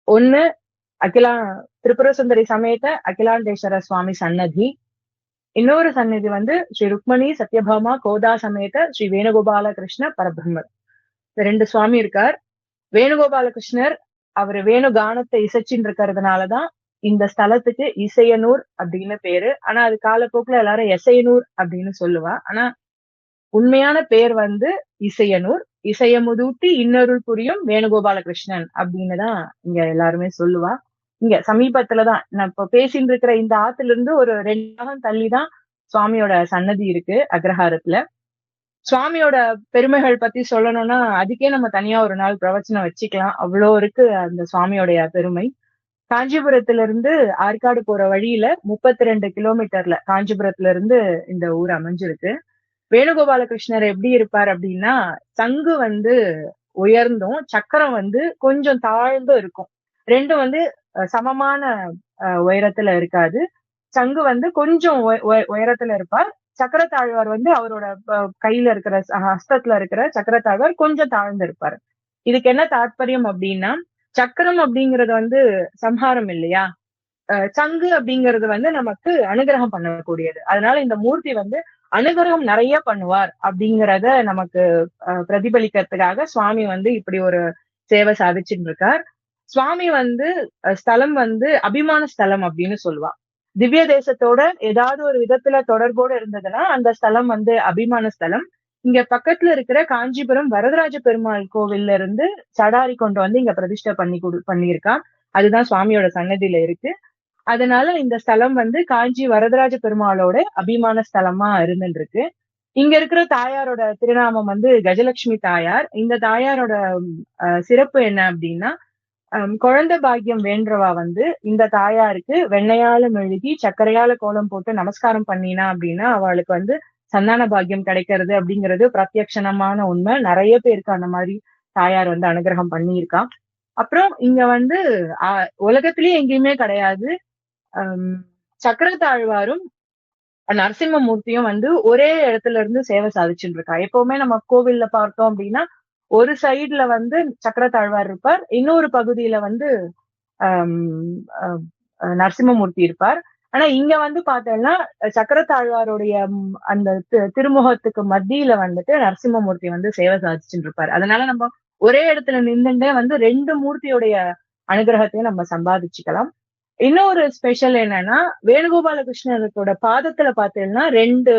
ஒண்ணு அகிலா திரிபுர சுந்தரி சமேத அகிலாண்டேஸ்வர சுவாமி சன்னதி. இன்னொரு சன்னதி வந்து ஸ்ரீ ருக்மணி சத்யபாமா கோதா சமேத ஸ்ரீ வேணுகோபால கிருஷ்ண பரபிரம்மர். ரெண்டு சுவாமி இருக்கார். வேணுகோபால கிருஷ்ணர் அவரு வேணு கானத்தை இசைச்சின்னு இருக்கிறதுனாலதான் இந்த ஸ்தலத்துக்கு இசையனூர் அப்படின்னு பேரு. ஆனா அது காலப்போக்குல எல்லாரும் எசையனூர் அப்படின்னு சொல்லுவா. ஆனா உண்மையான பேர் வந்து இசையனூர். இசையமுதூட்டி இன்னொருள் புரியும் வேணுகோபால கிருஷ்ணன் அப்படின்னுதான் இங்க எல்லாருமே சொல்லுவா. இங்க சமீபத்துலதான் நான் இப்ப பேசிட்டு இருக்கிற இந்த ஆத்துல இருந்து ஒரு 2 பாகம் தள்ளிதான் சுவாமியோட சன்னதி இருக்கு அக்ரஹாரத்துல. சுவாமியோட பெருமைகள் பத்தி சொல்லணும்னா அதுக்கே நம்ம தனியா ஒரு நாள் பிரவச்சனம் வச்சுக்கலாம். அவ்வளோ இருக்கு அந்த சுவாமியோடைய பெருமை. காஞ்சிபுரத்துல இருந்து ஆற்காடு போற வழியில 32 கிலோமீட்டர்ல காஞ்சிபுரத்துல இருந்து இந்த ஊர் அமைஞ்சிருக்கு. வேணுகோபால கிருஷ்ணர் எப்படி இருப்பார் அப்படின்னா, சங்கு வந்து உயர்ந்தும் சக்கரம் வந்து கொஞ்சம் தாழ்ந்தும் இருக்கும். ரெண்டும் வந்து சமமான உயரத்துல இருக்காது. சங்கு வந்து கொஞ்சம் உயரத்துல இருப்பார். சக்கரத்தாழ்வார் வந்து அவரோட கையில இருக்கிற ஹஸ்தத்துல இருக்கிற சக்கரத்தாழ்வார் கொஞ்சம் தாழ்ந்து இருப்பார். இதுக்கு என்ன தாற்பயம் அப்படின்னா, சக்கரம் அப்படிங்கறது வந்து சம்ஹாரம் இல்லையா, சங்கு அப்படிங்கிறது வந்து நமக்கு அனுகிரகம் பண்ணக்கூடியது. அதனால இந்த மூர்த்தி வந்து அனுகிரகம் நிறைய பண்ணுவார் அப்படிங்கிறத நமக்கு பிரதிபலிக்கிறதுக்காக சுவாமி வந்து இப்படி ஒரு சேவை சாதிச்சுட்டு இருக்கார். சுவாமி வந்து ஸ்தலம் வந்து அபிமான ஸ்தலம் அப்படின்னு சொல்லுவா. திவ்ய தேசத்தோட ஏதாவது ஒரு விதத்துல தொடர்போடு இருந்ததுன்னா அந்த ஸ்தலம் வந்து அபிமான ஸ்தலம். இங்க பக்கத்துல இருக்கிற காஞ்சிபுரம் வரதராஜ பெருமாள் கோவில்ல இருந்து சடாரி கொண்டு வந்து இங்க பிரதிஷ்டை பண்ணியிருக்கான். அதுதான் சுவாமியோட சன்னதியில இருக்கு. அதனால இந்த ஸ்தலம் வந்து காஞ்சி வரதராஜ பெருமாளோட அபிமான ஸ்தலமா இருந்துருக்கு. இங்க இருக்கிற தாயாரோட திருநாமம் வந்து கஜலட்சுமி தாயார். இந்த தாயாரோட சிறப்பு என்ன அப்படின்னா, குழந்தை பாக்கியம் வேண்டவா வந்து இந்த தாயாருக்கு வெண்ணையால மெழுகி சர்க்கரையால கோலம் போட்டு நமஸ்காரம் பண்ணினா அப்படின்னா அவளுக்கு வந்து சந்தான பாக்கியம் கிடைக்கிறது அப்படிங்கிறது பிரத்யக்ஷணமான உண்மை. நிறைய பேருக்கு அந்த மாதிரி தாயார் வந்து அனுகிரகம் பண்ணியிருக்கான். அப்புறம் இங்க வந்து உலகத்திலேயே எங்கேயுமே கிடையாது, சக்கரத்தாழ்வாரும் நரசிம்மமூர்த்தியும் வந்து ஒரே இடத்துல இருந்து சேவை சாதிச்சுட்டு இருக்கா. எப்பவுமே நம்ம கோவில்ல பார்த்தோம் அப்படின்னா ஒரு சைடுல வந்து சக்கரத்தாழ்வார் இருப்பார், இன்னொரு பகுதியில வந்து நரசிம்மமூர்த்தி இருப்பார். ஆனா இங்க வந்து பார்த்தோம்னா சக்கரத்தாழ்வாருடைய அந்த திருமுகத்துக்கு மத்தியில வந்துட்டு நரசிம்மமூர்த்தி வந்து சேவை சாதிச்சுட்டு இருப்பார். அதனால நம்ம ஒரே இடத்துல நின்றுட்டே வந்து 2 மூர்த்தியுடைய அனுகிரகத்தையும் நம்ம சம்பாதிச்சுக்கலாம். இன்னொரு ஸ்பெஷல் என்னன்னா, வேணுகோபால கிருஷ்ணரோட பாதத்துல பார்த்தீங்கன்னா 2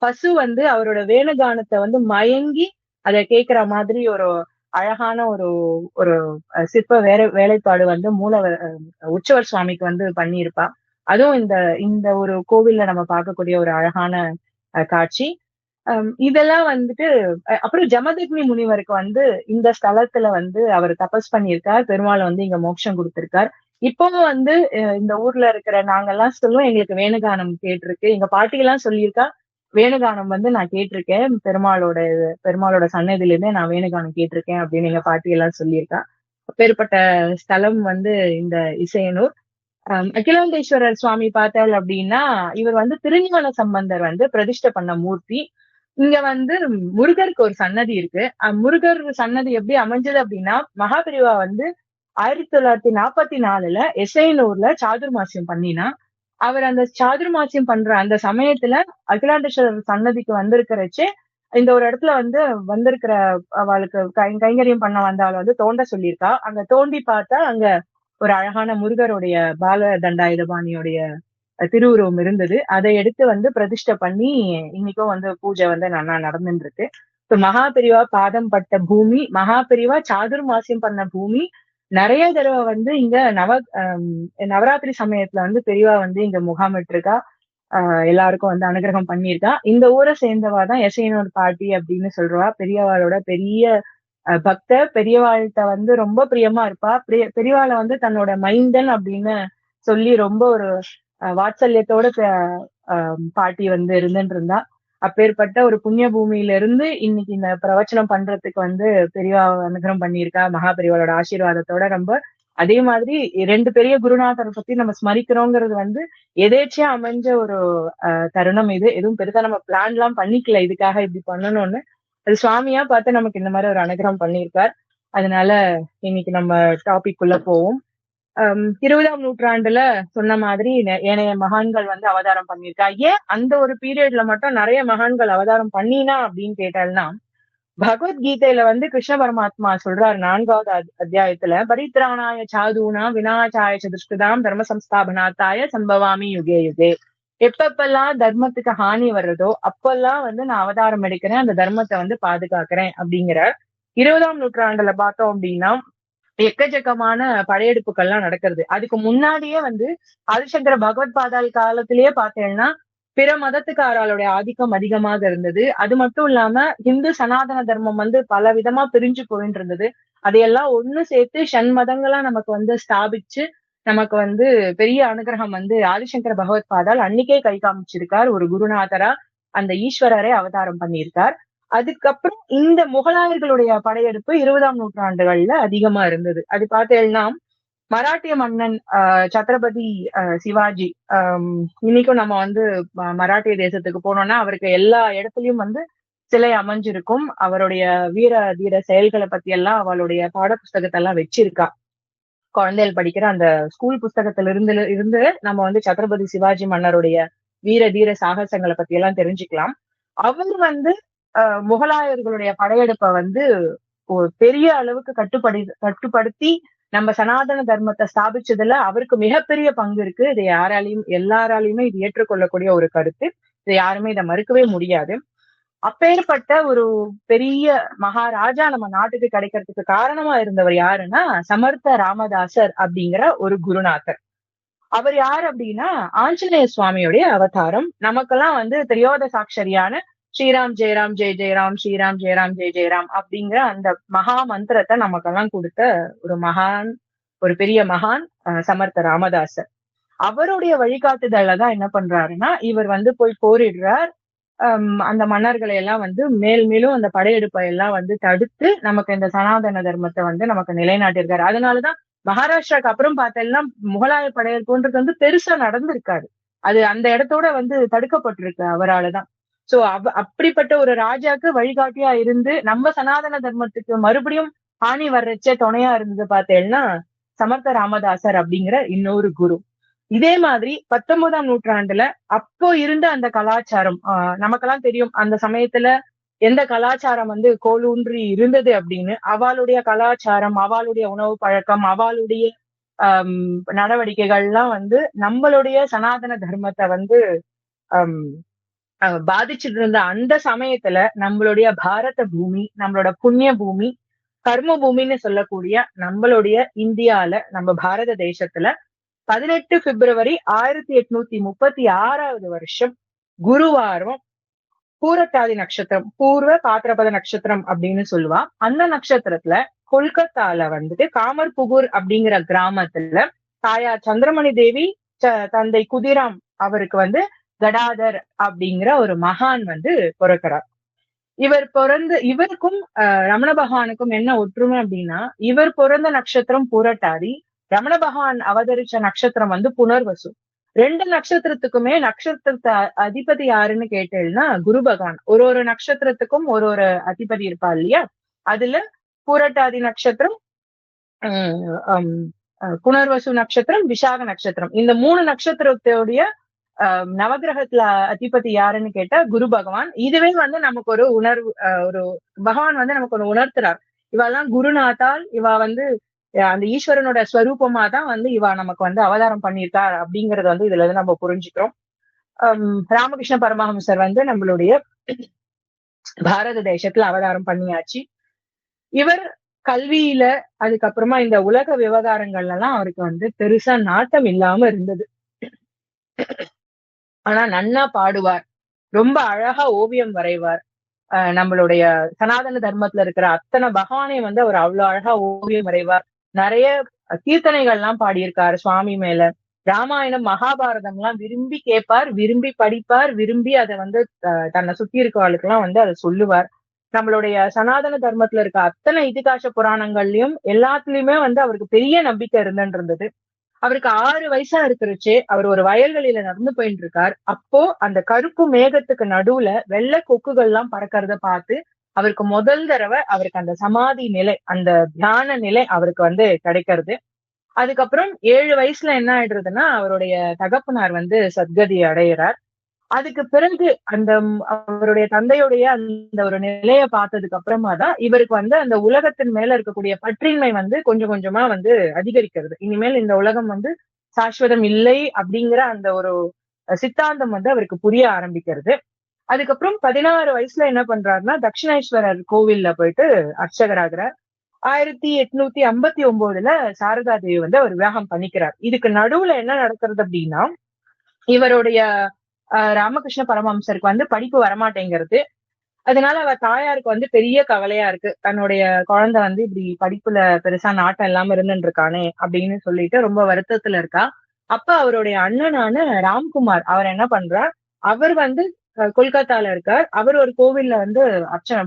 பசு வந்து அவரோட வேணுகானத்தை வந்து மயங்கி அதை கேட்கிற மாதிரி ஒரு அழகான ஒரு ஒரு சிற்ப வேலைப்பாடு வந்து உற்சவர் சுவாமிக்கு வந்து பண்ணியிருப்பா. அதுவும் இந்த இந்த ஒரு கோவில்ல நம்ம பார்க்கக்கூடிய ஒரு அழகான காட்சி. இதெல்லாம் வந்துட்டு அப்புறம் ஜமதக்னி முனிவருக்கு வந்து இந்த ஸ்தலத்துல வந்து அவர் தபஸ் பண்ணியிருக்கார். பெருமாளை வந்து இங்க மோட்சம் கொடுத்திருக்கார். இப்பவும் வந்து இந்த ஊர்ல இருக்கிற நாங்கெல்லாம் சொல்லுவோம், எங்களுக்கு வேணுகானம் கேட்டிருக்கு. எங்க பாட்டி எல்லாம் சொல்லியிருக்கா, வேணுகானம் வந்து நான் கேட்டிருக்கேன், பெருமாளோட சன்னதில இருந்தே நான் வேணுகானம் கேட்டிருக்கேன் அப்படின்னு எங்க பாட்டி எல்லாம் சொல்லியிருக்கா. அப்பேற்பட்ட ஸ்தலம் வந்து இந்த இசையனூர். அகிலாண்டேஸ்வரர் சுவாமி பார்த்தால் அப்படின்னா இவர் வந்து திருஞான சம்பந்தர் வந்து பிரதிஷ்டை பண்ண மூர்த்தி. இங்க வந்து முருகருக்கு ஒரு சன்னதி இருக்கு. முருகர் சன்னதி எப்படி அமைஞ்சது அப்படின்னா, மகாபிரிவா வந்து 1944 எசைனூர்ல சாதுர்மாசியம் பண்ணினா. அவர் அந்த சாதுர்மாசியம் பண்ற அந்த சமயத்துல அகிலாண்டேஸ்வரர் சன்னதிக்கு வந்திருக்கிறச்சே இந்த ஒரு இடத்துல வந்து வந்திருக்கிற அவளுக்கு கைங்கரியம் பண்ண வந்தாள் வந்து தோண்ட சொல்லியிருக்கா. அங்க தோண்டி பார்த்தா அங்க ஒரு அழகான முருகருடைய பால தண்டாயுதபாணியோடைய திருவுருவம் இருந்தது. அதை எடுத்து வந்து பிரதிஷ்டை பண்ணி இன்னைக்கும் வந்து பூஜை வந்து நல்லா நடந்துட்டு இருக்கு. இப்ப மகாபெரிவா பாதம் பட்ட பூமி, மகாபெரிவா சாதுர்மாசியம் பண்ண பூமி. நிறைய தடவை வந்து இங்க நவராத்திரி சமயத்துல வந்து பெரியவா வந்து இங்க முகாமிட்டு இருக்கா. எல்லாருக்கும் வந்து அனுகிரகம் பண்ணியிருக்கா. இந்த ஊரை சேர்ந்தவாதான் எசையனூர் பாட்டி அப்படின்னு சொல்றவா. பெரியவாளோட பெரிய பக்த. பெரியவாழ்கிட்ட வந்து ரொம்ப பிரியமா இருப்பா. பெரியவாளை வந்து தன்னோட மைந்தன் அப்படின்னு சொல்லி ரொம்ப ஒரு வாத்சல்யத்தோட பாட்டி வந்து இருந்துட்டு இருந்தா. அப்பேற்பட்ட ஒரு புண்ணிய பூமியில இருந்து இன்னைக்கு இந்த பிரவச்சனம் பண்றதுக்கு வந்து பெரியவா அனுகிரகம் பண்ணியிருக்கா. மகாபெரிவாளோட ஆசீர்வாதத்தோட ரொம்ப. அதே மாதிரி 2 பெரிய குருநாதரை பத்தி நம்ம ஸ்மரிக்கிறோங்கிறது வந்து எதேச்சியா அமைஞ்ச ஒரு தருணம் இது. எதுவும் பெருசா நம்ம பிளான் எல்லாம் பண்ணிக்கல இதுக்காக இப்படி பண்ணணும்னு. அது சுவாமியா பார்த்து நமக்கு இந்த மாதிரி ஒரு அனுகிரகம் பண்ணியிருக்கார். அதனால இன்னைக்கு நம்ம டாபிக் உள்ள போவோம். 20ஆம் நூற்றாண்டுல சொன்ன மாதிரி ஏனைய மகான்கள் வந்து அவதாரம் பண்ணியிருக்கா. ஏன் அந்த ஒரு பீரியட்ல மட்டும் நிறைய மகான்கள் அவதாரம் பண்ணினா அப்படின்னு கேட்டால்னா, பகவத்கீதையில வந்து கிருஷ்ண பரமாத்மா சொல்றாரு 4வது அத்தியாயத்துல, பரித்ராணாய சாதுனா விநாசாய சதுஷ்கிருதாம் தர்ம சம்ஸ்தாபனாத்தாய சம்பவாமி யுகே யுகே. எப்பப்பெல்லாம் தர்மத்துக்கு ஹானி வர்றதோ அப்பெல்லாம் வந்து நான் அவதாரம் எடுக்கிறேன், அந்த தர்மத்தை வந்து பாதுகாக்கிறேன் அப்படிங்கிற. 20ஆம் நூற்றாண்டுல பார்த்தோம் அப்படின்னா எக்கச்சக்கமான படையெடுப்புகள்லாம் நடக்கிறது. அதுக்கு முன்னாடியே வந்து ஆதிசங்கர பகவத் பாதாள் காலத்திலேயே பார்த்தேன்னா பிற மதத்துக்காரர்களுடைய ஆதிக்கம் அதிகமாக இருந்தது. அது மட்டும் இல்லாம இந்து சனாதன தர்மம் வந்து பல விதமா பிரிஞ்சு போயிட்டு இருந்தது. அதையெல்லாம் ஒண்ணு சேர்த்து ஷண்மதங்களா நமக்கு வந்து ஸ்தாபிச்சு நமக்கு வந்து பெரிய அனுகிரகம் வந்து ஆதிசங்கர பகவத் பாதாள் அன்னைக்கே கை காமிச்சிருக்கார். ஒரு குருநாதரா அந்த ஈஸ்வரரை அவதாரம் பண்ணியிருக்கார். அதுக்கப்புறம் இந்த முகலாயர்களுடைய படையெடுப்பு 20ஆம் நூற்றாண்டுகள்ல அதிகமா இருந்தது. அது பார்த்தேன்னா மராட்டிய மன்னன் சத்ரபதி சிவாஜி, இன்னைக்கும் நம்ம வந்து மராட்டிய தேசத்துக்கு போனோம்னா அவருக்கு எல்லா இடத்துலயும் வந்து சிலை அமைஞ்சிருக்கும். அவருடைய வீர தீர செயல்களை பத்தி எல்லாம் அவளுடைய பாட புஸ்தகத்தை எல்லாம் வச்சிருக்கா. குழந்தைகள் படிக்கிற அந்த ஸ்கூல் புஸ்தகத்துல இருந்து நம்ம வந்து சத்ரபதி சிவாஜி மன்னருடைய வீர தீர சாகசங்களை பத்தி எல்லாம் தெரிஞ்சுக்கலாம். அவர் வந்து முகலாயர்களுடைய படையெடுப்பை வந்து ஒரு பெரிய அளவுக்கு கட்டுப்படுத்தி நம்ம சனாதன தர்மத்தை ஸ்தாபிச்சதுல அவருக்கு மிகப்பெரிய பங்கு இருக்கு. இதை எல்லாராலையுமே இது ஏற்றுக்கொள்ளக்கூடிய ஒரு கருத்து. இதை யாருமே இதை மறுக்கவே முடியாது. அப்பேற்பட்ட ஒரு பெரிய மகாராஜா நம்ம நாட்டுக்கு கிடைக்கிறதுக்கு காரணமா இருந்தவர் யாருன்னா சமர்த்த ராமதாசர் அப்படிங்கிற ஒரு குருநாதர். அவர் யார் அப்படின்னா ஆஞ்சநேய சுவாமியுடைய அவதாரம். நமக்கெல்லாம் வந்து திரியோத சாட்சரியான ஸ்ரீராம் ஜெயராம் ஜெய ஜெயராம், ஸ்ரீராம் ஜெயராம் ஜெய ஜெயராம் அப்படிங்கிற அந்த மகா மந்திரத்தை நமக்கெல்லாம் கொடுத்த ஒரு பெரிய மகான் சமர்த்த ராமதாசர். அவருடைய வழிகாட்டுதல்ல தான் என்ன பண்றாருன்னா இவர் வந்து போய் போரிடுறார். அந்த மன்னர்களை எல்லாம் வந்து மேலும் அந்த படையெடுப்பை எல்லாம் வந்து தடுத்து நமக்கு இந்த சனாதன தர்மத்தை வந்து நமக்கு நிலைநாட்டியிருக்காரு. அதனாலதான் மகாராஷ்டிராக்கு அப்புறம் பார்த்தேன்னா முகலாய படையெடுப்புன்றது வந்து பெருசா நடந்திருக்காரு. அது அந்த இடத்தோட வந்து தடுக்கப்பட்டிருக்கு அவராலதான். சோ அப்படிப்பட்ட ஒரு ராஜாக்கு வழிகாட்டியா இருந்து நம்ம சனாதன தர்மத்துக்கு மறுபடியும் ஹானி வர்றச்சே துணையா இருந்தது பார்த்தேன்னா சமர்த்த ராமதாசர் அப்படிங்கிற இன்னொரு குரு. இதே மாதிரி 19ஆம் நூற்றாண்டுல அப்போ இருந்த அந்த கலாச்சாரம் நமக்கெல்லாம் தெரியும். அந்த சமயத்துல எந்த கலாச்சாரம் வந்து கோலூன்றி இருந்தது அப்படின்னு அவளுடைய கலாச்சாரம், அவளுடைய உணவு பழக்கம், அவளுடைய நடவடிக்கைகள்லாம் வந்து நம்மளுடைய சனாதன தர்மத்தை வந்து பாதிச்சுட்டு இருந்த அந்த சமயத்துல நம்மளுடைய பாரத பூமி, நம்மளோட புண்ணிய பூமி, கர்ம பூமின்னு சொல்லக்கூடிய நம்மளுடைய இந்தியால, நம்ம பாரத தேசத்துல 18 பிப்ரவரி 1836வது வருஷம் குருவாரம் பூரட்டாதி நட்சத்திரம், பூர்வ பாத்திரபத நட்சத்திரம் அப்படின்னு சொல்லுவா. அந்த நட்சத்திரத்துல கொல்கத்தால வந்துட்டு காமர்புகூர் அப்படிங்கிற கிராமத்துல தாயார் சந்திரமணி தேவி, தந்தை குதிராம் அவருக்கு வந்து கடாதர் அப்படிங்கிற ஒரு மகான் வந்து பிறக்கிறார். இவருக்கும் ரமண பகவானுக்கும் என்ன ஒற்றுமை அப்படின்னா இவர் பிறந்த நட்சத்திரம் பூரட்டாதி, ரமண பகவான் அவதரிச்ச நட்சத்திரம் வந்து புனர்வசு. 2 நட்சத்திரத்துக்குமே நட்சத்திரத்தை அதிபதி யாருன்னு கேட்டேன்னா குரு பகவான். ஒரு நட்சத்திரத்துக்கும் ஒரு அதிபதி இருப்பா இல்லையா? அதுல பூரட்டாதி நட்சத்திரம், புனர்வசு நட்சத்திரம், விஷாக நட்சத்திரம், இந்த 3 நட்சத்திரத்தோடைய நவகிரகத்துல அதிபதி யாருன்னு கேட்டா குரு பகவான். இதுவே வந்து நமக்கு ஒரு உணர்வு, ஒரு பகவான் வந்து நமக்கு ஒரு உணர்த்துறார். இவெல்லாம் குருநாத்தால் இவ வந்து அந்த ஈஸ்வரனோட ஸ்வரூபமா தான் வந்து இவ நமக்கு வந்து அவதாரம் பண்ணியிருக்கார் அப்படிங்கறது வந்து இதுல இருந்து நம்ம புரிஞ்சுக்கிறோம். ராமகிருஷ்ண பரமஹம்சர் வந்து நம்மளுடைய பாரத தேசத்துல அவதாரம் பண்ணியாச்சு. இவர் கல்வியில அதுக்கப்புறமா இந்த உலக விவகாரங்கள்ல எல்லாம் அவருக்கு வந்து பெருசா நாட்டம் இல்லாம இருந்தது. ஆனா நன்னா பாடுவார், ரொம்ப அழகா ஓவியம் வரைவார். நம்மளுடைய சனாதன தர்மத்துல இருக்கிற அத்தனை பகவானை வந்து அவர் அவ்வளவு அழகா ஓவியம் வரைவார். நிறைய கீர்த்தனைகள் எல்லாம் பாடியிருக்காரு சுவாமி மேல. ராமாயணம் மகாபாரதம் எல்லாம் விரும்பி கேட்பார், விரும்பி படிப்பார், விரும்பி அதை வந்து தன்னை சுத்தி இருக்கவர்களுக்கு எல்லாம் வந்து அதை சொல்லுவார். நம்மளுடைய சனாதன தர்மத்துல இருக்க அத்தனை இதிகாச புராணங்கள்லயும் எல்லாத்துலயுமே வந்து அவருக்கு பெரிய நம்பிக்கை இருந்தது. அவருக்கு 6 வயசா இருக்கிறச்சே அவர் ஒரு வயல்வெளியில நடந்து போயிட்டு இருக்கார். அப்போ அந்த கருப்பு மேகத்துக்கு நடுவுல வெள்ளை கொக்குகள் எல்லாம் பறக்கிறத பார்த்து அவருக்கு முதல் தடவை அவருக்கு அந்த சமாதி நிலை, அந்த தியான நிலை அவருக்கு வந்து கிடைக்கிறது. அதுக்கப்புறம் 7 வயசுல என்ன ஆயிடுறதுன்னா அவருடைய தகப்பனார் வந்து சத்கதி அடையிறார். அதுக்கு பிறகு அவருடைய தந்தையுடைய அந்த ஒரு நிலைய பார்த்ததுக்கு அப்புறமா தான் இவருக்கு வந்து அந்த உலகத்தின் மேல இருக்கக்கூடிய பற்றின்மை வந்து கொஞ்சம் கொஞ்சமா வந்து அதிகரிக்கிறது. இனிமேல் இந்த உலகம் வந்து சாஸ்வதம் இல்லை அப்படிங்கிற அந்த ஒரு சித்தாந்தம் வந்து அவருக்கு புரிய ஆரம்பிக்கிறது. அதுக்கப்புறம் 16 வயசுல என்ன பண்றாருன்னா தட்சிணேஸ்வரர் கோவில்ல போயிட்டு அர்ச்சகராகிறார். 1859ல சாரதா தேவி வந்து அவர் விவாகம் பண்ணிக்கிறார். இதுக்கு நடுவுல என்ன நடக்கிறது அப்படின்னா இவருடைய ராமகிருஷ்ண பரமஹம்சருக்கு வந்து படிப்பு வரமாட்டேங்கிறது. அதனால அவ தாயாருக்கு வந்து பெரிய கவலையா இருக்கு. தன்னுடைய குழந்தை வந்து இப்படி படிப்புல பெருசா நாட்டம் இல்லாம இருந்துட்டு இருக்கானே அப்படின்னு சொல்லிட்டு ரொம்ப வருத்தத்துல இருக்கா. அப்ப அவருடைய அண்ணனான ராம்குமார் அவர் என்ன பண்றார், அவர் வந்து கொல்கத்தால இருக்கார். அவர் ஒரு கோவில்ல வந்து அர்ச்சனை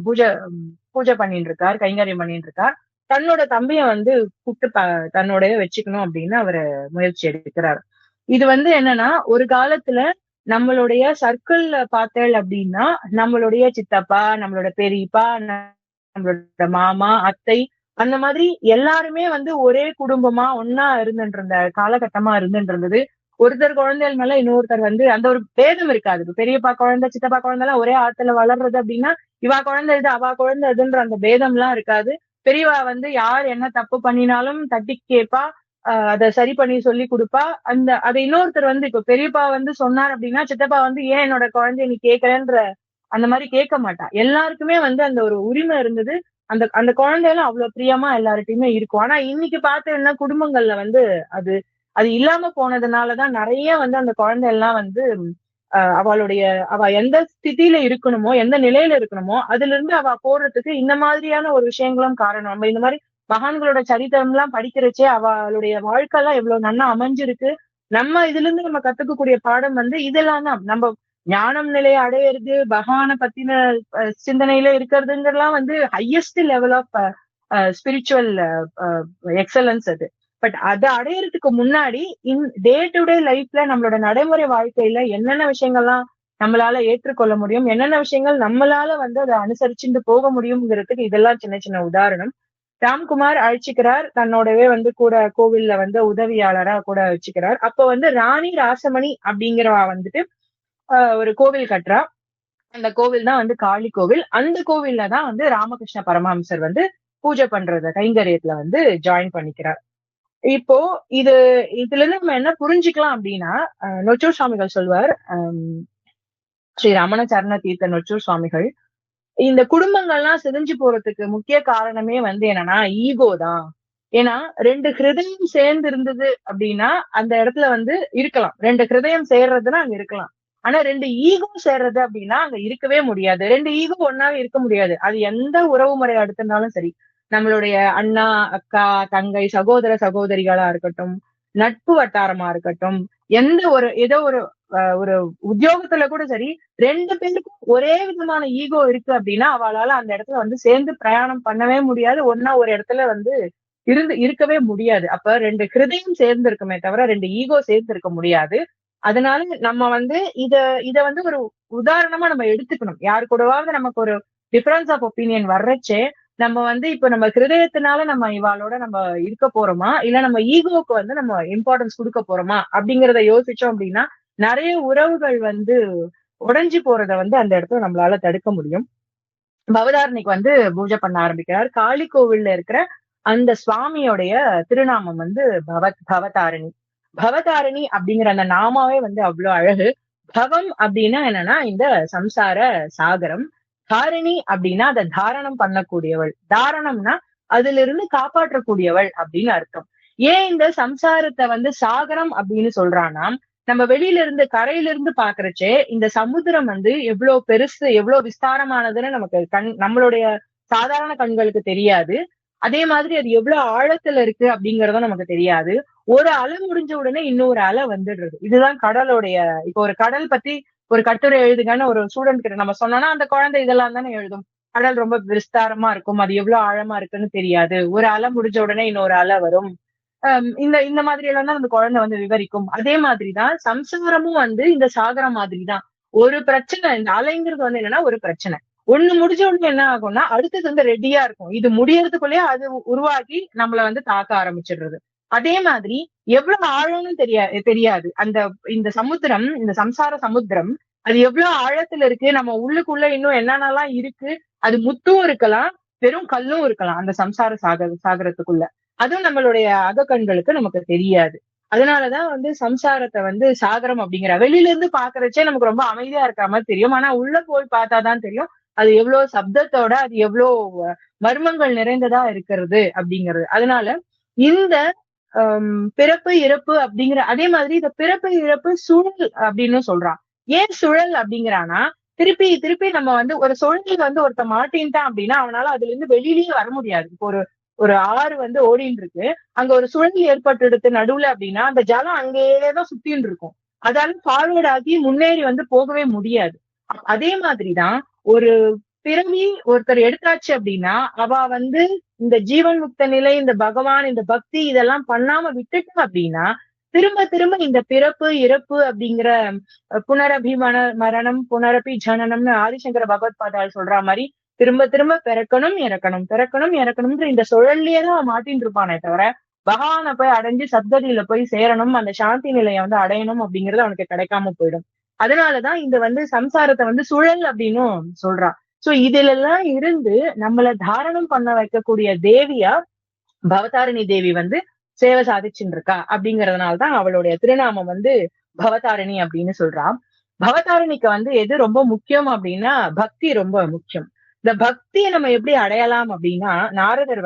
பூஜை பண்ணிட்டு இருக்கார், கைங்கரியம் பண்ணிட்டு இருக்கார். தன்னோட தம்பிய வந்து கூப்பிட்டு தன்னோடய வச்சுக்கணும் அப்படின்னு அவரு முயற்சி எடுக்கிறார். இது வந்து என்னன்னா ஒரு காலத்துல நம்மளுடைய சர்க்கிள்ல பார்த்தேள் அப்படின்னா நம்மளுடைய சித்தப்பா, நம்மளோட பெரியப்பா, நம்மளோட மாமா, அத்தை அந்த மாதிரி எல்லாருமே வந்து ஒரே குடும்பமா ஒன்னா இருந்துட்டு இருந்த காலகட்டமா இருந்துட்டு இருந்தது. ஒருத்தர் குழந்தைகள் மேல இன்னொருத்தர் வந்து அந்த ஒரு பேதம் இருக்காது. பெரியப்பா குழந்தை, சித்தப்பா குழந்தை எல்லாம் ஒரே ஆத்துல வளர்றது அப்படின்னா இவா குழந்தை இது, அவா குழந்தை இதுன்ற அந்த பேதம் எல்லாம் இருக்காது. பெரியவா வந்து யார் என்ன தப்பு பண்ணினாலும் தட்டி கேட்பா, அதை சரி பண்ணி சொல்லி கொடுப்பா. அதை இன்னொருத்தர் வந்து இப்ப பெரியப்பா வந்து சொன்னார் அப்படின்னா சித்தப்பா வந்து ஏன் என்னோட குழந்தைய நீ கேட்கறன்ற அந்த மாதிரி கேட்க மாட்டா. எல்லாருக்குமே வந்து அந்த ஒரு உரிமை இருந்தது. அந்த அந்த குழந்தையெல்லாம் அவ்வளவு பிரியமா எல்லார்ட்டையுமே இருக்கும். ஆனா இன்னைக்கு பார்த்தீங்கன்னா குடும்பங்கள்ல வந்து அது அது இல்லாம போனதுனாலதான் நிறைய வந்து அந்த குழந்தை எல்லாம் வந்து அவ எந்த ஸ்திதியில இருக்கணுமோ, எந்த நிலையில இருக்கணுமோ அதுல இருந்து அவ போடுறதுக்கு இந்த மாதிரியான ஒரு விஷயங்களும் காரணம். நம்ம இந்த மாதிரி மகான்களோட சரித்திரம் எல்லாம் படிக்கிறச்சே அவளுடைய வாழ்க்கை எல்லாம் எவ்வளவு நன்னா அமைஞ்சிருக்கு. நம்ம இதுல இருந்து நம்ம கத்துக்கக்கூடிய பாடம் வந்து இதெல்லாம் தான். நம்ம ஞானம் நிலையை அடையிறது, பகவானை பத்தின சிந்தனையில இருக்கிறதுங்கெல்லாம் வந்து highest level of spiritual excellence அது. பட் அதை அடையறதுக்கு முன்னாடி டே டு டே லைஃப்ல நம்மளோட நடைமுறை வாழ்க்கையில என்னென்ன விஷயங்கள்லாம் நம்மளால ஏற்றுக்கொள்ள முடியும், என்னென்ன விஷயங்கள் நம்மளால வந்து அதை அனுசரிச்சுட்டு போக முடியுங்கிறதுக்கு இதெல்லாம் சின்ன சின்ன உதாரணம். ராம்குமார் அழைச்சிக்கிறார், தன்னோடவே வந்து கூட கோவில்ல வந்து உதவியாளரா கூட வச்சுக்கிறார். அப்ப வந்து ராணி ராசமணி அப்படிங்கிறவா வந்துட்டு ஒரு கோவில் கட்டுறா. அந்த கோவில் தான் வந்து காளி கோவில். அந்த கோவில்ல தான் வந்து ராமகிருஷ்ண பரமஹம்சர் வந்து பூஜை பண்றத கைங்கரியத்துல வந்து ஜாயின் பண்ணிக்கிறார். இப்போ இதுல இருந்து நம்ம என்ன புரிஞ்சுக்கலாம் அப்படின்னா நொச்சூர் சுவாமிகள் சொல்வார், ஸ்ரீ ரமண சரண தீர்த்த நொச்சூர் சுவாமிகள், இந்த குடும்பங்கள்லாம் சிதைஞ்சு போறதுக்கு முக்கிய காரணமே வந்து என்னன்னா ஈகோ தான். ஏன்னா 2 ஹிருதயம் சேர்ந்து இருந்தது அப்படின்னா அந்த இடத்துல வந்து இருக்கலாம். 2 ஹிருதயம் சேர்றதுன்னா அங்க இருக்கலாம். ஆனா 2 ஈகோ சேர்றது அப்படின்னா அங்க இருக்கவே முடியாது. 2 ஈகோ ஒன்னாவே இருக்க முடியாது. அது எந்த உறவு முறை எடுத்திருந்தாலும் சரி, நம்மளுடைய அண்ணா, அக்கா, தங்கை, சகோதர சகோதரிகளா இருக்கட்டும், நட்பு வட்டாரமா இருக்கட்டும், எந்த ஏதோ ஒரு உத்தியோகத்துல கூட சரி, 2 பேருக்கும் ஒரே விதமான ஈகோ இருக்கு அப்படின்னா அவளால அந்த இடத்துல வந்து சேர்ந்து பிரயாணம் பண்ணவே முடியாது. ஒன்னா ஒரு இடத்துல வந்து இருக்கவே முடியாது. அப்ப 2 ஹிருதயம் சேர்ந்து இருக்குமே தவிர 2 ஈகோ சேர்ந்து இருக்க முடியாது. அதனால நம்ம வந்து இத வந்து ஒரு உதாரணமா நம்ம எடுத்துக்கணும். யாரு கூடவாவது நமக்கு ஒரு டிஃபரன்ஸ் ஆஃப் ஒப்பீனியன் வர்றச்சே நம்ம வந்து இப்ப நம்ம ஹிருதயத்தினால நம்ம இவாளோட நம்ம இருக்க போறோமா, இல்ல நம்ம ஈகோவுக்கு வந்து நம்ம இம்பார்ட்டன்ஸ் கொடுக்க போறோமா அப்படிங்கறத யோசிச்சோம் அப்படின்னா நிறைய உறவுகள் வந்து உடைஞ்சு போறத வந்து அந்த இடத்துல நம்மளால தடுக்க முடியும். பவதாரணிக்கு வந்து பூஜை பண்ண ஆரம்பிக்கிறார். காளி கோவில்ல இருக்கிற அந்த சுவாமியோடைய திருநாமம் வந்து பவதாரணி. பவதாரணி அப்படிங்கிற அந்த நாமாவே வந்து அவ்வளவு அழகு. பவம் அப்படின்னா என்னன்னா இந்த சம்சார சாகரம். தாரிணி அப்படின்னா அதை தாரணம் பண்ணக்கூடியவள். தாரணம்னா அதுல இருந்து காப்பாற்றக்கூடியவள் அப்படின்னு அர்த்தம். ஏன் இந்த சம்சாரத்தை வந்து சாகரம் அப்படின்னு சொல்றான்னா, நம்ம வெளியில இருந்து கரையில இருந்து பாக்குறச்சே இந்த சமுத்திரம் வந்து எவ்வளவு பெருசு, எவ்வளவு விஸ்தாரமானதுன்னு நமக்கு நம்மளுடைய சாதாரண கண்களுக்கு தெரியாது. அதே மாதிரி அது எவ்வளவு ஆழத்துல இருக்கு அப்படிங்கறதும் நமக்கு தெரியாது. ஒரு அலை முடிஞ்ச உடனே இன்னொரு அலை வந்துடுறது. இதுதான் கடலுடைய. இப்போ ஒரு கடல் பத்தி ஒரு கட்டுரை எழுதுங்கன்னு ஒரு ஸ்டூடெண்ட் கிட்ட நம்ம சொன்னோம்னா அந்த குழந்தை இதெல்லாம் தானே எழுதும். கடல் ரொம்ப விஸ்தாரமா இருக்கும், அது எவ்வளவு ஆழமா இருக்குன்னு தெரியாது. ஒரு அலை முடிஞ்ச உடனே இன்னொரு அலை வரும். இந்த மாதிரி எல்லாம் தான் அந்த குழந்தை வந்து விவரிக்கும். அதே மாதிரிதான் சம்சாரமும் வந்து இந்த சாகரம் மாதிரிதான். ஒரு பிரச்சனை, இந்த அலைங்கிறது வந்து என்னன்னா ஒரு பிரச்சனை ஒண்ணு முடிஞ்ச உடனே என்ன ஆகும்னா அடுத்தது வந்து ரெடியா இருக்கும். இது முடியறதுக்குள்ளேயே அது உருவாக்கி நம்மள வந்து தாக்க ஆரம்பிச்சிடுறது. அதே மாதிரி எவ்வளவு ஆழம்னு தெரியாது இந்த சமுத்திரம், இந்த சம்சார சமுத்திரம் அது எவ்வளவு ஆழத்துல இருக்கு, நம்ம உள்ளுக்குள்ள இன்னும் என்னென்னலாம் இருக்கு, அது முத்தும் இருக்கலாம், வெறும் கல்லும் இருக்கலாம் அந்த சம்சார சாகரத்துக்குள்ள. அதுவும் நம்மளுடைய அகக்கண்களுக்கு நமக்கு தெரியாது. அதனாலதான் சம்சாரத்தை சாகரம் அப்படிங்கிற வெளியில இருந்து பாக்குறச்சே நமக்கு ரொம்ப அமைதியா இருக்கிற மாதிரி தெரியும். ஆனா உள்ள போய் பார்த்தாதான் தெரியும் அது எவ்வளவு சப்தத்தோட, அது எவ்வளவு மர்மங்கள் நிறைந்ததா இருக்கிறது அப்படிங்கிறது. அதனால இந்த பிறப்பு இறப்பு அப்படிங்கிற அதே மாதிரி இந்த பிறப்பு இறப்பு சுழல் அப்படின்னு சொல்றான். ஏன் சுழல் அப்படிங்கிறானா, திருப்பி திருப்பி நம்ம ஒரு சுழல் ஒருத்த மாட்டின்ட்டான் அப்படின்னா அவனால அதுல இருந்து வெளியிலயே வர முடியாது. இப்போ ஒரு ஒரு ஆறு ஓடின்னு இருக்கு, அங்க ஒரு சுழல் ஏற்பட்டு நடுவுல அப்படின்னா அந்த ஜலம் அங்கேயேதான் சுத்தின்னு இருக்கும். அதால ஃபார்வர்ட் ஆகி முன்னேறி போகவே முடியாது. அதே மாதிரிதான் ஒரு பிறவி ஒருத்தர் எடுத்தாச்சு அப்படின்னா அவ இந்த ஜீவன் முக்த நிலை, இந்த பகவான், இந்த பக்தி இதெல்லாம் பண்ணாம விட்டுட்டா அப்படின்னா திரும்ப திரும்ப இந்த பிறப்பு இறப்பு அப்படிங்கிற மரணம் புனரபி ஜனனம்னு ஆதிசங்கர பகவத் பாதால் சொல்ற மாதிரி திரும்ப திரும்ப பிறக்கணும் இறக்கணும் பிறக்கணும் இறக்கணும்ன்ற இந்த சுழல்லயே தான் மாட்டின்னு இருப்பானே தவிர பகவானை போய் அடைஞ்சு சத்கதியில போய் சேரணும், அந்த சாந்தி நிலையை அடையணும் அப்படிங்கிறது அவனுக்கு கிடைக்காம போயிடும். அதனாலதான் இந்த சம்சாரத்தை சுழல் அப்படின்னும் சொல்றான். சோ இதுல எல்லாம் இருந்து நம்மள தாரணம் பண்ண வைக்கக்கூடிய தேவியா பவதாரிணி தேவி சேவை சாதிச்சுட்டு இருக்கா. அப்படிங்கறதுனாலதான் அவளுடைய திருநாமம் பவதாரிணி அப்படின்னு சொல்றான். பவதாரிணிக்கு எது ரொம்ப முக்கியம் அப்படின்னா பக்தி ரொம்ப முக்கியம். இந்த பக்தியை நம்ம எப்படி அடையலாம் அப்படின்னா நாரதர்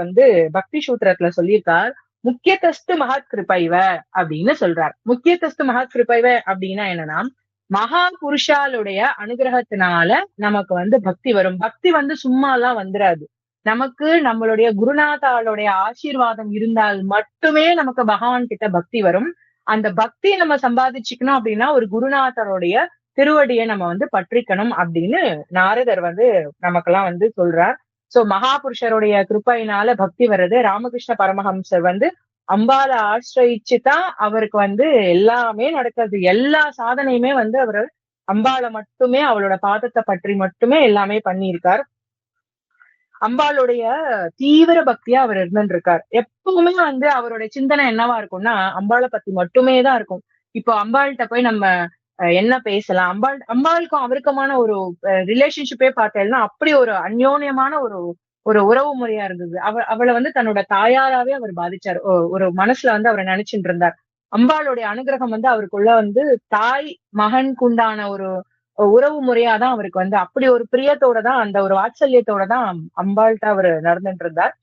பக்தி சூத்திரத்துல சொல்லியிருக்கார், முக்கியத்தஸ்து மகத் கிருப்பைவ அப்படின்னு சொல்றார். முக்கியத்தஸ்து மகத் கிருப்பைவ அப்படின்னா என்னன்னா, மகா புருஷாலுடைய அனுகிரகத்தினால நமக்கு பக்தி வரும். பக்தி சும்மா எல்லாம் வந்துராது. நமக்கு நம்மளுடைய குருநாதாளுடைய ஆசீர்வாதம் இருந்தால் மட்டுமே நமக்கு பகவான் கிட்ட பக்தி வரும். அந்த பக்தியை நம்ம சம்பாதிச்சுக்கணும் அப்படின்னா ஒரு குருநாதருடைய திருவடியை நம்ம பற்றிக்கணும் அப்படின்னு நாரதர் நமக்கெல்லாம் சொல்றார். சோ மகாபுருஷருடைய கிருப்பையினால பக்தி வர்றது. ராமகிருஷ்ண பரமஹம்சர் அம்பால ஆசிரியிச்சுதான் அவருக்கு எல்லாமே நடக்கிறது. எல்லா சாதனையுமே அவரு அம்பாளை மட்டுமே, அவளோட பாதத்தை பற்றி மட்டுமே எல்லாமே பண்ணியிருக்கார். அம்பாளுடைய தீவிர பக்தியா அவர் இருந்துட்டு இருக்கார். எப்பவுமே அவருடைய சிந்தனை என்னவா இருக்கும்னா அம்பாளை பத்தி மட்டுமே தான் இருக்கும். இப்போ அம்பாள்கிட்ட போய் நம்ம என்ன பேசலாம், அம்பாளுக்கும் அவருக்குமான ஒரு ரிலேஷன்ஷிப்பே பார்த்தேன்னா அப்படி ஒரு அந்யோன்யமான ஒரு ஒரு உறவு முறையா இருந்தது. அவளை தன்னோட தாயாராவே அவர் பாதிச்சார். ஒரு மனசுல அவரை நினைச்சுட்டு இருந்தார். அம்பாளுடைய அனுகிரகம் அவருக்குள்ள தாய் மகனுக்குண்டான ஒரு உறவு முறையாதான் அவருக்கு அப்படி ஒரு பிரியத்தோட தான், அந்த ஒரு வாத்சல்யத்தோட தான் அம்பாள்கிட்ட அவர் நடந்துட்டு இருந்தார்.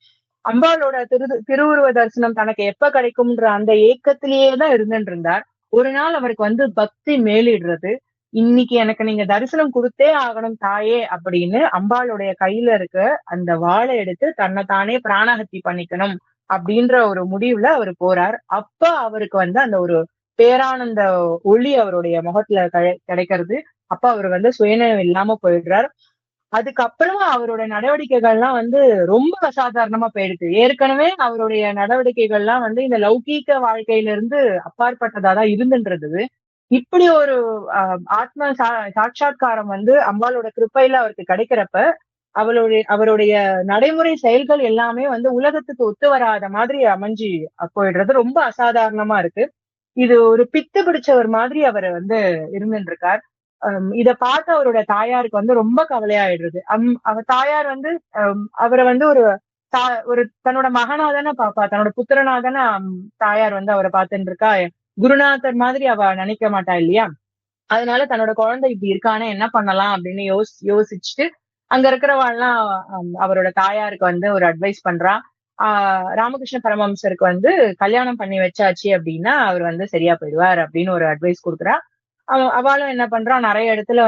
அம்பாளோட திருவுருவ தரிசனம் தனக்கு எப்ப கிடைக்கும்ன்ற அந்த ஏக்கத்திலேயே தான் இருந்துட்டு இருந்தார். ஒரு நாள் அவருக்கு பக்தி மேலிடுறது. இன்னைக்கு எனக்கு நீங்க தரிசனம் கொடுத்தே ஆகணும் தாயே அப்படின்னு அம்பாளுடைய கையில இருக்க அந்த வாளை எடுத்து தன்னைத்தானே பிராணஹத்தி பண்ணிக்கணும் அப்படின்ற ஒரு முடிவுல அவர் போறார். அப்ப அவருக்கு அந்த ஒரு பேரானந்த ஒளி அவருடைய முகத்துல கிடைக்கிறது. அப்ப அவர் சுயநலம் இல்லாம போயிடுறார். அதுக்கப்புறமா அவரோட நடவடிக்கைகள்லாம் ரொம்ப அசாதாரணமா போயிடுது. ஏற்கனவே அவருடைய நடவடிக்கைகள்லாம் இந்த லௌகீக வாழ்க்கையில இருந்து அப்பாற்பட்டதா தான் இருந்துன்றது. இப்படி ஒரு ஆத்ம சாட்சா்காரம் அம்பாளோட கிருப்பையில அவருக்கு கிடைக்கிறப்ப அவருடைய நடைமுறை செயல்கள் எல்லாமே உலகத்துக்கு ஒத்து வராத மாதிரி அமைஞ்சு போயிடுறது. ரொம்ப அசாதாரணமா இருக்கு. இது ஒரு பித்து பிடிச்சவர் மாதிரி அவர் இருந்துட்டு இருக்கார். இத பார்த்து அவரோட தாயாருக்கு ரொம்ப கவலையாயிடுறது. அவர் தாயார் அவரை ஒரு தன்னோட மகனா தானே பாப்பா, தன்னோட புத்திரனா தானே தாயார் அவரை பார்த்துட்டு இருக்கா. குருநாதர் மாதிரி அவ நினைக்க மாட்டா இல்லையா. அதனால தன்னோட குழந்தை இப்படி இருக்கானே என்ன பண்ணலாம் அப்படின்னு யோசிச்சுட்டு அங்க இருக்கிறவாள்லாம் அவரோட தாயாருக்கு ஒரு அட்வைஸ் பண்றா. ராமகிருஷ்ண பரமஹம்சருக்கு கல்யாணம் பண்ணி வச்சாச்சு அப்படின்னா அவர் சரியா போயிடுவார் அப்படின்னு ஒரு அட்வைஸ் கொடுக்குறா. அவளும் என்ன பண்றா, நிறைய இடத்துல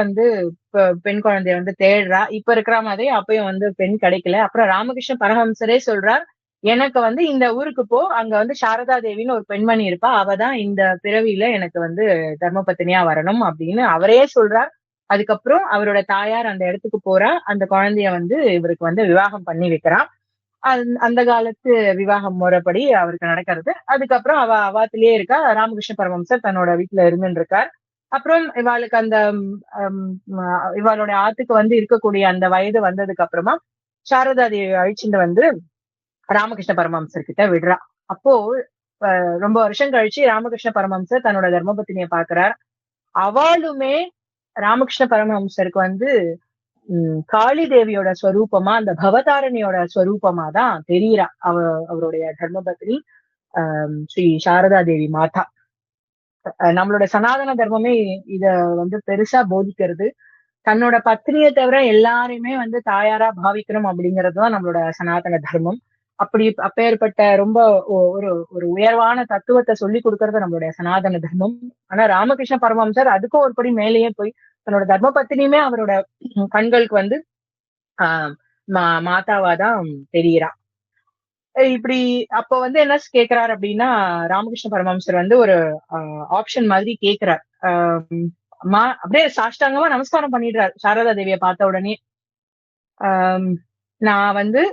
பெண் குழந்தைய தேடுறா. இப்ப இருக்கிற மாதிரி அப்பயும் பெண் கிடைக்கல. அப்புறம் ராமகிருஷ்ண பரமஹம்சரே சொல்றார், எனக்கு இந்த ஊருக்கு போ, அங்க சாரதா தேவின்னு ஒரு பெண்மணி இருப்பா, அவதான் இந்த பிறவியில எனக்கு தர்மபத்தினியா வரணும் அப்படின்னு அவரே சொல்றார். அதுக்கப்புறம் அவரோட தாயார் அந்த இடத்துக்கு போறா. அந்த குழந்தைய இவருக்கு விவாகம் பண்ணி வைக்கிறான். அந்த காலத்து விவாகம் முறைப்படி அவருக்கு நடக்கிறது. அதுக்கப்புறம் அவாத்திலேயே இருக்கா. ராமகிருஷ்ண பரமஹம்சர் தன்னோட வீட்டுல இருந்துட்டு இருக்கார். அப்புறம் இவாளுக்கு அந்த இவாளோட ஆத்துக்கு இருக்கக்கூடிய அந்த வயது வந்ததுக்கு அப்புறமா சாரதா தேவி அழிச்சுட்டு ராமகிருஷ்ண பரமஹம்சர் கிட்ட விடுறா. அப்போ ரொம்ப வருஷம் கழிச்சு ராமகிருஷ்ண பரமஹம்சர் தன்னோட தர்மபத்தினிய பாக்குறார். அவளுமே ராமகிருஷ்ண பரமஹம்சருக்கு வந்து காளி தேவியோட ஸ்வரூபமா, அந்த பவதாரணியோட ஸ்வரூபமா தான் தெரியுறா. அவருடைய தர்மபத்தினி ஸ்ரீ சாரதா தேவி மாதா. நம்மளோட சனாதன தர்மமே இத வந்து பெருசா போதிக்கிறது. தன்னோட பத்னியை தவிர எல்லாரையுமே வந்து தாயாரா பாவிக்கணும் அப்படிங்கறதுதான் நம்மளோட சனாதன தர்மம். அப்பேற்பட்ட ரொம்ப ஒரு ஒரு உயர்வான தத்துவத்தை சொல்லி கொடுக்கறது நம்மளுடைய சனாதன தர்மம். ஆனா ராமகிருஷ்ண பரமஹம்சர் அதுக்கும் ஒரு படி மேலேயே போய் தன்னோட தர்ம பத்தினியுமே அவரோட கண்களுக்கு வந்து ஆஹ் மாதாவாதான் தெரியுறா. இப்படி அப்ப வந்து என்ன கேக்குறாரு அப்படின்னா, ராமகிருஷ்ண பரமஹம்சர் வந்து ஒரு ஆப்ஷன் மாதிரி கேக்குறார். அப்படியே சாஷ்டாங்கமா நமஸ்காரம் பண்ணிடுறாரு சாரதா தேவியை பார்த்த உடனே. நான் வந்து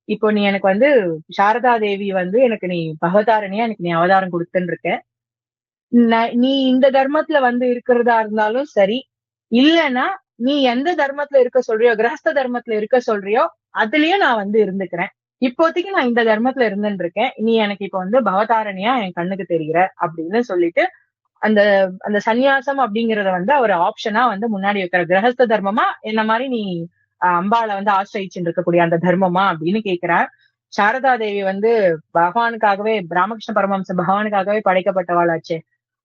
இப்போ நீ எனக்கு வந்து சாரதா தேவி வந்து எனக்கு நீ பகவதாரணியா எனக்கு நீ அவதாரம் கொடுத்துன்னு இருக்க. நீ இந்த தர்மத்துல வந்து இருக்கிறதா இருந்தாலும் சரி, இல்லைன்னா நீ எந்த தர்மத்துல இருக்க சொல்றியோ, கிரகஸ்த தர்மத்துல இருக்க சொல்றியோ அதுலயும் நான் வந்து இருந்துக்கிறேன். இப்போதைக்கு நான் இந்த தர்மத்துல இருந்துட்டு இருக்கேன். நீ எனக்கு இப்ப வந்து பவதாரணியா என் கண்ணுக்கு தெரிகிற அப்படின்னு சொல்லிட்டு அந்த அந்த சந்நியாசம் அப்படிங்கறத வந்து அவர் ஆப்ஷனா வந்து முன்னாடி வைக்கிற. கிரகஸ்த தர்மமா என்ன மாதிரி நீ அம்பாளை வந்து ஆசிரியிச்சுட்டு இருக்கக்கூடிய அந்த தர்மமா அப்படின்னு கேட்கிறார். சாரதா தேவி வந்து பகவானுக்காகவே, ராமகிருஷ்ண பரமஹம்ச பகவானுக்காகவே படைக்கப்பட்டவாளாச்சே.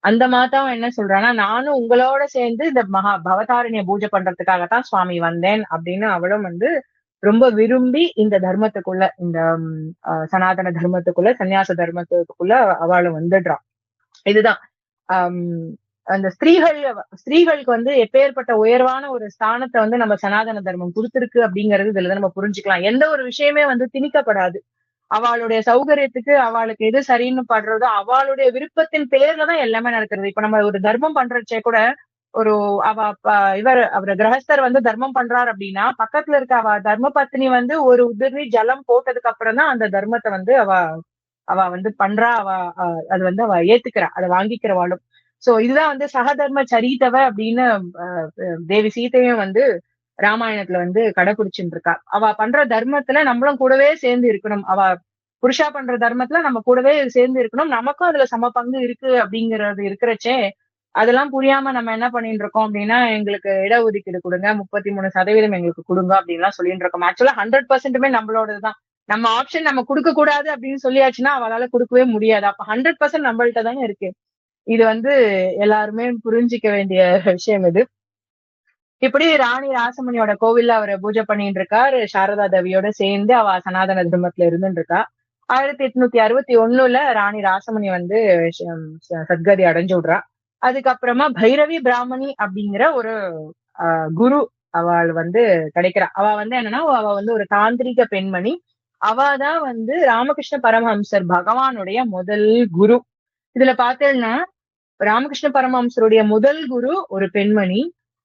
அந்த மாதாவும் என்ன சொல்றான்னா, நானும் உங்களோட சேர்ந்து இந்த பவதாரணிய பூஜை பண்றதுக்காகத்தான் சுவாமி வந்தேன் அப்படின்னு அவளும் வந்து ரொம்ப விரும்பி இந்த தர்மத்துக்குள்ள, இந்த சனாதன தர்மத்துக்குள்ள, சன்னியாச தர்மத்துக்குள்ள அவளும் வந்துடுறான். இதுதான் அந்த ஸ்திரீகளுக்கு வந்து எப்பேற்பட்ட உயர்வான ஒரு ஸ்தானத்தை வந்து நம்ம சனாதன தர்மம் கொடுத்திருக்கு அப்படிங்கிறது இதுல நம்ம புரிஞ்சுக்கலாம். எந்த ஒரு விஷயமே வந்து திணிக்கப்படாது. அவளுடைய சௌகரியத்துக்கு அவளுக்கு எது சரின்னு படுறதோ அவளுடைய விருப்பத்தின் பேர்லதான் எல்லாமே நடக்கிறது. இப்ப நம்ம ஒரு தர்மம் பண்றச்சே கூட ஒரு அவர் கிரகஸ்தர் வந்து தர்மம் பண்றாரு அப்படின்னா பக்கத்துல இருக்க அவ தர்ம பத்னி வந்து ஒரு உதிரி ஜலம் போட்டதுக்கு அப்புறம் தான் அந்த தர்மத்தை வந்து அவ வந்து பண்றா. அது வந்து அவ ஏத்துக்கிறா, அதை வாங்கிக்கிறவாளும். சோ இதுதான் வந்து சகதர்ம சரித்தவ அப்படின்னு தேவி சீதையும் வந்து ராமாயணத்துல வந்து கடைபிடிச்சுட்டு இருக்கா. அவ பண்ற தர்மத்துல நம்மளும் கூடவே சேர்ந்து இருக்கணும். அவ புருஷா பண்ற தர்மத்துல நம்ம கூடவே சேர்ந்து இருக்கணும். நமக்கும் அதுல சம பங்கு இருக்கு அப்படிங்கறது இருக்கிறச்சே அதெல்லாம் புரியாம நம்ம என்ன பண்ணிட்டு இருக்கோம் அப்படின்னா, எங்களுக்கு இடஒதுக்கீடு கொடுங்க, 33% எங்களுக்கு கொடுங்க அப்படின்லாம் சொல்லிட்டு இருக்கோம். ஆக்சுவலா 100%மே நம்மளோடதுதான். நம்ம ஆப்ஷன் நம்ம கொடுக்க கூடாது அப்படின்னு சொல்லியாச்சுன்னா அவளால கொடுக்கவே முடியாது. அப்ப 100% நம்மள்ட்ட தானே இருக்கு. இது வந்து எல்லாருமே புரிஞ்சிக்க வேண்டிய விஷயம் இது. இப்படி ராணி ராசமணியோட கோவில்ல அவர் பூஜை பண்ணிட்டு இருக்காரு. சாரதா தேவியோட சேர்ந்து அவ சனாதன தர்மத்துல இருந்துட்டு இருக்கா. 1861 ராணி ராசமணி வந்து சத்கதி அடைஞ்சு விடுறா. அதுக்கப்புறமா பைரவி பிராமணி அப்படிங்கிற ஒரு குரு அவள் வந்து கிடைக்கிறா. அவ வந்து என்னன்னா, அவ வந்து ஒரு தாந்திரிக பெண்மணி. அவதான் வந்து ராமகிருஷ்ண பரமஹம்சர் பகவானுடைய முதல் குரு. இதுல பார்த்தேன்னா ராமகிருஷ்ண பரமஹம்சருடைய முதல் குரு ஒரு பெண்மணி,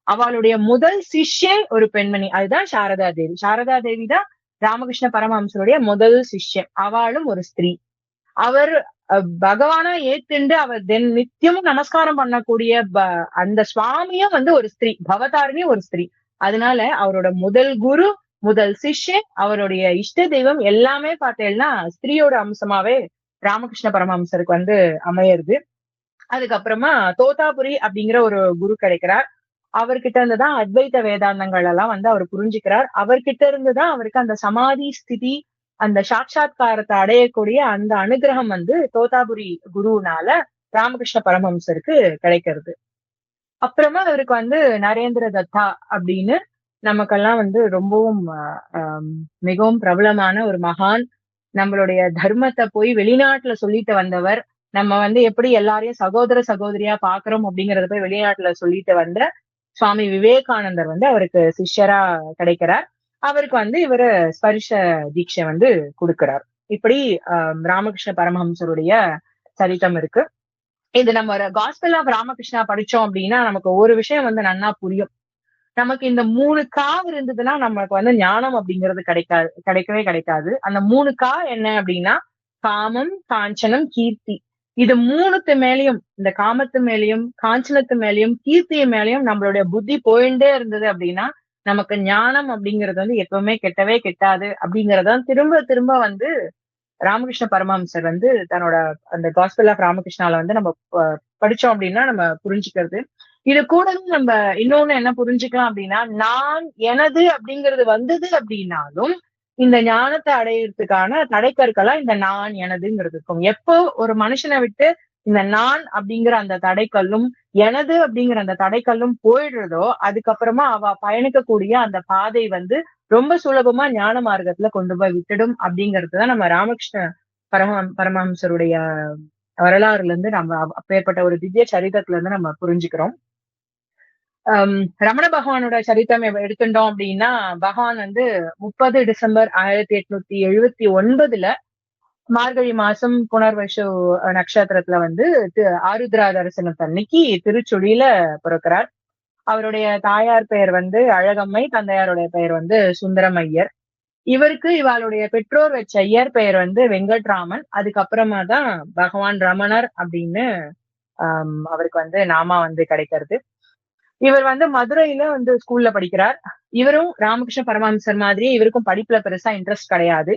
அவளுடைய முதல் சிஷ்யன் ஒரு பெண்மணி. அதுதான் சாரதா தேவி. சாரதா தேவி தான் ராமகிருஷ்ண பரமஹம்சருடைய முதல் சிஷ்யன். அவளும் ஒரு ஸ்திரீ. அவர் பகவானா ஏத்துண்டு அவர் நித்தியமும் நமஸ்காரம் பண்ணக்கூடிய அந்த சுவாமியும் வந்து ஒரு ஸ்திரீ, பவதாரிணி ஒரு ஸ்திரீ. அதனால அவரோட முதல் குரு, முதல் சிஷ்யன், அவருடைய இஷ்ட தெய்வம் எல்லாமே பார்த்தேன்னா ஸ்திரீயோட அம்சமாவே ராமகிருஷ்ண பரமஹம்சருக்கு வந்து அமையிறது. அதுக்கப்புறமா தோதாபுரி அப்படிங்கிற ஒரு குரு கிடைக்கிறார். அவர்கிட்ட இருந்துதான் அத்வைத வேதாந்தங்கள் எல்லாம் வந்து அவர் புரிஞ்சுக்கிறார். அவர்கிட்ட இருந்துதான் அவருக்கு அந்த சமாதி ஸ்திதி, அந்த சாட்சாத்காரத்தை அடையக்கூடிய அந்த அனுகிரகம் வந்து தோதாபுரி குருனால ராமகிருஷ்ண பரமஹம்சருக்கு கிடைக்கிறது. அப்புறமா அவருக்கு வந்து நரேந்திர தத்தா அப்படின்னு நமக்கெல்லாம் வந்து ரொம்பவும் மிகவும் பிரபலமான ஒரு மகான். நம்மளுடைய தர்மத்தை போய் வெளிநாட்டுல சொல்லிட்டு வந்தவர். நம்ம வந்து எப்படி எல்லாரையும் சகோதர சகோதரியா பாக்குறோம் அப்படிங்கறத போய் வெளிநாட்டுல சொல்லிட்டு வந்த சுவாமி விவேகானந்தர் வந்து அவருக்கு சிஷ்யரா கிடைக்கிறார். அவருக்கு வந்து இவரு ஸ்பர்ஷ தீட்சை வந்து கொடுக்கிறார். இப்படி ராமகிருஷ்ண பரமஹம்சருடைய சரித்தம் இருக்கு. இது நம்ம காஸ்பல் ஆஃப் ராமகிருஷ்ணா படிச்சோம் அப்படின்னா நமக்கு ஒரு விஷயம் வந்து நன்னா புரியும். நமக்கு இந்த 3 காவ் இருந்ததுன்னா நமக்கு வந்து ஞானம் அப்படிங்கிறது கிடைக்கவே கிடைக்காது. அந்த 3 கா என்ன அப்படின்னா காமம், காஞ்சனம், கீர்த்தி. இது 3த்து மேலயும், இந்த காமத்து மேலயும், காஞ்சனத்து மேலயும், கீர்த்திய மேலயும் நம்மளுடைய புத்தி போயிட்டே இருந்தது அப்படின்னா நமக்கு ஞானம் அப்படிங்கிறது வந்து எப்பவுமே கெட்டவே கெட்டாது அப்படிங்கறதான் திரும்ப திரும்ப வந்து ராமகிருஷ்ண பரமஹம்சர் வந்து தன்னோட அந்த காஸ்பல் ஆஃப் ராமகிருஷ்ணால வந்து நம்ம படிச்சோம் அப்படின்னா நம்ம புரிஞ்சுக்கிறது. இது கூடவே நம்ம இன்னொன்னு என்ன புரிஞ்சுக்கலாம் அப்படின்னா, நான் எனது அப்படிங்கிறது வந்தது அப்படின்னாலும் இந்த ஞானத்தை அடையறதுக்கான தடைக்கற்களா இந்த நான் எனதுங்கிறது இருக்கும். எப்போ ஒரு மனுஷனை விட்டு இந்த நான் அப்படிங்கிற அந்த தடைக்கல்லும் எனது அப்படிங்கிற அந்த தடைக்கல்லும் போயிடுறதோ, அதுக்கப்புறமா அவ பயணிக்கக்கூடிய அந்த பாதை வந்து ரொம்ப சுலபமா ஞான மார்க்கத்துல கொண்டு போய் விட்டுடும் அப்படிங்கிறதுதான் நம்ம ராமகிருஷ்ண பரமஹம்சருடைய வரலாறுல இருந்து நம்ம அப்பேற்பட்ட ஒரு திவ்ய சரிதத்துல இருந்து நம்ம புரிஞ்சுக்கிறோம். ரமண பகவானோட சரித்திரம் எடுத்துட்டோம் அப்படின்னா, பகவான் வந்து 30 டிசம்பர் 1879 மார்கழி மாசம் புனர்வசு நட்சத்திரத்துல வந்து ஆருத்ரா தரிசனத்தன்னைக்கு திருச்சுழியில பிறக்கிறார். அவருடைய தாயார் பெயர் வந்து அழகம்மை, தந்தையாருடைய பெயர் வந்து சுந்தரமையர். இவருக்கு இவளுடைய பெற்றோர் வச்ச ஐயர் பெயர் வந்து வெங்கட்ராமன். அதுக்கப்புறமா தான் பகவான் ரமணர் அப்படின்னு அவருக்கு வந்து நாமா வந்து கிடைக்கிறது. இவர் வந்து மதுரையில வந்து ஸ்கூல்ல படிக்கிறார். இவரும் ராமகிருஷ்ண பரமஹம்சர் மாதிரியே இவருக்கும் படிப்புல பெருசா இன்ட்ரெஸ்ட் கிடையாது.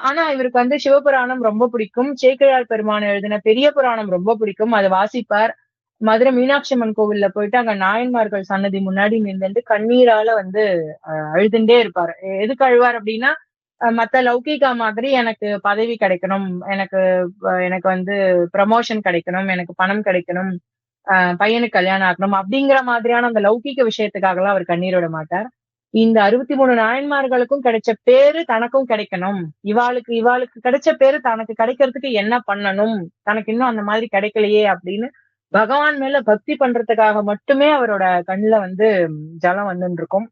ஆனா இவருக்கு வந்து சிவபுராணம் ரொம்ப பிடிக்கும். சேக்கிழார் பெருமான் எழுதின பெரிய புராணம் ரொம்ப பிடிக்கும். அதை வாசிப்பார். மதுரை மீனாட்சி அம்மன் கோவில்ல போயிட்டு அங்க நாயன்மார்கள் சன்னதி முன்னாடி நின்று கண்ணீரால வந்து அழுதுண்டே இருப்பாரு. எதுக்கு அழுவார் அப்படின்னா, மத்த லௌகிகா மாதிரி எனக்கு பதவி கிடைக்கணும், எனக்கு எனக்கு வந்து ப்ரமோஷன் கிடைக்கணும், எனக்கு பணம் கிடைக்கணும், பையனுக்கு கல்யாணம் ஆகணும் அப்படிங்கிற மாதிரியான அந்த லௌகிக விஷயத்துக்காக எல்லாம் அவர் கண்ணீர் விட மாட்டார். இந்த 63 நாயன்மார்களுக்கும் கிடைச்ச பேரு தனக்கும் கிடைக்கணும், இவாளுக்கு கிடைச்ச பேரு தனக்கு கிடைக்கிறதுக்கு என்ன பண்ணணும், தனக்கு இன்னும் அந்த மாதிரி கிடைக்கலையே அப்படின்னு பகவான் மேல பக்தி பண்றதுக்காக மட்டுமே அவரோட கண்ணுல வந்து ஜலம் வந்துட்டு இருக்கும்.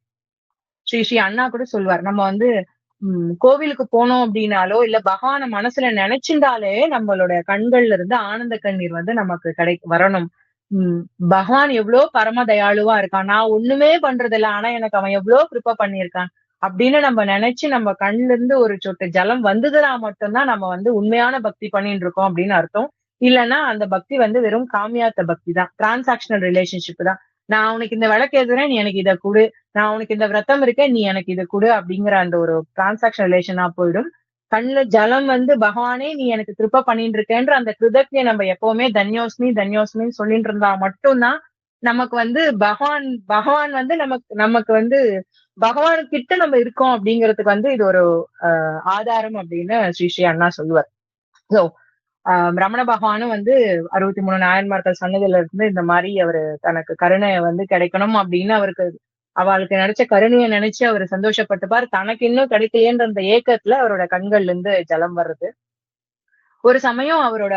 ஸ்ரீ ஸ்ரீ அண்ணா கூட சொல்வார், நம்ம வந்து கோவிலுக்கு போனோம் அப்படின்னாலோ இல்ல பகவான மனசுல நினைச்சுட்டாலே நம்மளோட கண்கள்ல இருந்து ஆனந்த கண்ணீர் வந்து நமக்கு வரணும். பகவான் எவ்வளவு பரம தயாளுவா இருக்கான், நான் ஒண்ணுமே பண்றது இல்ல, ஆனா எனக்கு அவன் எவ்வளவு கிருபை பண்ணியிருக்கான் அப்படின்னு நம்ம நினைச்சு நம்ம கண்ணுல இருந்து ஒரு சொட்டு ஜலம் வந்ததுனா மட்டும்தான் நம்ம வந்து உண்மையான பக்தி பண்ணிட்டு இருக்கோம் அப்படின்னு அர்த்தம். இல்லைன்னா அந்த பக்தி வந்து வெறும் காமியாத்த பக்தி தான், டிரான்சாக்ஷனல் ரிலேஷன்ஷிப் தான். நான் உனக்கு இந்த விளக்கு எதுறேன், நீ எனக்கு இதை கொடு, நான் உனக்கு இந்த விரதம் இருக்கேன், நீ எனக்கு இதை கொடு அப்படிங்கிற அந்த ஒரு டிரான்சாக்ஷன் ரிலேஷனா போயிடும். கண்ணுல ஜலம் வந்து பகவானே நீ எனக்கு கிருப்பை பண்ணிட்டு இருக்கேன்ற அந்த கிருதஜ்ஞை நம்ம எப்பவுமே தன்யோஸ்மி தன்யோஸ்மின்னு சொல்லிட்டு இருந்தா மட்டும்தான் நமக்கு வந்து பகவான் வந்து நமக்கு வந்து பகவான் கிட்ட நம்ம இருக்கோம் அப்படிங்கிறதுக்கு வந்து இது ஒரு ஆதாரம் அப்படின்னு ஸ்ரீ ஸ்ரீ அண்ணா சொல்லுவார். சோ ரமண பகவானும் வந்து 63 நாயன்மார்கள் சன்னதியில இருந்து இந்த மாதிரி அவரு தனக்கு கருணை வந்து கிடைக்கணும் அப்படின்னு அவளுக்கு நினைச்ச கருணையை நினைச்சு அவர் சந்தோஷப்பட்டுப்பார். தனக்கு இன்னும் கிடைக்கலையேன்ற அந்த ஏக்கத்துல அவரோட கண்கள்ல இருந்து ஜலம் வர்றது. ஒரு சமயம் அவரோட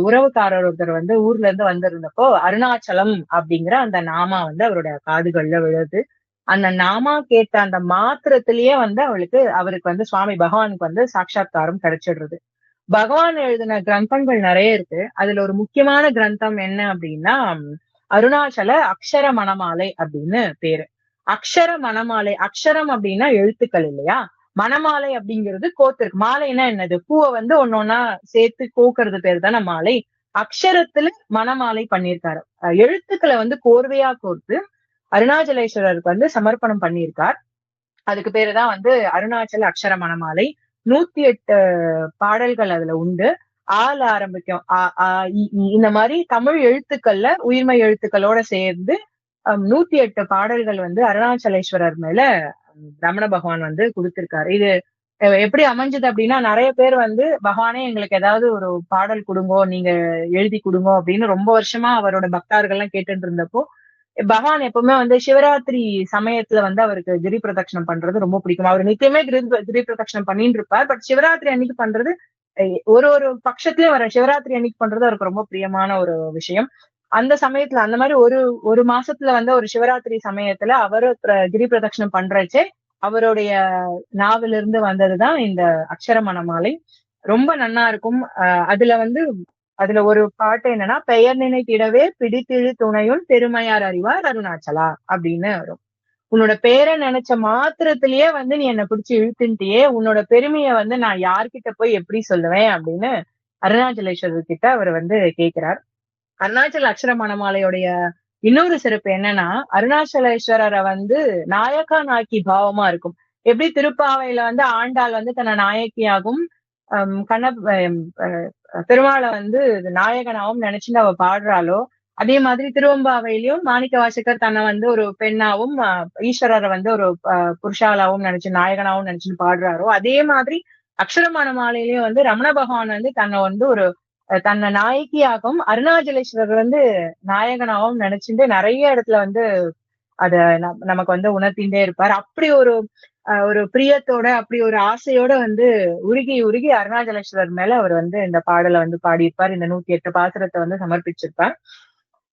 உறவுக்காரர் ஒருத்தர் வந்து ஊர்ல இருந்து வந்திருந்தப்போ அருணாச்சலம் அப்படிங்கிற அந்த நாமா வந்து அவரோட காதுகள்ல விழுது. அந்த நாமா கேட்ட அந்த மாத்திரத்திலேயே வந்து அவருக்கு வந்து சுவாமி பகவானுக்கு வந்து சாட்சாத்காரம் கிடைச்சிடுறது. பகவான் எழுதின கிரந்தங்கள் நிறைய இருக்கு. அதுல ஒரு முக்கியமான கிரந்தம் என்ன அப்படின்னா அருணாச்சல அக்ஷர மணமாலை அப்படின்னு பேரு. அக்ஷர மணமாலை, அக்ஷரம் அப்படின்னா எழுத்துக்கள் இல்லையா, மணமாலை அப்படிங்கிறது கோத்திருக்கு. மாலைன்னா என்னது, பூவை வந்து ஒன்னொன்னா சேர்த்து கோக்குறது பேர் தானே மாலை. அக்ஷரத்துல மணமாலை பண்ணியிருக்காரு. எழுத்துக்களை வந்து கோர்வையா கோர்த்து அருணாச்சலேஸ்வரருக்கு வந்து சமர்ப்பணம் பண்ணியிருக்கார். அதுக்கு பேருதான் வந்து அருணாச்சல அக்ஷர மணமாலை. 108 பாடல்கள் அதுல உண்டு. ஆல ஆரம்பிக்கும், இந்த மாதிரி தமிழ் எழுத்துக்கள்ல உயிர்மை எழுத்துக்களோட சேர்ந்து 108 பாடல்கள் வந்து அருணாச்சலேஸ்வரர் மேல ரமண பகவான் வந்து கொடுத்திருக்காரு. இது எப்படி அமைஞ்சது அப்படின்னா, நிறைய பேர் வந்து பகவானே எங்களுக்கு ஏதாவது ஒரு பாடல் கொடுங்கோ, நீங்க எழுதி கொடுங்கோ அப்படின்னு ரொம்ப வருஷமா அவரோட பக்தர்கள்லாம் கேட்டுட்டு இருந்தப்போ பகவான் எப்பவுமே வந்து சிவராத்திரி சமயத்துல வந்து அவருக்கு கிரி பிரதட்சணம் பண்றது ரொம்ப பிடிக்கும். அவர் நித்தியமே கிரி பிரதட்சணம் பண்ணிட்டு இருப்பார். பட் சிவராத்திரி அன்னைக்கு பண்றது ஒரு பட்சத்திலயும் வர சிவராத்திரி அன்னைக்கு பண்றது அவருக்கு ரொம்ப பிரியமான ஒரு விஷயம். அந்த சமயத்துல அந்த மாதிரி ஒரு மாசத்துல வந்து ஒரு சிவராத்திரி சமயத்துல அவரு கிரி பிரதட்சணம் பண்றச்சே அவருடைய நாவிலிருந்து வந்ததுதான் இந்த அக்ஷர மணமாலை. ரொம்ப நன்னா இருக்கும். அதுல ஒரு பாட்டு என்னன்னா, பெயர் நினைத்திடவே பிடித்திழு துணையுள் பெருமையார் அறிவார் அருணாச்சலா அப்படின்னு வரும். உன்னோட பேரை நினைச்ச மாத்திரத்திலேயே வந்து நீ என்னை பிடிச்சி இழுத்துட்டியே, உன்னோட பெருமையை வந்து நான் யார்கிட்ட போய் எப்படி சொல்லுவேன் அப்படின்னு அருணாச்சலேஸ்வரர் கிட்ட அவர் வந்து கேட்கிறார். அருணாச்சல அக்ஷர மணமாலையுடைய இன்னொரு சிறப்பு என்னன்னா, அருணாச்சலேஸ்வரரை வந்து நாயக்கா நாயக்கி பாவமா இருக்கும். எப்படி திருப்பாவையில வந்து ஆண்டாள் வந்து தன்னை நாயக்கியாகும், கண்ண பெருமாளை வந்து நாயகனாவும் நினைச்சுட்டு அவ பாடுறாளோ, அதே மாதிரி திருவெம்பாவையிலயும் மாணிக்க வாசகர் தன்னை வந்து ஒரு பெண்ணாவும் ஈஸ்வரரை வந்து ஒரு புருஷாலாவும் நினைச்சு நாயகனாவும் நினைச்சுன்னு பாடுறாரோ, அதே மாதிரி அக்ஷரமான மாலையிலயும் வந்து ரமண பகவான் வந்து தன்னை வந்து ஒரு தன்னை நாயகியாகவும் அருணாச்சலேஸ்வரர் வந்து நாயகனாவும் நினைச்சுட்டு நிறைய இடத்துல வந்து அத நமக்கு வந்து உணர்த்திண்டே இருப்பார். அப்படி ஒரு பிரியத்தோட அப்படி ஒரு ஆசையோட வந்து உருகி உருகி அருணாச்சலேஸ்வரர் மேல அவர் வந்து இந்த பாடலை வந்து பாடியிருப்பார். இந்த 108 பாசுரத்தை வந்து சமர்ப்பிச்சிருப்பார்.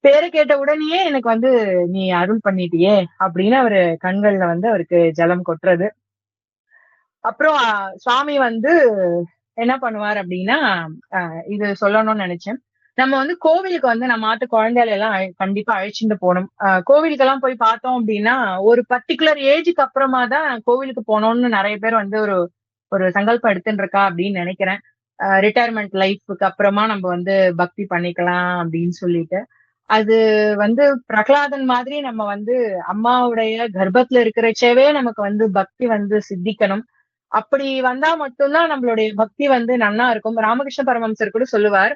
பேரை கேட்ட உடனேயே எனக்கு வந்து நீ அருள் பண்ணிட்டியே அப்படின்னு அவரு கண்கள்ல வந்து அவருக்கு ஜலம் கொட்டுறது. அப்புறம் சுவாமி வந்து என்ன பண்ணுவார் அப்படின்னா, இது சொல்லணும்னு நினைச்சேன். நம்ம வந்து கோவிலுக்கு வந்து நம்ம ஆத்து குழந்தைகளை எல்லாம் கண்டிப்பா அழைச்சிட்டு போகணும். கோவிலுக்கு எல்லாம் போய் பார்த்தோம் அப்படின்னா ஒரு பர்டிகுலர் ஏஜுக்கு அப்புறமா தான் கோவிலுக்கு போகணும்னு நிறைய பேர் வந்து ஒரு ஒரு சங்கல்பம் எடுத்துட்டு இருக்கா அப்படின்னு நினைக்கிறேன். ரிட்டையர்மெண்ட் லைஃப்க்கு அப்புறமா நம்ம வந்து பக்தி பண்ணிக்கலாம் அப்படின்னு சொல்லிட்டு. அது வந்து பிரகலாதன் மாதிரி நம்ம வந்து அம்மாவுடைய கர்ப்பத்துல இருக்கிறச்சவே நமக்கு வந்து பக்தி வந்து சித்திக்கணும். அப்படி வந்தா மட்டும்தான் நம்மளுடைய பக்தி வந்து நன்னா இருக்கும். ராமகிருஷ்ண பரமஹம்சர் கூட சொல்லுவார்,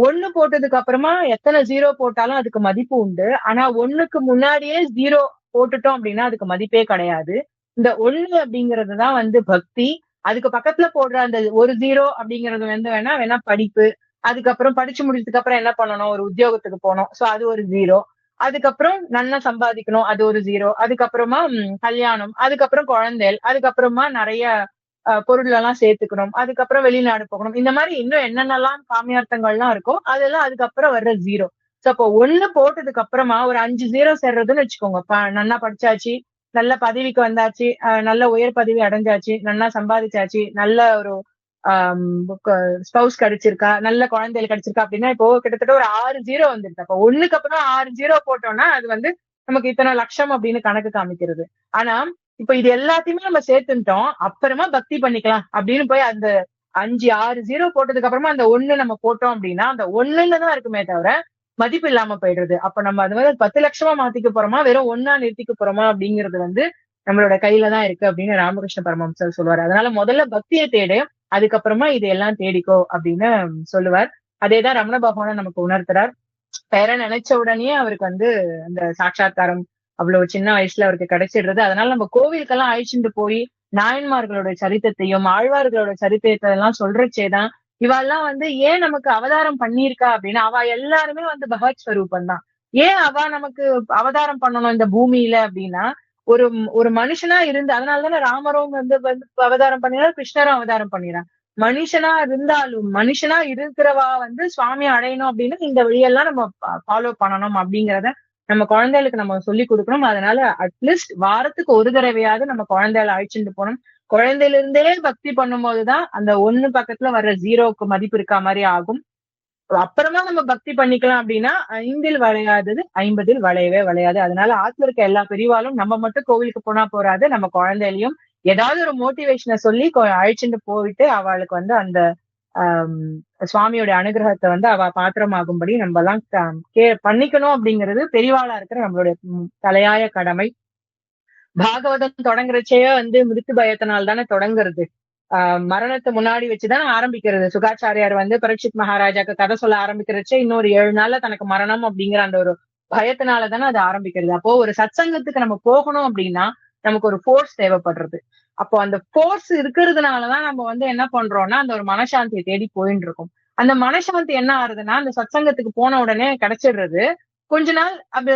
1 போட்டதுக்கு அப்புறமா எத்தனை 0 போட்டாலும் அதுக்கு மதிப்பு உண்டு. ஆனா 1க்கு முன்னாடியே 0 போட்டுட்டோம் அப்படின்னா அதுக்கு மதிப்பே கிடையாது. இந்த 1 அப்படிங்கறதுதான் வந்து பக்தி. அதுக்கு பக்கத்துல போடுற அந்த ஒரு 0 அப்படிங்கறது வந்து வேணா படிப்பு. அதுக்கப்புறம் படிச்சு முடிச்சதுக்கு அப்புறம் என்ன பண்ணணும், ஒரு உத்தியோகத்துக்கு போகணும், சோ அது ஒரு 0. அதுக்கப்புறம் நல்லா சம்பாதிக்கணும், அது ஒரு 0. அதுக்கப்புறமா கல்யாணம், அதுக்கப்புறம் குழந்தைகள், அதுக்கப்புறமா நிறைய பொருள் எல்லாம் சேர்த்துக்கணும், அதுக்கப்புறம் வெளிநாடு போகணும். இந்த மாதிரி இன்னும் என்னென்னலாம் காமியார்த்தங்கள்லாம் இருக்கோ அதெல்லாம் அதுக்கப்புறம் வர்ற 0. சோ அப்போ 1 போட்டதுக்கு அப்புறமா ஒரு 5 0 சேர்றதுன்னு வச்சுக்கோங்க. நல்லா படிச்சாச்சு, நல்ல பதவிக்கு வந்தாச்சு, நல்ல உயர் பதவி அடைஞ்சாச்சு, நல்லா சம்பாதிச்சாச்சு, நல்ல ஒரு ஸ்பவுஸ் கிடைச்சிருக்கா, நல்ல குழந்தைகள் கிடைச்சிருக்கா அப்படின்னா இப்போ கிட்டத்தட்ட ஒரு 6 0 வந்துருக்கு. அப்ப 1க்கு அப்புறம் 6 0 போட்டோம்னா அது வந்து நமக்கு இத்தனை லட்சம் அப்படின்னு கணக்கு காமிக்கிறது. ஆனா இப்ப இது எல்லாத்தையுமே நம்ம சேர்த்துட்டோம், அப்புறமா பக்தி பண்ணிக்கலாம் அப்படின்னு போய் அந்த 5 6 0 போட்டதுக்கு அப்புறமா அந்த 1 நம்ம போட்டோம் அப்படின்னா அந்த 1ல இருக்குமே தவிர மதிப்பு இல்லாம போயிடுறது. அப்ப நம்ம அது வந்து 10 லட்சமா மாத்திக்க போறோமா, வெறும் 1 நிறுத்திக்க போறோமா அப்படிங்கிறது வந்து நம்மளோட கையில தான் இருக்கு அப்படின்னு ராமகிருஷ்ண பரமஹம்சர் சொல்லுவார். அதனால முதல்ல பக்தியை தேடு, அதுக்கப்புறமா இது எல்லாம் தேடிக்கோ அப்படின்னு சொல்லுவார். அதேதான் ரமண பகவான நமக்கு உணர்த்துறார். பேர நினைச்ச உடனே அவருக்கு வந்து அந்த சாட்சா்காரம் அவ்வளவு சின்ன வயசுல அவருக்கு கிடைச்சிடுறது. அதனால நம்ம கோவிலுக்கெல்லாம் அழிச்சுட்டு போய் நாயன்மார்களோட சரித்திரத்தையும் ஆழ்வார்களோட சரித்திரத்தை எல்லாம் சொல்றச்சேதான் இவெல்லாம் வந்து ஏன் நமக்கு அவதாரம் பண்ணியிருக்கா அப்படின்னா, அவ எல்லாருமே வந்து பகவத் ஸ்வரூபம் தான். ஏன் அவ நமக்கு அவதாரம் பண்ணணும் இந்த பூமியில அப்படின்னா, ஒரு ஒரு மனுஷனா இருந்து, அதனாலதானே ராமரும் வந்து அவதாரம் பண்ணினார், கிருஷ்ணரும் அவதாரம் பண்ணினார். மனுஷனா இருந்தாலும் மனுஷனா இருக்கிறவா வந்து சுவாமி அடையணும் அப்படின்னா இந்த வழியெல்லாம் நம்ம ஃபாலோ பண்ணணும் அப்படிங்கறத நம்ம குழந்தைகளுக்கு நம்ம சொல்லி கொடுக்கணும். அதனால அட்லீஸ்ட் வாரத்துக்கு ஒரு தடவையாவது நம்ம குழந்தைகளை அழைச்சிட்டு போகணும். குழந்தையில இருந்தே பக்தி பண்ணும் போதுதான் அந்த 1 பக்கத்துல வர்ற 0க்கு மதிப்பு இருக்கா மாதிரி ஆகும். அப்புறமா நம்ம பக்தி பண்ணிக்கலாம் அப்படின்னா 5ல் வளையாதது 50ல் வளையவே வளையாது. அதனால ஆத்துல இருக்க எல்லா பெரியவாளும் நம்ம மட்டும் கோவிலுக்கு போனா போறாது, நம்ம குழந்தையிலையும் ஏதாவது ஒரு மோட்டிவேஷனை சொல்லி அழைச்சிட்டு போயிட்டு அவளுக்கு வந்து அந்த சுவாமியோட அனுகிரகத்தை வந்து அவ பாத்திரமாகும்படி நம்ம எல்லாம் பண்ணிக்கணும் அப்படிங்கிறது பெரியவாளா இருக்கிற நம்மளுடைய தலையாய கடமை. பாகவதம் தொடங்குறச்சே வந்து மிருத்து பயத்தினால் தானே தொடங்குறது. மரணத்தை முன்னாடி வச்சுதானே ஆரம்பிக்கிறது. சுகாச்சாரியார் வந்து பரீட்சித் மகாராஜாக்கு கதை சொல்ல ஆரம்பிக்கிறச்சே இன்னொரு 7 நாள்ல தனக்கு மரணம் அப்படிங்கிற அந்த ஒரு பயத்தினாலதானே அது ஆரம்பிக்கிறது. அப்போ ஒரு சத்சங்கத்துக்கு நம்ம போகணும் அப்படின்னா நமக்கு ஒரு ஃபோர்ஸ் தேவைப்படுறது. அப்போ அந்த ஃபோர்ஸ் இருக்கிறதுனாலதான் நம்ம வந்து என்ன பண்றோம்னா அந்த ஒரு மனசாந்தியை தேடி போயிட்டு இருக்கோம். அந்த மனசாந்தி என்ன ஆகுதுன்னா அந்த சத்சங்கத்துக்கு போன உடனே கிடைச்சிடுறது. கொஞ்ச நாள் அது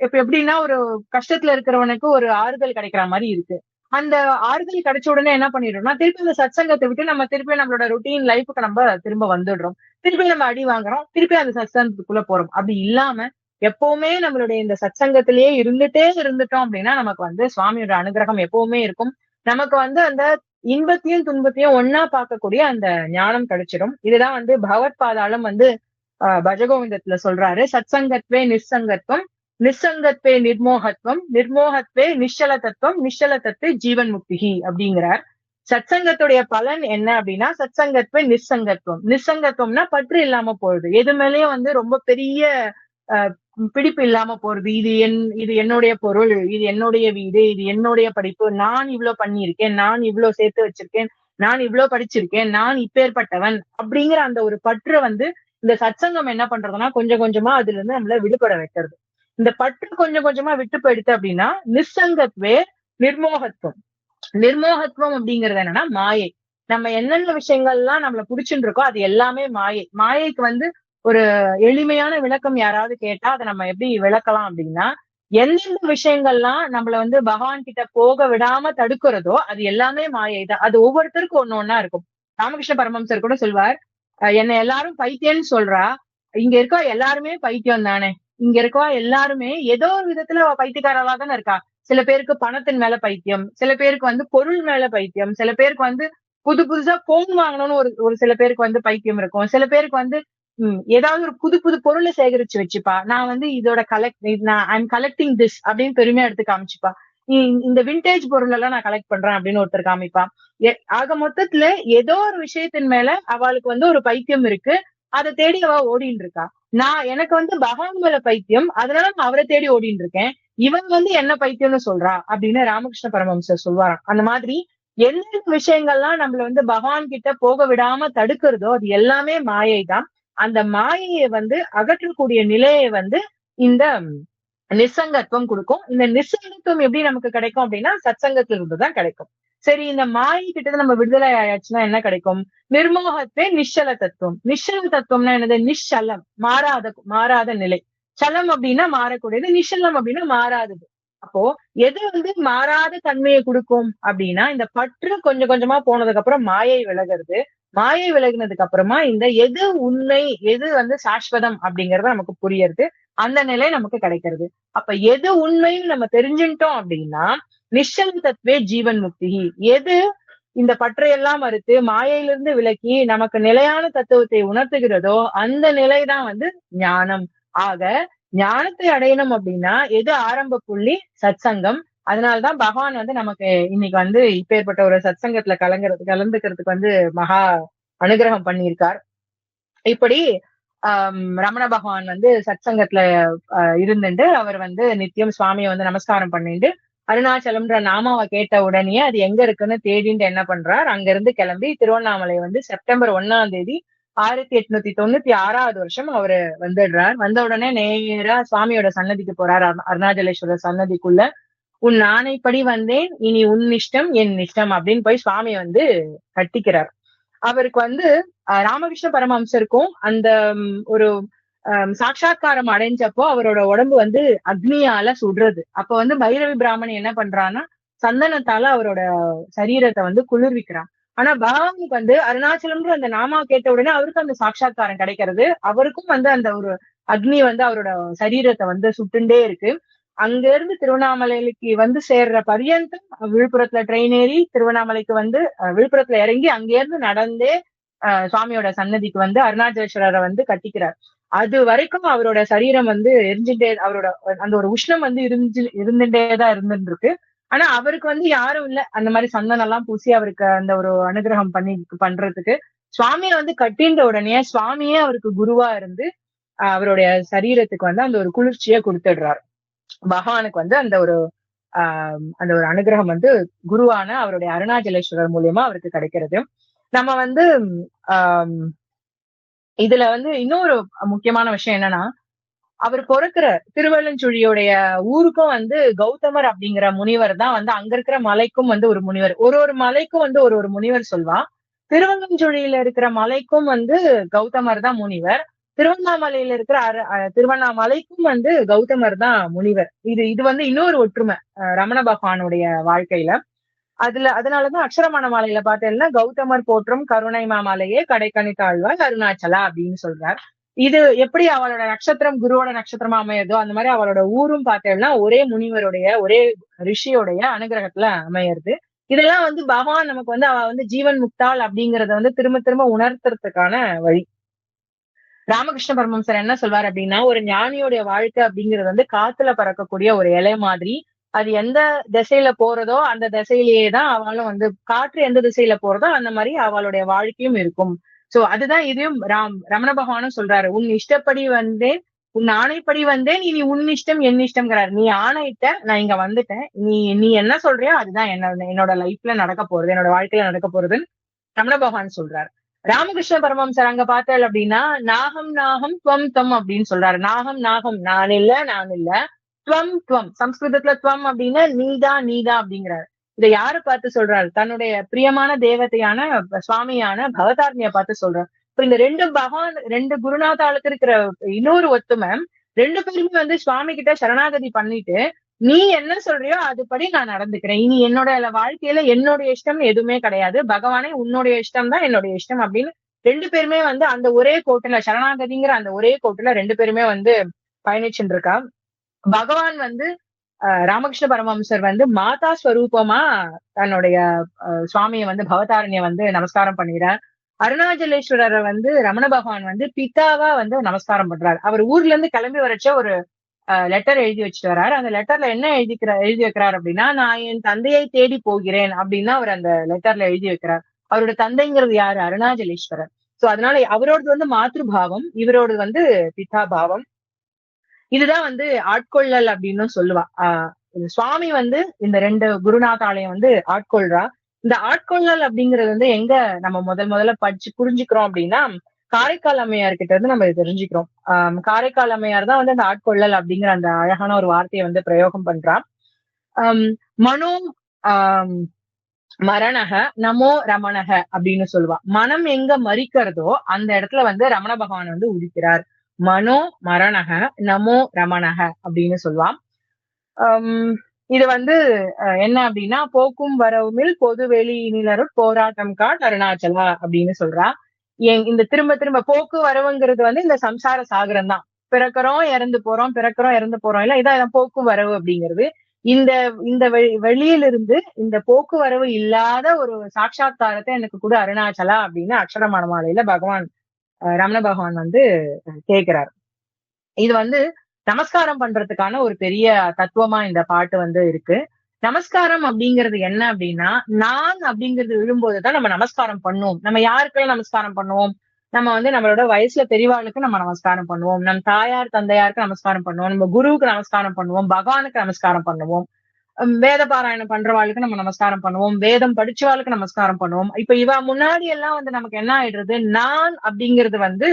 இப்ப எப்படின்னா ஒரு கஷ்டத்துல இருக்கிறவனுக்கு ஒரு ஆறுதல் கிடைக்கிற மாதிரி இருக்கு. அந்த ஆறுதல் கிடைச்ச உடனே என்ன பண்ணிடுறோம்னா திருப்பி அந்த சத்சங்கத்தை விட்டு நம்ம திருப்பி நம்மளோட ரொட்டீன் லைஃபுக்கு நம்ம திரும்ப வந்துடுறோம். திருப்பி நம்ம அடி வாங்குறோம், திருப்பி அந்த சத்சங்கத்துக்குள்ள போறோம். அப்படி இல்லாம எப்பவுமே நம்மளுடைய இந்த சத்சங்கத்திலேயே இருந்துட்டோம் அப்படின்னா நமக்கு வந்து சுவாமியோட அனுகிரகம் எப்பவுமே இருக்கும். நமக்கு வந்து அந்த இன்பத்தையும் துன்பத்தையும் ஒன்னா பார்க்கக்கூடிய அந்த ஞானம் கிடைச்சிடும். இதுதான் வந்து பகவத் பாதாளம் வந்து பஜகோவிந்தத்துல சொல்றாரு. சத்சங்கத்வே நிர்சங்கத்வம், நிர்சங்கத்வே நிர்மோகத்வம், நிர்மோகத்வே நிശ്ചல தத்துவம், நிശ്ചல தத்துவ ஜீவன் முக்திகி அப்படிங்கிறார். சத்சங்கத்துடைய பலன் என்ன அப்படின்னா சத்சங்கத்வே நிர்சங்கத்வம். நிர்சங்கத்துவம்னா பற்று இல்லாம போறது, எது மேலயும் வந்து ரொம்ப பெரிய பிடிப்பு இல்லாம போறது. இது என்னுடைய பொருள், இது என்னுடைய வீடு, இது என்னுடைய படிப்பு, நான் இவ்வளவு பண்ணியிருக்கேன், நான் இவ்வளவு சேர்த்து வச்சிருக்கேன், நான் இவ்வளவு படிச்சிருக்கேன், நான் இப்பேற்பட்டவன் அப்படிங்கிற அந்த ஒரு பற்று வந்து இந்த சத்சங்கம் என்ன பண்றதுன்னா கொஞ்சம் கொஞ்சமா அதுல இருந்து நம்மள விடுபட வைக்கிறது. இந்த பற்று கொஞ்சம் கொஞ்சமா விட்டு போயிடுத்து அப்படின்னா நிஸ்ஸங்கத்வே நிர்மோகத்துவம். நிர்மோகத்துவம் அப்படிங்கிறது என்னன்னா மாயை. நம்ம என்னென்ன விஷயங்கள்லாம் நம்மள புடிச்சுட்டு இருக்கோ அது எல்லாமே மாயை. மாயைக்கு வந்து ஒரு எளிமையான விளக்கம் யாராவது கேட்டா அதை நம்ம எப்படி விளக்கலாம் அப்படின்னா, எந்தெந்த விஷயங்கள்லாம் நம்மள வந்து பகவான் கிட்ட போக விடாம தடுக்கிறதோ அது எல்லாமே மாயை தான். அது ஒவ்வொருத்தருக்கும் ஒண்ணு ஒண்ணா இருக்கும். ராமகிருஷ்ண பரமஹம்சர் கூட சொல்வார், என்னை எல்லாரும் பைத்தியம்னு சொல்றா, இங்க இருக்க எல்லாருமே பைத்தியம் தானே. இங்க இருக்கவா எல்லாருமே ஏதோ ஒரு விதத்துல பைத்தியக்காரவா தானே இருக்கா. சில பேருக்கு பணத்தின் மேல பைத்தியம், சில பேருக்கு வந்து பொருள் மேல பைத்தியம், சில பேருக்கு வந்து புது புதுசா போன் வாங்கணும்னு ஒரு ஒரு சில பேருக்கு வந்து பைத்தியம் இருக்கும். சில பேருக்கு வந்து ஏதாவது ஒரு புது புது பொருளை சேகரிச்சு வச்சுப்பா. நான் வந்து இதோட நான் ஐம் கலெக்டிங் திஸ் அப்படின்னு பெருமையா எடுத்து காமிச்சுப்பா. இந்த விண்டேஜ் பொருள் எல்லாம் நான் கலெக்ட் பண்றேன் அப்படின்னு ஒருத்தர் காமிப்பா. ஆக மொத்தத்துல ஏதோ ஒரு விஷயத்தின் மேல அவளுக்கு வந்து ஒரு பைத்தியம் இருக்கு. அதை தேடி அவ ஓடின்னு இருக்கா. எனக்கு வந்து பகவான் மேல பைத்தியம், அதனால நான் அவரை தேடி ஓடின்னு இருக்கேன். இவன் வந்து என்ன பைத்தியம்னு சொல்றா அப்படின்னு ராமகிருஷ்ண பரமஹம்சர் சொல்வாராம். அந்த மாதிரி எந்தெந்த விஷயங்கள்லாம் நம்மள வந்து பகவான் கிட்ட போக விடாம தடுக்கிறதோ அது எல்லாமே மாயை தான். அந்த மாயையை வந்து அகற்றக்கூடிய நிலையை வந்து இந்த நிசங்கத்துவம் கொடுக்கும். இந்த நிசங்கத்துவம் எப்படி நமக்கு கிடைக்கும் அப்படின்னா சத்சங்கத்துல இருந்துதான் கிடைக்கும். சரி, இந்த மாயை கிட்ட நம்ம விடுதலை ஆயாச்சுன்னா என்ன கிடைக்கும்? நிர்மோகத்தே நிശ്ചல தத்துவம். நிശ്ചல தத்துவம்னா என்னது? நிശ്ചலம், மாறாத நிலை. சலம் அப்படின்னா மாறக்கூடியது, நிശ്ചலம் அப்படின்னா மாறாதது. அப்போ எது வந்து மாறாத தன்மையை கொடுக்கும் அப்படின்னா இந்த பற்று கொஞ்சம் கொஞ்சமா போனதுக்கு அப்புறம் மாயை விலகிறது. மாயை விலகினதுக்கு அப்புறமா இந்த எது உண்மை, எது வந்து சாஸ்வதம் அப்படிங்கறது நமக்கு புரியறது. அந்த நிலை நமக்கு கிடைக்கிறது. அப்ப எது உண்மைன்னு நம்ம தெரிஞ்சுட்டோம் அப்படின்னா நிശ്ചல தத்துவே ஜீவன் முக்தி. எது இந்த பற்றையெல்லாம் மறுத்து மாயையிலிருந்து விலக்கி நமக்கு நிலையான தத்துவத்தை உணர்த்துகிறதோ அந்த நிலைதான் வந்து ஞானம். ஆக ஞானத்தை அடையணும் அப்படின்னா எது ஆரம்ப புள்ளி? சத்சங்கம். அதனாலதான் பகவான் வந்து நமக்கு இன்னைக்கு வந்து இப்பேற்பட்ட ஒரு சத்சங்கத்துல கலந்துக்கிறதுக்கு வந்து மகா அனுகிரகம் பண்ணியிருக்கார். இப்படி ரமண பகவான் வந்து சத்சங்கத்துல இருந்துட்டு அவர் வந்து நித்தியம் சுவாமியை வந்து நமஸ்காரம் பண்ணிட்டு அருணாச்சலம்ன்ற நாமாவை கேட்ட உடனே அது எங்க இருக்குன்னு தேடிட்டு என்ன பண்றார், அங்க இருந்து கிளம்பி திருவண்ணாமலை வந்து செப்டம்பர் 1 1896 வருஷம் அவரு வந்துடுறார். வந்த உடனே நேரா சுவாமியோட சன்னதிக்கு போறார். அருணாச்சலேஸ்வரர் சன்னதிக்குள்ள. உன் ஆணைப்படி வந்தேன், இனி உன் இஷ்டம் என் இஷ்டம் அப்படின்னு போய் சுவாமி வந்து கட்டிக்கிறார். அவருக்கு வந்து ராமகிருஷ்ண பரமஹம்சருக்கும் அந்த ஒரு சாட்சா்காரம் அடைஞ்சப்போ அவரோட உடம்பு வந்து அக்னியால சுடுறது. அப்ப வந்து பைரவி பிராமணி என்ன பண்றான்னா சந்தனத்தால அவரோட சரீரத்தை வந்து குளிர்விக்கிறான். ஆனா பகவானுக்கு வந்து அருணாச்சலம்ன்ற அந்த நாமா கேட்ட உடனே அவருக்கு அந்த சாட்சா்காரம் கிடைக்கிறது. அவருக்கும் வந்து அந்த ஒரு அக்னி வந்து அவரோட சரீரத்தை வந்து சுட்டுண்டே இருக்கு. அங்க இருந்து திருவண்ணாமலைக்கு வந்து சேர்ற பரியந்தம் விழுப்புரத்துல ட்ரெயின் ஏறி திருவண்ணாமலைக்கு வந்து விழுப்புரத்துல இறங்கி அங்கே இருந்து நடந்தே சுவாமியோட சன்னதிக்கு வந்து அருணாச்சலேஸ்வரரை வந்து கட்டிக்கிறார். அது வரைக்கும் அவரோட சரீரம் வந்து எரிஞ்சுட்டே, அவரோட அந்த ஒரு உஷ்ணம் வந்து இருந்துட்டேதான் இருந்துருக்கு. ஆனா அவருக்கு வந்து யாரும் இல்ல அந்த மாதிரி சந்தனம் எல்லாம் பூசி அவருக்கு அந்த ஒரு அனுகிரகம் பண்றதுக்கு. சுவாமியை வந்து கட்டின்ற உடனே சுவாமியே அவருக்கு குருவா இருந்து அவருடைய சரீரத்துக்கு வந்து அந்த ஒரு குளிர்ச்சியை கொடுத்துடுறாரு. பகவானுக்கு வந்து அந்த ஒரு அனுகிரகம் வந்து குருவான அவருடைய அருணாச்சலேஸ்வரர் மூலியமா அவருக்கு கிடைக்கிறது. நம்ம வந்து இதுல வந்து இன்னொரு முக்கியமான விஷயம் என்னன்னா, அவர் பொறுக்கிற திருவள்ளஞ்சுழியோடைய ஊருக்கும் வந்து கௌதமர் அப்படிங்கிற முனிவர் தான் வந்து அங்க இருக்கிற மலைக்கும் வந்து ஒரு முனிவர். ஒரு மலைக்கும் வந்து ஒரு முனிவர் சொல்வா. திருவள்ளஞ்சுழியில இருக்கிற மலைக்கும் வந்து கௌதமர் தான் முனிவர். திருவண்ணாமலையில இருக்கிற திருவண்ணாமலைக்கும் வந்து கௌதமர் தான் முனிவர். இது வந்து இன்னொரு ஒற்றுமை ரமண பகவானுடைய வாழ்க்கையில. அதனாலதான் அக்ஷரமான மாலையில பார்த்தேன்னா கௌதமர் போற்றும் கருணை மாமலையே கடைக்கணி தாழ்வாய் அருணாச்சலா அப்படின்னு சொல்றார். இது எப்படி அவளோட நட்சத்திரம் குருவோட நட்சத்திரமா அமையதோ அந்த மாதிரி அவளோட ஊரும் பார்த்தேன்னா ஒரே முனிவருடைய ஒரே ரிஷியோடைய அனுகிரகத்துல அமையிறது. இதெல்லாம் வந்து பகவான் நமக்கு வந்து அவ வந்து ஜீவன் முக்தாள் அப்படிங்கறத வந்து திரும்ப திரும்ப உணர்த்துறதுக்கான வழி. ராமகிருஷ்ண பரமஹம்சர் என்ன சொல்வார் அப்படின்னா, ஒரு ஞானியோடைய வாழ்க்கை அப்படிங்கிறது வந்து காத்துல பறக்கக்கூடிய ஒரு இலை மாதிரி. அது எந்த திசையில போறதோ அந்த திசையிலேயே தான் அவளும் வந்து, காற்று எந்த திசையில போறதோ அந்த மாதிரி அவளுடைய வாழ்க்கையும் இருக்கும். சோ அதுதான் இதையும் ரமண பகவானும் சொல்றாரு. உன் இஷ்டப்படி வந்தேன், உன் ஆணைப்படி வந்தேன், இனி உன் இஷ்டம் என் இஷ்டம்ங்கிறாரு. நீ ஆணையிட்ட, நான் இங்க வந்துட்டேன், நீ என்ன சொல்றியோ அதுதான் என்னோட லைஃப்ல நடக்க போறது, என்னோட வாழ்க்கையில நடக்க போறதுன்னு ரமண பகவான் சொல்றாரு. ராமகிருஷ்ண பரமஹம்சர் அங்க பார்த்தல் அப்படின்னா நாகம் நாகம் துவம் துவம் அப்படின்னு சொல்றாரு. நாகம் நாகம் நான் இல்ல நான் இல்ல, துவம் துவம் சம்ஸ்கிருதத்துல துவம் அப்படின்னா நீதா நீதா அப்படிங்கிறாரு. இதை யாரு பார்த்து சொல்றாரு? தன்னுடைய பிரியமான தேவதையான சுவாமியான பவதாரணிய பார்த்து சொல்றாரு. இப்ப இந்த ரெண்டு பகவான் ரெண்டு குருநாதாளுக்கு இருக்கிற இன்னொரு ஒத்துமை, ரெண்டு பேருமே வந்து சுவாமி கிட்ட சரணாகதி பண்ணிட்டு நீ என்ன சொல்றியோ அதுபடி நான் நடந்துக்கிறேன், இனி என்னோட வாழ்க்கையில என்னுடைய இஷ்டம் எதுவுமே கிடையாது, பகவானே உன்னுடைய இஷ்டம் தான் என்னுடைய இஷ்டம் அப்படின்னு ரெண்டு பேருமே வந்து அந்த ஒரே கோட்டுல சரணாகதிங்கிற அந்த ஒரே கோட்டுல ரெண்டு பேருமே வந்து பயணிச்சுட்டு இருக்கா. பகவான் வந்து ராமகிருஷ்ண பரமஹம்சர் வந்து மாதா ஸ்வரூபமா தன்னுடைய சுவாமியை வந்து பவதாரண்ய வந்து நமஸ்காரம் பண்ணிடுறார். அருணாச்சலேஸ்வரரை வந்து ரமண பகவான் வந்து பிதாவா வந்து நமஸ்காரம் பண்றாரு. அவர் ஊர்ல இருந்து கிளம்பி வரச்ச ஒரு லெட்டர் எழுதி வச்சுட்டு வர்றாரு. அந்த லெட்டர்ல என்ன எழுதி வைக்கிறார் அப்படின்னா, நான் என் தந்தையை தேடி போகிறேன் அப்படின்னு அவர் அந்த லெட்டர்ல எழுதி வைக்கிறார். அவரோட தந்தைங்கிறது யாரு? அருணாச்சலேஸ்வரர். சோ அதனால அவரோடது வந்து மாத்ருபாவம், இவரோடது வந்து பிதா பாவம். இதுதான் வந்து ஆட்கொள்ளல் அப்படின்னு சொல்லுவா. சுவாமி வந்து இந்த ரெண்டு குருநாதாலயம் வந்து ஆட்கொள்றா. இந்த ஆட்கொள்ளல் அப்படிங்கிறது வந்து எங்க நம்ம முதல்ல படிச்சு புரிஞ்சுக்கிறோம் அப்படின்னா, காரைக்கால் அம்மையார் கிட்ட இருந்து நம்ம தெரிஞ்சுக்கிறோம். காரைக்கால் அம்மையார் தான் வந்து அந்த ஆட்கொள்ளல் அப்படிங்கிற அந்த அழகான ஒரு வார்த்தையை வந்து பிரயோகம் பண்றா. மனோ மரணக நமோ ரமணக அப்படின்னு சொல்லுவா. மனம் எங்க மறிக்கிறதோ அந்த இடத்துல வந்து ரமண பகவான் வந்து உதிக்கிறார். மனோ மரணக நமோ ரமணக அப்படின்னு சொல்லுவான். இது வந்து என்ன அப்படின்னா, போக்கும் வரவுமில் பொது வெளியினருட் போராட்டம் காட் அருணாச்சலா அப்படின்னு சொல்றா. இந்த திரும்ப திரும்ப போக்கு வரவுங்கிறது வந்து இந்த சம்சார சாகரம் தான். பிறக்கிறோம் இறந்து போறோம், பிறக்கிறோம் இறந்து போறோம், இல்ல இதான் போக்கு வரவு அப்படிங்கிறது. இந்த இந்த வெளியிலிருந்து இந்த போக்குவரவு இல்லாத ஒரு சாட்சா்காரத்தை எனக்கு கூட அருணாச்சலா அப்படின்னு அக்ஷரமான மாலையில பகவான் ரமண பகவான் வந்து கேட்கிறார். இது வந்து நமஸ்காரம் பண்றதுக்கான ஒரு பெரிய தத்துவமா இந்த பாட்டு வந்து இருக்கு. நமஸ்காரம் அப்படிங்கிறது என்ன அப்படின்னா, நான் அப்படிங்கிறது விழும்போதுதான் நம்ம நமஸ்காரம் பண்ணுவோம். நம்ம யாருக்கெல்லாம் நமஸ்காரம் பண்ணுவோம்? நம்ம வந்து நம்மளோட வயசுல பெரியவாளுக்கு நம்ம நமஸ்காரம் பண்ணுவோம், நம் தாயார் தந்தையாருக்கு நமஸ்காரம் பண்ணுவோம், நம்ம குருவுக்கு நமஸ்காரம் பண்ணுவோம், பகவானுக்கு நமஸ்காரம் பண்ணுவோம், வேத பாராயணம் பண்றவாளுக்கு நம்ம நமஸ்காரம் பண்ணுவோம், வேதம் படிச்சவாளுக்கு நமஸ்காரம் பண்ணுவோம். இப்ப இவ முன்னாடி எல்லாம் வந்து நமக்கு என்ன ஆயிடுறது, நான் அப்படிங்கிறது வந்து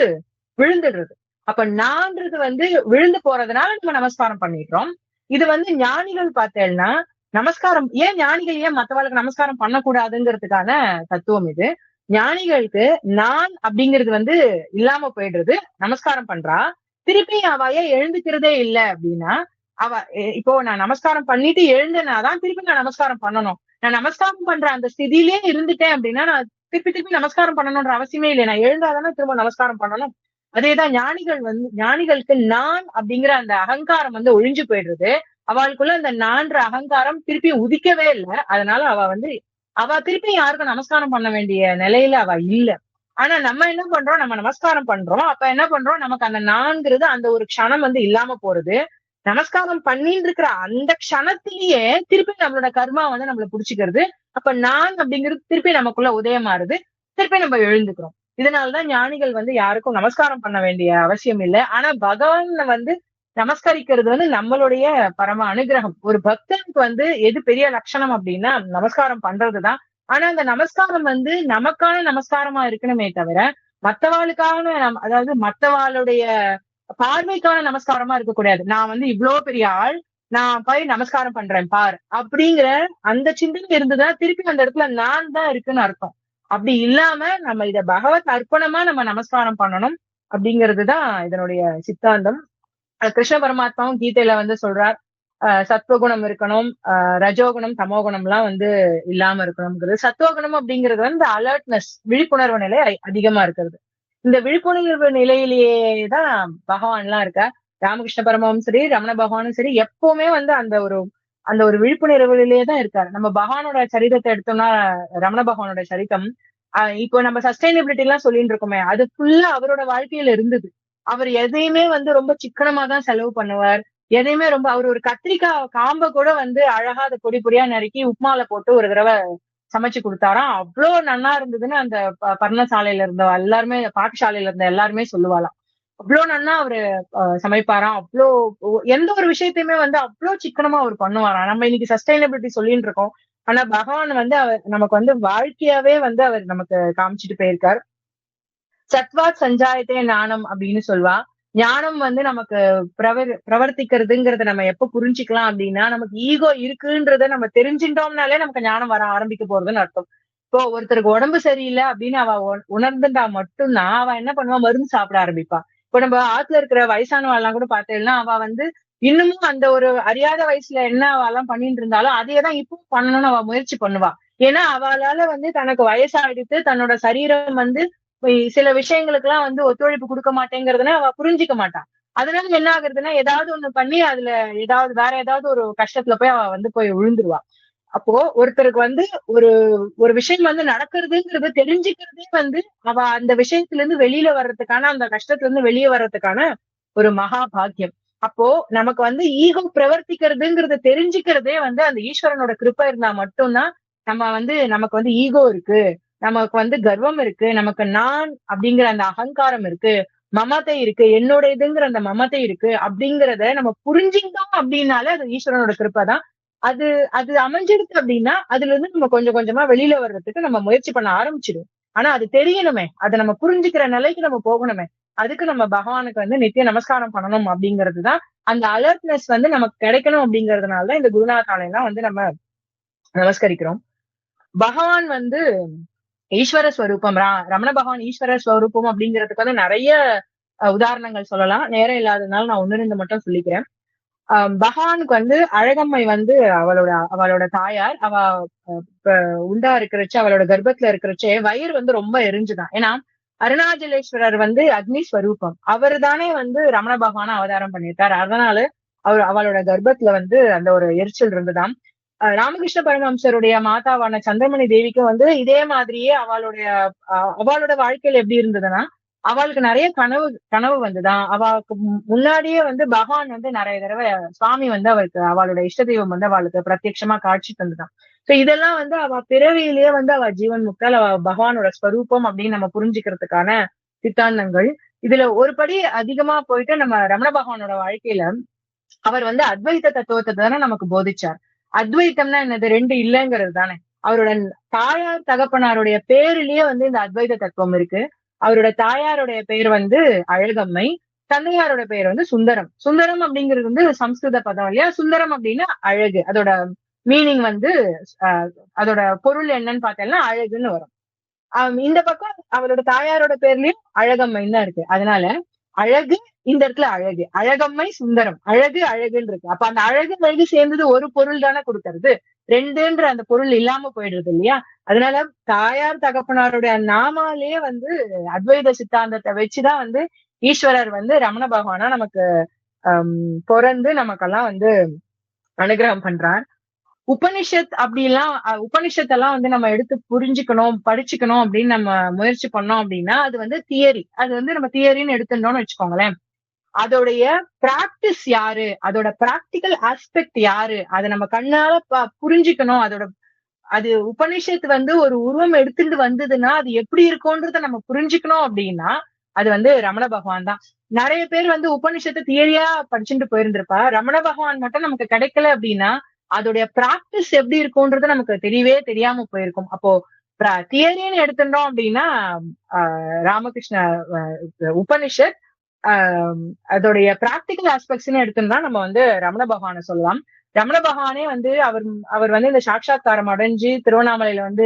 விழுந்துடுறது. அப்ப நான்றது வந்து விழுந்து போறதுனால நம்ம நமஸ்காரம் பண்ணிடுறோம். இது வந்து ஞானிகள் பார்த்தேன்னா நமஸ்காரம் ஏன் ஞானிகள் ஏன் மத்தவாளுக்கு நமஸ்காரம் பண்ணக்கூடாதுங்கிறதுக்கான தத்துவம் இது. ஞானிகளுக்கு நான் அப்படிங்கிறது வந்து இல்லாம போயிடுறது, நமஸ்காரம் பண்றா, திருப்பி அவ ஏன் எழுந்துக்கிறதே இல்லை அப்படின்னா, அவ இப்போ நான் நமஸ்காரம் பண்ணிட்டு எழுந்தேனாதான் திருப்பி நான் நமஸ்காரம் பண்ணணும். நான் நமஸ்காரம் பண்ற அந்த ஸ்திதியிலேயே இருந்துட்டேன் அப்படின்னா நான் திருப்பி திருப்பி நமஸ்காரம் பண்ணணும்ன்ற அவசியமே இல்லை. நான் எழுந்தாதானே திரும்ப நமஸ்காரம் பண்ணணும். அதேதான் ஞானிகள் வந்து ஞானிகளுக்கு நான் அப்படிங்கிற அந்த அகங்காரம் வந்து ஒழிஞ்சு போயிடுறது. அவளுக்குள்ள அந்த நான்ற அகங்காரம் திருப்பி உதிக்கவே இல்லை. அதனால அவ திருப்பி யாருக்கும் நமஸ்காரம் பண்ண வேண்டிய நிலையில அவ இல்ல. ஆனா நம்ம என்ன பண்றோம், நம்ம நமஸ்காரம் பண்றோம். அப்ப என்ன பண்றோம், நமக்கு அந்த நான்கிறது அந்த ஒரு க்ஷணம் வந்து இல்லாம போறது. நமஸ்காரம் பண்ணிட்டு இருக்கிற அந்த க்ஷணத்திலேயே திருப்பி நம்மளோட கர்மா வந்து நம்மள புடிச்சுக்கிறது. அப்ப நான் அப்படிங்கிறது திருப்பி நமக்குள்ள உதயமாறுது, திருப்பி நம்ம எழுந்துக்கிறோம். இதனாலதான் ஞானிகள் வந்து யாருக்கும் நமஸ்காரம் பண்ண வேண்டிய அவசியம் இல்லை. ஆனா பகவான் வந்து நமஸ்கரிக்கிறது வந்து நம்மளுடைய பரம அனுகிரகம். ஒரு பக்தனுக்கு வந்து எது பெரிய லட்சணம் அப்படின்னா நமஸ்காரம் பண்றதுதான். ஆனா அந்த நமஸ்காரம் வந்து நமக்கான நமஸ்காரமா இருக்கணுமே தவிர மத்தவாளுக்கான அதாவது மத்தவாளுடைய பார்வைக்கான நமஸ்காரமா இருக்கக்கூடாது. நான் வந்து இவ்வளவு பெரிய ஆள், நான் போய் நமஸ்காரம் பண்றேன் பார் அப்படிங்கிற அந்த சிந்தனை இருந்துதான் திருப்பி அந்த இடத்துல நான் தான் இருக்குன்னு அர்த்தம். அப்படி இல்லாம நம்ம இத பகவத் அர்ப்பணமா நம்ம நமஸ்காரம் பண்ணணும் அப்படிங்கிறதுதான் இதனுடைய சித்தாந்தம். கிருஷ்ண பரமாத்மாவும் கீதையில வந்து சொல்றார், சத்வகுணம் இருக்கணும், ரஜோகுணம் தமோகுணம் எல்லாம் வந்து இல்லாம இருக்கணும்ங்கிறது. சத்துவகுணம் அப்படிங்கிறது வந்து அலர்ட்னஸ், விழிப்புணர்வு நிலை அதிகமா இருக்கிறது. இந்த விழிப்புணர்வு நிலையிலேயேதான் பகவான் எல்லாம் இருக்கா. ராமகிருஷ்ண பரமஹம்சரும் சரி, ரமண பகவானும் சரி, எப்பவுமே வந்து அந்த ஒரு விழிப்புணர்வுலயே தான் இருக்காரு. நம்ம பகவானோட சரிதத்தை எடுத்தோம்னா, ரமண பகவானோட சரிதம் இப்போ நம்ம சஸ்டைனபிலிட்டி எல்லாம் சொல்லிட்டு இருக்கோமே, அது ஃபுல்லா அவரோட வாழ்க்கையில இருந்தது. அவர் எதையுமே வந்து ரொம்ப சிக்கனமா தான் செலவு பண்ணுவார். எதையுமே ரொம்ப அவர் ஒரு கத்திரிக்காய் காம்ப கூட வந்து அழகா அதை பொடி பொடியா நறுக்கி உப்புமால போட்டு ஒரு தடவை சமைச்சு கொடுத்தாராம். அவ்வளவு நன்னா இருந்ததுன்னு அந்த பர்ணசாலையில இருந்த எல்லாருமே, பாடசாலையில இருந்த எல்லாருமே சொல்லுவாளாம். அவ்வளவு நன்னா அவரு சமைப்பாராம். எந்த ஒரு விஷயத்தையுமே வந்து அவ்வளவு சிக்கனமா அவர் பண்ணுவாராம். நம்ம இன்னைக்கு சஸ்டைனபிலிட்டி சொல்லிட்டு இருக்கோம். ஆனா பகவான் வந்து அவர் நமக்கு வந்து வாழ்க்கையாவே வந்து அவர் நமக்கு காமிச்சிட்டு போயிருக்கார். சத்வாத் சஞ்சாயத்தே ஞானம் அப்படின்னு சொல்வா. ஞானம் வந்து நமக்கு பிரவர்த்திக்கிறதுங்கிறத நம்ம எப்ப புரிஞ்சுக்கலாம் அப்படின்னா, நமக்கு ஈகோ இருக்குன்றத நம்ம தெரிஞ்சுட்டோம்னாலே நமக்கு ஞானம் வர ஆரம்பிக்க போறதுன்னு அர்த்தம். இப்போ ஒருத்தருக்கு உடம்பு சரியில்லை அப்படின்னு அவ உணர்ந்துட்டா மட்டும்தான் அவ என்ன பண்ணுவா, மருந்து சாப்பிட ஆரம்பிப்பா. இப்போ நம்ம ஆத்துல இருக்கிற வயசானவ எல்லாம் கூட பார்த்தேன்னா, அவ வந்து இன்னமும் அந்த ஒரு அறியாத வயசுல என்ன அவெல்லாம் பண்ணிட்டு இருந்தாலும் அதையேதான் இப்பவும் பண்ணணும்னு அவ முயற்சி பண்ணுவா. ஏன்னா அவளால வந்து தனக்கு வயசாயிடுத்து, தன்னோட சரீரம் வந்து சில விஷயங்களுக்கெல்லாம் வந்து ஒத்துழைப்பு கொடுக்க மாட்டேங்கிறதுனா அவ புரிஞ்சுக்க மாட்டான். அதனால என்ன ஆகுறதுன்னா, ஏதாவது ஒண்ணு பண்ணி அதுல ஏதாவது வேற ஏதாவது ஒரு கஷ்டத்துல போய் அவ வந்து போய் விழுந்துருவா. அப்போ ஒருத்தருக்கு வந்து ஒரு ஒரு விஷயம் வந்து நடக்கிறதுங்கிறது தெரிஞ்சுக்கிறதே வந்து அவ அந்த விஷயத்துல இருந்து வெளியில வர்றதுக்கான, அந்த கஷ்டத்துல இருந்து வெளியே வர்றதுக்கான ஒரு மகா பாக்கியம். அப்போ நமக்கு வந்து ஈகோ பிரவர்த்திக்கிறதுங்கிறத தெரிஞ்சுக்கிறதே வந்து அந்த ஈஸ்வரனோட கிருப்பை இருந்தா மட்டும்தான் நம்ம வந்து நமக்கு வந்து ஈகோ இருக்கு, நமக்கு வந்து கர்வம் இருக்கு, நமக்கு நான் அப்படிங்கிற அந்த அகங்காரம் இருக்கு, மமதை இருக்கு, என்னோட இதுங்கிற அந்த மமதை இருக்கு அப்படிங்கிறத நம்ம புரிஞ்சுக்கிட்டோம் அப்படின்னாலே அது ஈஸ்வரனோட கிருப்பை தான். அது அது அமைஞ்சிடுச்சு அப்படின்னா அதுல இருந்து நம்ம கொஞ்சம் கொஞ்சமா வெளியில வர்றதுக்கு நம்ம முயற்சி பண்ண ஆரம்பிச்சிடும். ஆனா அது தெரியணுமே, அதை நம்ம புரிஞ்சுக்கிற நிலைக்கு நம்ம போகணுமே. அதுக்கு நம்ம பகவானுக்கு வந்து நித்திய நமஸ்காரம் பண்ணணும் அப்படிங்கிறதுதான், அந்த அலர்ட்னஸ் வந்து நமக்கு கிடைக்கணும் அப்படிங்கறதுனாலதான் இந்த குருநாத் ஆலயம்லாம் வந்து நம்ம நமஸ்கரிக்கிறோம். பகவான் வந்து ஈஸ்வர ஸ்வரூபம், ரமண பகவான் ஈஸ்வர ஸ்வரூபம் அப்படிங்கிறதுக்கு வந்து நிறைய உதாரணங்கள் சொல்லலாம். நேரம் இல்லாததுனால நான் ஒண்ணு ரெண்டு மட்டும் சொல்லிக்கிறேன். பகவானுக்கு வந்து அழகம்மை வந்து அவளோட தாயார். அவ உண்டா இருக்கிறச்சு, அவளோட கர்ப்பத்துல இருக்கிறச்சே வயிறு வந்து ரொம்ப எரிஞ்சுதான். ஏன்னா அருணாச்சலேஸ்வரர் வந்து அக்னி ஸ்வரூபம். அவரு தானே வந்து ரமண பகவான அவதாரம் பண்ணியிருக்காரு. அதனால அவளோட கர்ப்பத்துல வந்து அந்த ஒரு எரிச்சல் இருந்துதான். ராமகிருஷ்ண பரமஹம்சருடைய மாதாவான சந்திரமணி தேவிக்கும் வந்து இதே மாதிரியே அவளோட வாழ்க்கையில எப்படி இருந்ததுன்னா, அவளுக்கு நிறைய கனவு கனவு வந்துதான். அவளுக்கு முன்னாடியே வந்து பகவான் வந்து நிறைய தடவை சுவாமி வந்து அவளுக்கு அவளோட இஷ்ட தெய்வம் வந்து அவளுக்கு பிரத்யட்சமா காட்சி தந்துதான். சோ இதெல்லாம் வந்து அவ பிறவியிலேயே வந்து அவ ஜீவன் முக்தால், அவ பகவானோட ஸ்வரூபம் அப்படின்னு நம்ம புரிஞ்சுக்கிறதுக்கான சித்தாந்தங்கள். இதுல ஒரு படி அதிகமா போயிட்டு நம்ம ரமண பகவானோட வாழ்க்கையில அவர் வந்து அத்வைத தத்துவத்தை தானே நமக்கு போதிச்சார். அத்வைத்தம்னா என்னது, ரெண்டு இல்லைங்கிறது தானே. அவரோட தாயார் தகப்பனாருடைய பேரிலேயே வந்து இந்த அத்வைத தத்துவம் இருக்கு. அவரோட தாயாருடைய பெயர் வந்து அழகம்மை, தந்தையாரோட பெயர் வந்து சுந்தரம். சுந்தரம் அப்படிங்கிறது வந்து சம்ஸ்கிருத பதம் இல்லையா. சுந்தரம் அப்படின்னா அழகு. அதோட மீனிங் வந்து அதோட பொருள் என்னன்னு பார்த்தேன்னா அழகுன்னு வரும். இந்த பக்கம் அவளோட தாயாரோட பேர்லயும் அழகம்மைன்னு தான் இருக்கு. அதனால அழகு, இந்த இடத்துல அழகு, அழகம்மை சுந்தரம், அழகு அழகுன்னு இருக்கு. அப்ப அந்த அழகு அழகு சேர்ந்தது ஒரு பொருள் தானே கொடுக்கறது, ரெண்டுன்ற அந்த பொருள் இல்லாம போயிடுறது இல்லையா. அதனால தாயார் தகப்பனாருடைய நாமாலேயே வந்து அத்வைத சித்தாந்தத்தை வச்சுதான் வந்து ஈஸ்வரர் வந்து ரமண பகவானா நமக்கு பிறந்து நமக்கெல்லாம் வந்து அனுகிரகம் பண்றார். உபனிஷத் அப்படிலாம் உபனிஷத்தெல்லாம் வந்து நம்ம எடுத்து புரிஞ்சுக்கணும், படிச்சுக்கணும் அப்படின்னு நம்ம முயற்சி பண்ணோம் அப்படின்னா அது வந்து தியரி. அது வந்து நம்ம தியரின்னு எடுத்துட்டோம்னு வச்சுக்கோங்களேன். அதோடைய பிராக்டிஸ் யாரு, அதோட பிராக்டிக்கல் ஆஸ்பெக்ட் யாரு, அதை நம்ம கண்ணால புரிஞ்சுக்கணும். அது உபனிஷத்து வந்து ஒரு உருவம் எடுத்துட்டு வந்ததுன்னா அது எப்படி இருக்கும்ன்றத நம்ம புரிஞ்சுக்கணும் அப்படின்னா அது வந்து ரமண பகவான் தான். நிறைய பேர் வந்து உபனிஷத்தை தியரியா படிச்சுட்டு போயிருந்திருப்பா. ரமண பகவான் மட்டும் நமக்கு கிடைக்கல அப்படின்னா அதோடைய பிராக்டிஸ் எப்படி இருக்கும்ன்றது நமக்கு தெரியவே தெரியாம போயிருக்கும். அப்போ தியரின்னு எடுத்துட்டோம் அப்படின்னா ராமகிருஷ்ண உபனிஷத், அதோடைய பிராக்டிக்கல் ஆஸ்பெக்ட்ஸ்ன்னு எடுத்துன்னா நம்ம வந்து ரமண பகவானை சொல்லலாம். ரமண பகவானே வந்து அவர் வந்து இந்த சாட்சாத்காரம் அடைஞ்சு திருவண்ணாமலையில வந்து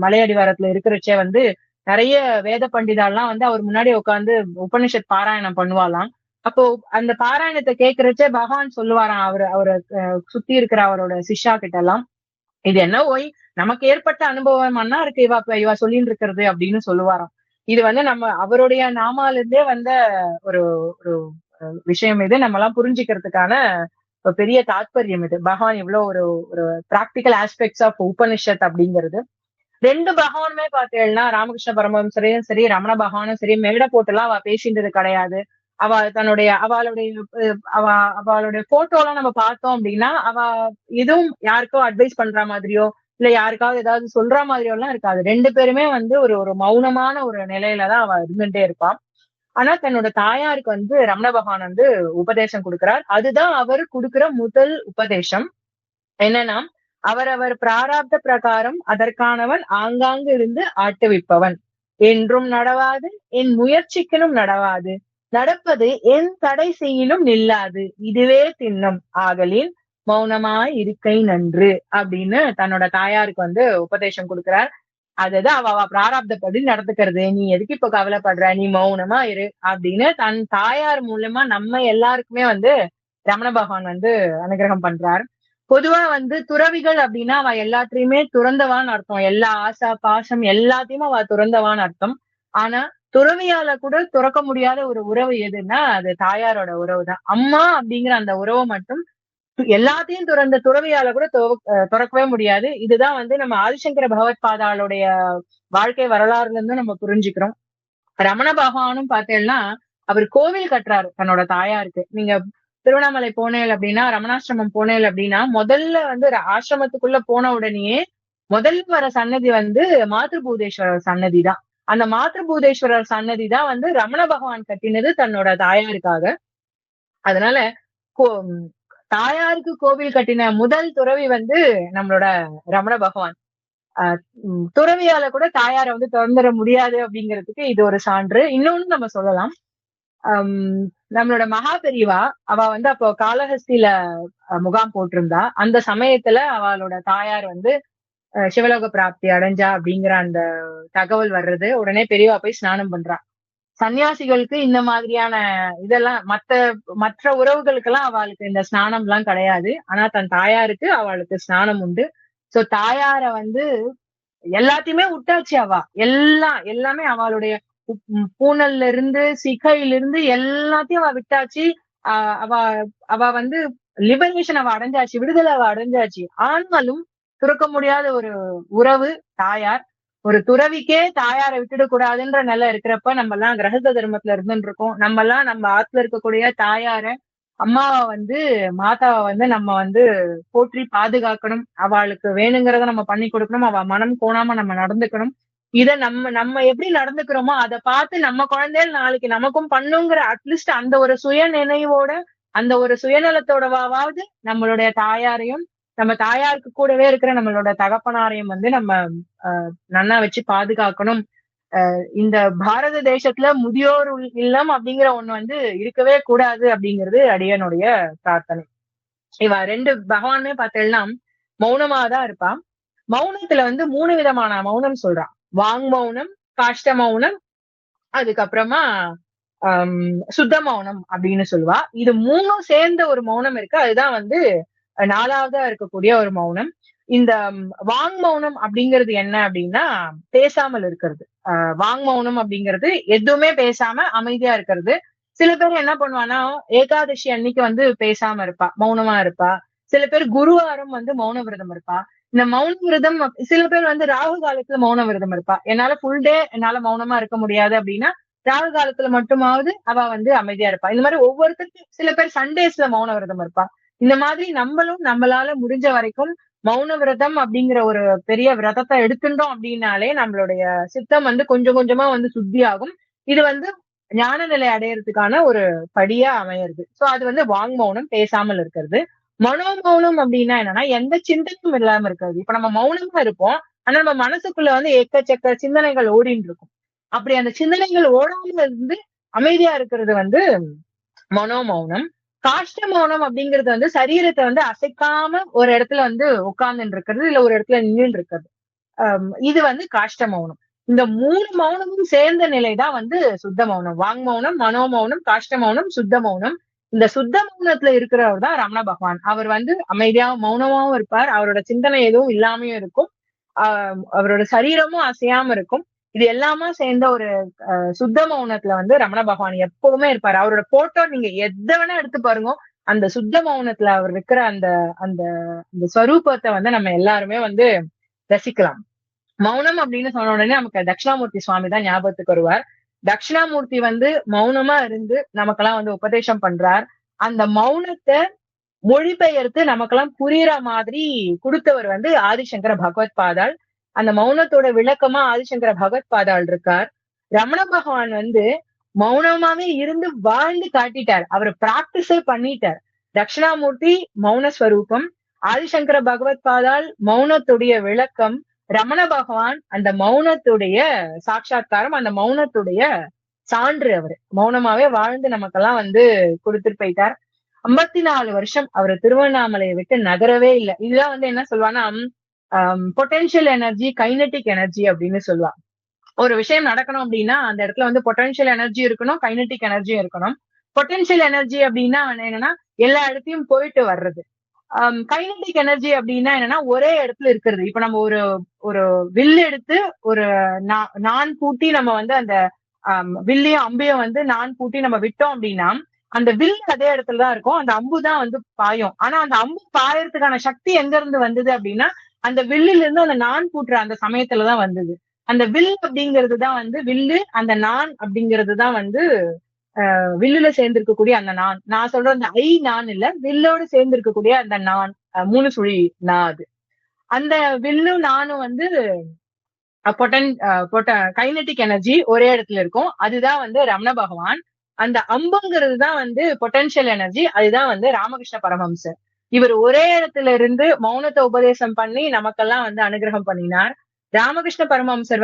மலையடிவாரத்துல இருக்கிறச்சே வந்து நிறைய வேத பண்டிதாலாம் வந்து அவர் முன்னாடி உட்காந்து உபனிஷத் பாராயணம் பண்ணுவாலாம். அப்போ அந்த பாராயணத்தை கேட்கறச்சே பகவான் சொல்லுவாராம் அவரை சுத்தி இருக்கிற அவரோட சிஷ்யா கிட்ட எல்லாம், இது என்ன ஓய் நமக்கு ஏற்பட்ட அனுபவம் இருக்கு இவா சொல்லிட்டு இருக்கிறது அப்படின்னு சொல்லுவாராம். இது வந்து நம்ம அவருடைய நாமால இருந்தே வந்த ஒரு ஒரு விஷயம். இது நம்ம எல்லாம் புரிஞ்சுக்கிறதுக்கான பெரிய தாத்பரியம். இது பகவான் இவ்வளவு ஒரு ஒரு பிராக்டிக்கல் ஆஸ்பெக்ட்ஸ் ஆஃப் உபனிஷத் அப்படிங்கிறது. ரெண்டு பகவானுமே பார்த்தேன்னா ராமகிருஷ்ண பரமஹம்சரையும் சரி ரமண பகவானும் சரி மேடை போட்டுலாம் அவ பேசின்றது கிடையாது. அவளுடைய போட்டோ எல்லாம் நம்ம பார்த்தோம் அப்படின்னா அவ எதுவும் யாருக்கோ அட்வைஸ் பண்ற மாதிரியோ இல்ல யாருக்காவது ஏதாவது சொல்ற மாதிரியோ எல்லாம் இருக்காது. ரெண்டு பேருமே வந்து ஒரு ஒரு மௌனமான ஒரு நிலையிலதான் அவ இருந்துட்டே இருப்பான். ஆனா தன்னோட தாயாருக்கு வந்து ரமண பகவான் வந்து உபதேசம் கொடுக்கிறார். அதுதான் அவர் கொடுக்கிற முதல் உபதேசம். என்னன்னா அவரவர் பிராராப்த பிரகாரம் அதற்கானவன் ஆங்காங்கு இருந்து ஆட்டுவிப்பவன். என்றும் நடவாது என் முயற்சிக்கலும் நடவாது, நடப்பது என் தடை செய்யினும் நில்லாது, இதுவே திண்ணம் ஆகலின் மௌனமாய் இருக்கை நன்று அப்படின்னு தன்னோட தாயாருக்கு வந்து உபதேசம் கொடுக்கிறார். அதுதான் அவ பிராராப்தப்படி நடந்துக்கிறது, நீ எதுக்கு இப்ப கவலைப்படுற, நீ மௌனமா இரு அப்படின்னு தன் தாயார் மூலமா நம்ம எல்லாருக்குமே வந்து ரமண பகவான் வந்து அனுகிரகம் பண்றார். பொதுவா வந்து துறவிகள் அப்படின்னா அவ எல்லாத்தையுமே துறந்தவான்னு அர்த்தம், எல்லா ஆசா பாசம் எல்லாத்தையுமே அவ துறந்தவான்னு அர்த்தம். ஆனா துறவியால கூட துறக்க முடியாத ஒரு உறவு எதுன்னா அது தாயாரோட உறவு தான். அம்மா அப்படிங்கிற அந்த உறவை மட்டும் எல்லாத்தையும் துறந்த துறவியால கூட துறக்கவே முடியாது. இதுதான் வந்து நம்ம ஆதிசங்கர பகவத் பாதாளுடைய வாழ்க்கை வரலாறுல இருந்து நம்ம புரிஞ்சுக்கிறோம். ரமண பகவானும் பார்த்தேன்னா அவர் கோவில் கட்டுறாரு தன்னோட தாயாருக்கு. நீங்க திருவண்ணாமலை போனேல் அப்படின்னா, ரமணாசிரமம் போனேல் அப்படின்னா, முதல்ல வந்து ஆசிரமத்துக்குள்ள போன உடனேயே முதல்ல வர சன்னதி வந்து மாத்ருபூதேஸ்வரர் சன்னதி தான். அந்த மாத்ருபூதேஸ்வரர் சன்னதி தான் வந்து ரமண பகவான் கட்டினது தன்னோட தாயாருக்காக. அதனால தாயாருக்கு கோவில் கட்டின முதல் துறவி வந்து நம்மளோட ரமண பகவான். துறவியால கூட தாயாரை வந்து திறந்துட முடியாது அப்படிங்கிறதுக்கு இது ஒரு சான்று. இன்னொன்னு நம்ம சொல்லலாம், நம்மளோட மகா பெரியவா அவ வந்து அப்போ காளஹஸ்தியில முகாம் போட்டிருந்தா. அந்த சமயத்துல அவளோட தாயார் வந்து சிவலோக பிராப்தி அடைஞ்சா அப்படிங்கிற அந்த தகவல் வர்றது. உடனே பெரியவா போய் ஸ்நானம் பண்றா. சன்னியாசிகளுக்கு இந்த மாதிரியான இதெல்லாம் மற்ற உறவுகளுக்கெல்லாம் அவளுக்கு இந்த ஸ்நானம் எல்லாம் கிடையாது. ஆனா தன் தாயாருக்கு அவளுக்கு ஸ்நானம் உண்டு. சோ தாயார வந்து எல்லாத்தையுமே விட்டாச்சு. அவ எல்லாமே அவளுடைய பூனல்ல இருந்து சிகையில இருந்து எல்லாத்தையும் அவ விட்டாச்சு. அவ அவ வந்து லிபரேஷன் அவ அடைஞ்சாச்சு, விடுதலை அவ அடைஞ்சாச்சு. ஆனாலும் துறக்க முடியாத ஒரு உறவு தாயார். ஒரு துறவிக்கே தாயாரை விட்டுடக் கூடாதுன்ற நிலை இருக்கிறப்ப நம்ம எல்லாம் கிரகஸ்த தர்மத்துல இருந்துட்டு இருக்கோம். நம்ம எல்லாம் நம்ம ஆத்துல இருக்கக்கூடிய தாயார அம்மாவை வந்து மாதாவை வந்து நம்ம வந்து போற்றி பாதுகாக்கணும். அவளுக்கு வேணுங்கிறத நம்ம பண்ணி கொடுக்கணும். அவ மனம் கோணாம நம்ம நடந்துக்கணும். இத நம்ம எப்படி நடந்துக்கிறோமோ அதை பார்த்து நம்ம குழந்தைகள் நாளைக்கு நமக்கும் பண்ணுங்கிற அட்லீஸ்ட் அந்த ஒரு சுய நினைவோட அந்த ஒரு சுயநலத்தோடவாவது நம்மளுடைய தாயாரையும் நம்ம தாயாருக்கு கூடவே இருக்கிற நம்மளோட தகப்பனாரையும் வந்து நம்ம நன்னா வச்சு பாதுகாக்கணும். இந்த பாரத தேசத்துல முதியோர் இல்லம் அப்படிங்கிற ஒண்ணு வந்து இருக்கவே கூடாது அப்படிங்கிறது அடியனுடைய பிரார்த்தனை. இவ ரெண்டு பகவானுமே பார்த்தேன்னா மௌனமாதான் இருப்பான். மௌனத்துல வந்து 3 விதமான மௌனம் சொல்றான். வாங் மௌனம், காஷ்ட மௌனம், அதுக்கப்புறமா சுத்த மௌனம் அப்படின்னு சொல்லுவா. இது 3ம் சேர்ந்த ஒரு மௌனம் இருக்கு, அதுதான் வந்து 4வதா இருக்கக்கூடிய ஒரு மௌனம். இந்த வாங் மௌனம் அப்படிங்கிறது என்ன அப்படின்னா பேசாமல் இருக்கிறது. வாங் மௌனம் அப்படிங்கிறது எதுவுமே பேசாம அமைதியா இருக்கிறது. சில பேர் என்ன பண்ணுவானா ஏகாதசி அன்னைக்கு வந்து பேசாம இருப்பா, மௌனமா இருப்பா. சில பேர் குருவாரம் வந்து மௌன விரதம் இருப்பா. இந்த மௌன விரதம் சில பேர் வந்து ராகு காலத்துல மௌன விரதம் இருப்பா. என்னால ஃபுல் டே என்னால மௌனமா இருக்க முடியாது அப்படின்னா ராகு காலத்துல மட்டுமாவது அவ வந்து அமைதியா இருப்பா. இந்த மாதிரி ஒவ்வொருத்தருக்கும் சில பேர் சண்டேஸ்ல மௌன விரதம் இருப்பா. இந்த மாதிரி நம்மளும் நம்மளால முடிஞ்ச வரைக்கும் மௌன விரதம் அப்படிங்கிற ஒரு பெரிய விரதத்தை எடுத்துட்டோம் அப்படின்னாலே நம்மளுடைய சித்தம் வந்து கொஞ்சம் கொஞ்சமா வந்து சுத்தி ஆகும். இது வந்து ஞான நிலை அடையறதுக்கான ஒரு படியா அமையிறது. சோ அது வந்து வாங் மௌனம், பேசாமல் இருக்கிறது. மனோமௌனம் அப்படின்னா என்னன்னா எந்த சிந்தனையும் இல்லாம இருக்கிறது. இப்ப நம்ம மௌனமா இருப்போம், ஆனா நம்ம மனசுக்குள்ள வந்து எக்கச்சக்க சிந்தனைகள் ஓடின்னு இருக்கும். அப்படி அந்த சிந்தனைகள் ஓடாம இருந்து அமைதியா இருக்கிறது வந்து மனோமௌனம். காஷ்ட மௌனம் அப்படிங்கிறது வந்து சரீரத்தை வந்து அசைக்காம ஒரு இடத்துல வந்து உட்கார்ந்துட்டு இருக்கிறது, இல்ல ஒரு இடத்துல நின்று இருக்கிறது. இது வந்து காஷ்ட மௌனம். இந்த 3 மௌனமும் சேர்ந்த நிலைதான் வந்து சுத்த மௌனம். வாங் மௌனம், மனோமௌனம், காஷ்ட மௌனம், சுத்த மௌனம். இந்த சுத்த மௌனத்துல இருக்கிறவர் தான் ரமண பகவான். அவர் வந்து அமைதியா மௌனமாவும் இருப்பார், அவரோட சிந்தனை எதுவும் இல்லாமையும் இருக்கும், அவரோட சரீரமும் அசையாம இருக்கும். இது எல்லாமே சேர்ந்த ஒரு சுத்த மௌனத்துல வந்து ரமண பகவான் எப்பவுமே இருப்பாரு. அவரோட போட்டோ நீங்க எதை வேணா எடுத்து பாருங்க, அந்த சுத்த மௌனத்துல அவர் இருக்கிற அந்த அந்த அந்த ஸ்வரூபத்தை வந்து நம்ம எல்லாருமே வந்து ரசிக்கலாம். மௌனம் அப்படின்னு சொன்ன உடனே நமக்கு தட்சிணாமூர்த்தி சுவாமி தான் ஞாபகத்துக்கு வருவார். தட்சிணாமூர்த்தி வந்து மௌனமா இருந்து நமக்கெல்லாம் வந்து உபதேசம் பண்றார். அந்த மௌனத்தை மொழிபெயர்த்து நமக்கெல்லாம் புரியுற மாதிரி கொடுத்தவர் வந்து ஆதிசங்கர பகவத் பாதாள். அந்த மௌனத்தோட விளக்கமா ஆதிசங்கர பகவத் பாதாள் இருக்கார். ரமண பகவான் வந்து மௌனமாவே இருந்து வாழ்ந்து காட்டிட்டார், அவர் பிராக்டிஸே பண்ணிட்டார். தட்சிணாமூர்த்தி மௌன ஸ்வரூபம், ஆதிசங்கர பகவத் பாதால் மௌனத்துடைய விளக்கம், ரமண பகவான் அந்த மௌனத்துடைய சாட்சா்காரம், அந்த மௌனத்துடைய சான்று. அவரு மௌனமாவே வாழ்ந்து நமக்கெல்லாம் கொடுத்துட்டு போயிட்டார். 54 வருஷம் அவர் திருவண்ணாமலையை விட்டு நகரவே இல்லை. இதுதான் என்ன சொல்லுவான்னா பொட்டென்ஷியல் எனர்ஜி, கைனட்டிக் எனர்ஜி அப்படின்னு சொல்லுவா. ஒரு விஷயம் நடக்கணும் அப்படின்னா அந்த இடத்துல பொட்டென்ஷியல் எனர்ஜி இருக்கணும், கைனட்டிக் எனர்ஜியும் இருக்கணும். பொட்டென்ஷியல் எனர்ஜி அப்படின்னா என்னன்னா எல்லா இடத்தையும் போயிட்டு வர்றது. கைனட்டிக் எனர்ஜி அப்படின்னா என்னன்னா ஒரே இடத்துல இருக்கிறது. இப்ப நம்ம ஒரு ஒரு வில் எடுத்து ஒரு நான் பூட்டி நம்ம அந்த வில்லையும் அம்பையும் நான் பூட்டி நம்ம விட்டோம் அப்படின்னா அந்த வில் அதே இடத்துலதான் இருக்கும், அந்த அம்பு தான் பாயும். ஆனா அந்த அம்பு பாயறதுக்கான சக்தி எங்க இருந்து வந்தது அப்படின்னா அந்த வில்லுல இருந்து அந்த நான் பூட்டுற அந்த சமயத்துலதான் வந்தது. அந்த வில் அப்படிங்கிறது தான் வில்லு, அந்த நான் அப்படிங்கிறது தான் வில்லுல சேர்ந்து இருக்கக்கூடிய அந்த நான் சொல்ற அந்த நான் இல்ல, வில்லோடு சேர்ந்து இருக்கக்கூடிய அந்த நான், 3 சுழி நான். அது அந்த வில்லும் நானும் கைனட்டிக் எனர்ஜி ஒரே இடத்துல இருக்கும். அதுதான் ரமண பகவான். அந்த அம்புங்கிறது தான் பொட்டன்ஷியல் எனர்ஜி. அதுதான் ராமகிருஷ்ண பரமஹம்சர். இவர் ஒரே இடத்துல இருந்து மௌனத்தை உபதேசம் பண்ணி நமக்கெல்லாம் அனுகிரகம் பண்ணினார். ராமகிருஷ்ண பரமஹம்சர்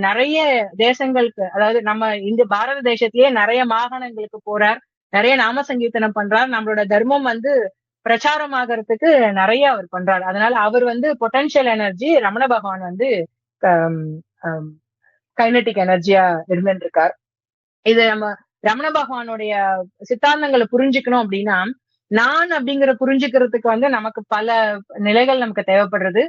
நிறைய தேசங்களுக்கு, அதாவது நம்ம இந்த பாரத தேசத்திலேயே நிறைய மாகாணங்களுக்கு போறார், நிறைய நாம சங்கீர்த்தனம் பண்றார். நம்மளோட தர்மம் பிரச்சாரம் ஆகிறதுக்கு நிறைய அவர் பண்றாரு. அதனால அவர் பொட்டன்ஷியல் எனர்ஜி, ரமண பகவான் கைனட்டிக் எனர்ஜியா இருந்திருக்கார். இது நம்ம ரமண பகவானுடைய சித்தாந்தங்களை புரிஞ்சுக்கணும் அப்படின்னா நான் அப்படிங்கிற புரிஞ்சுக்கிறதுக்கு நமக்கு பல நிலைகள் நமக்கு தேவைப்படுறது.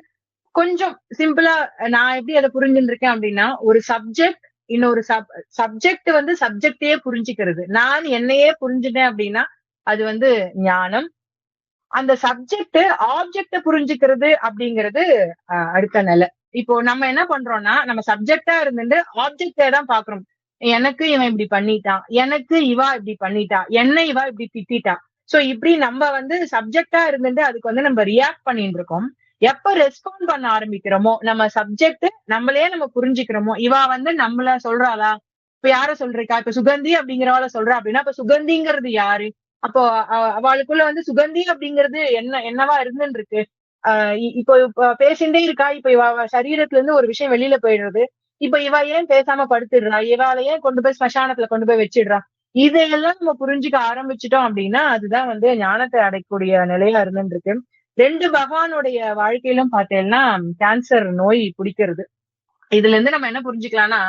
கொஞ்சம் சிம்பிளா நான் எப்படி அதை புரிஞ்சுருக்கேன் அப்படின்னா, ஒரு சப்ஜெக்ட் இன்னொரு சப்ஜெக்ட் சப்ஜெக்டையே புரிஞ்சுக்கிறது. நான் என்னையே புரிஞ்சுட்டேன் அப்படின்னா அது ஞானம். அந்த சப்ஜெக்ட் ஆப்ஜெக்ட புரிஞ்சுக்கிறது அப்படிங்கிறது அடுத்த நிலை. இப்போ நம்ம என்ன பண்றோம்னா நம்ம சப்ஜெக்டா இருந்துட்டு ஆப்ஜெக்டே தான் பாக்குறோம். எனக்கு இவன் இப்படி பண்ணிட்டான், எனக்கு இவா இப்படி பண்ணிட்டா, என்ன இவா இப்படி திட்டா. சோ இப்படி நம்ம சப்ஜெக்டா இருந்துட்டு அதுக்கு நம்ம ரியாக்ட் பண்ணிட்டு இருக்கோம். எப்ப ரெஸ்பாண்ட் பண்ண ஆரம்பிக்கிறோமோ, நம்ம சப்ஜெக்ட் நம்மளே நம்ம புரிஞ்சுக்கிறோமோ, இவா நம்மள சொல்றாளா, இப்ப யார சொல்றா, இப்ப சுகந்தி அப்படிங்கிறவாள சொல்றா அப்படின்னா அப்ப சுகந்திங்கிறது யாரு? அப்போ அவளுக்குள்ள சுகந்தி அப்படிங்கிறது என்னவா இருந்துன்னு இருக்கு. இப்போ பேசிட்டே இருக்கா, இப்ப இவ சரீரத்துல இருந்து ஒரு விஷயம் வெளியில போயிடுறது. இப்ப இவ ஏன் பேசாம படுத்துடுறா, இவால ஏன் கொண்டு போய் ஸ்மசானத்துல கொண்டு போய் வச்சிடுறா. இதையெல்லாம் நம்ம புரிஞ்சுக்க ஆரம்பிச்சிட்டோம் அப்படின்னா அதுதான் ஞானத்தை அடையக்கூடிய நிலையா இருந்துட்டு இருக்கு. 2 பகவானுடைய வாழ்க்கையிலும் பார்த்தேன்னா கேன்சர் நோய் பிடிக்கிறது. இதுல இருந்து நம்ம என்ன புரிஞ்சுக்கலாம்னா,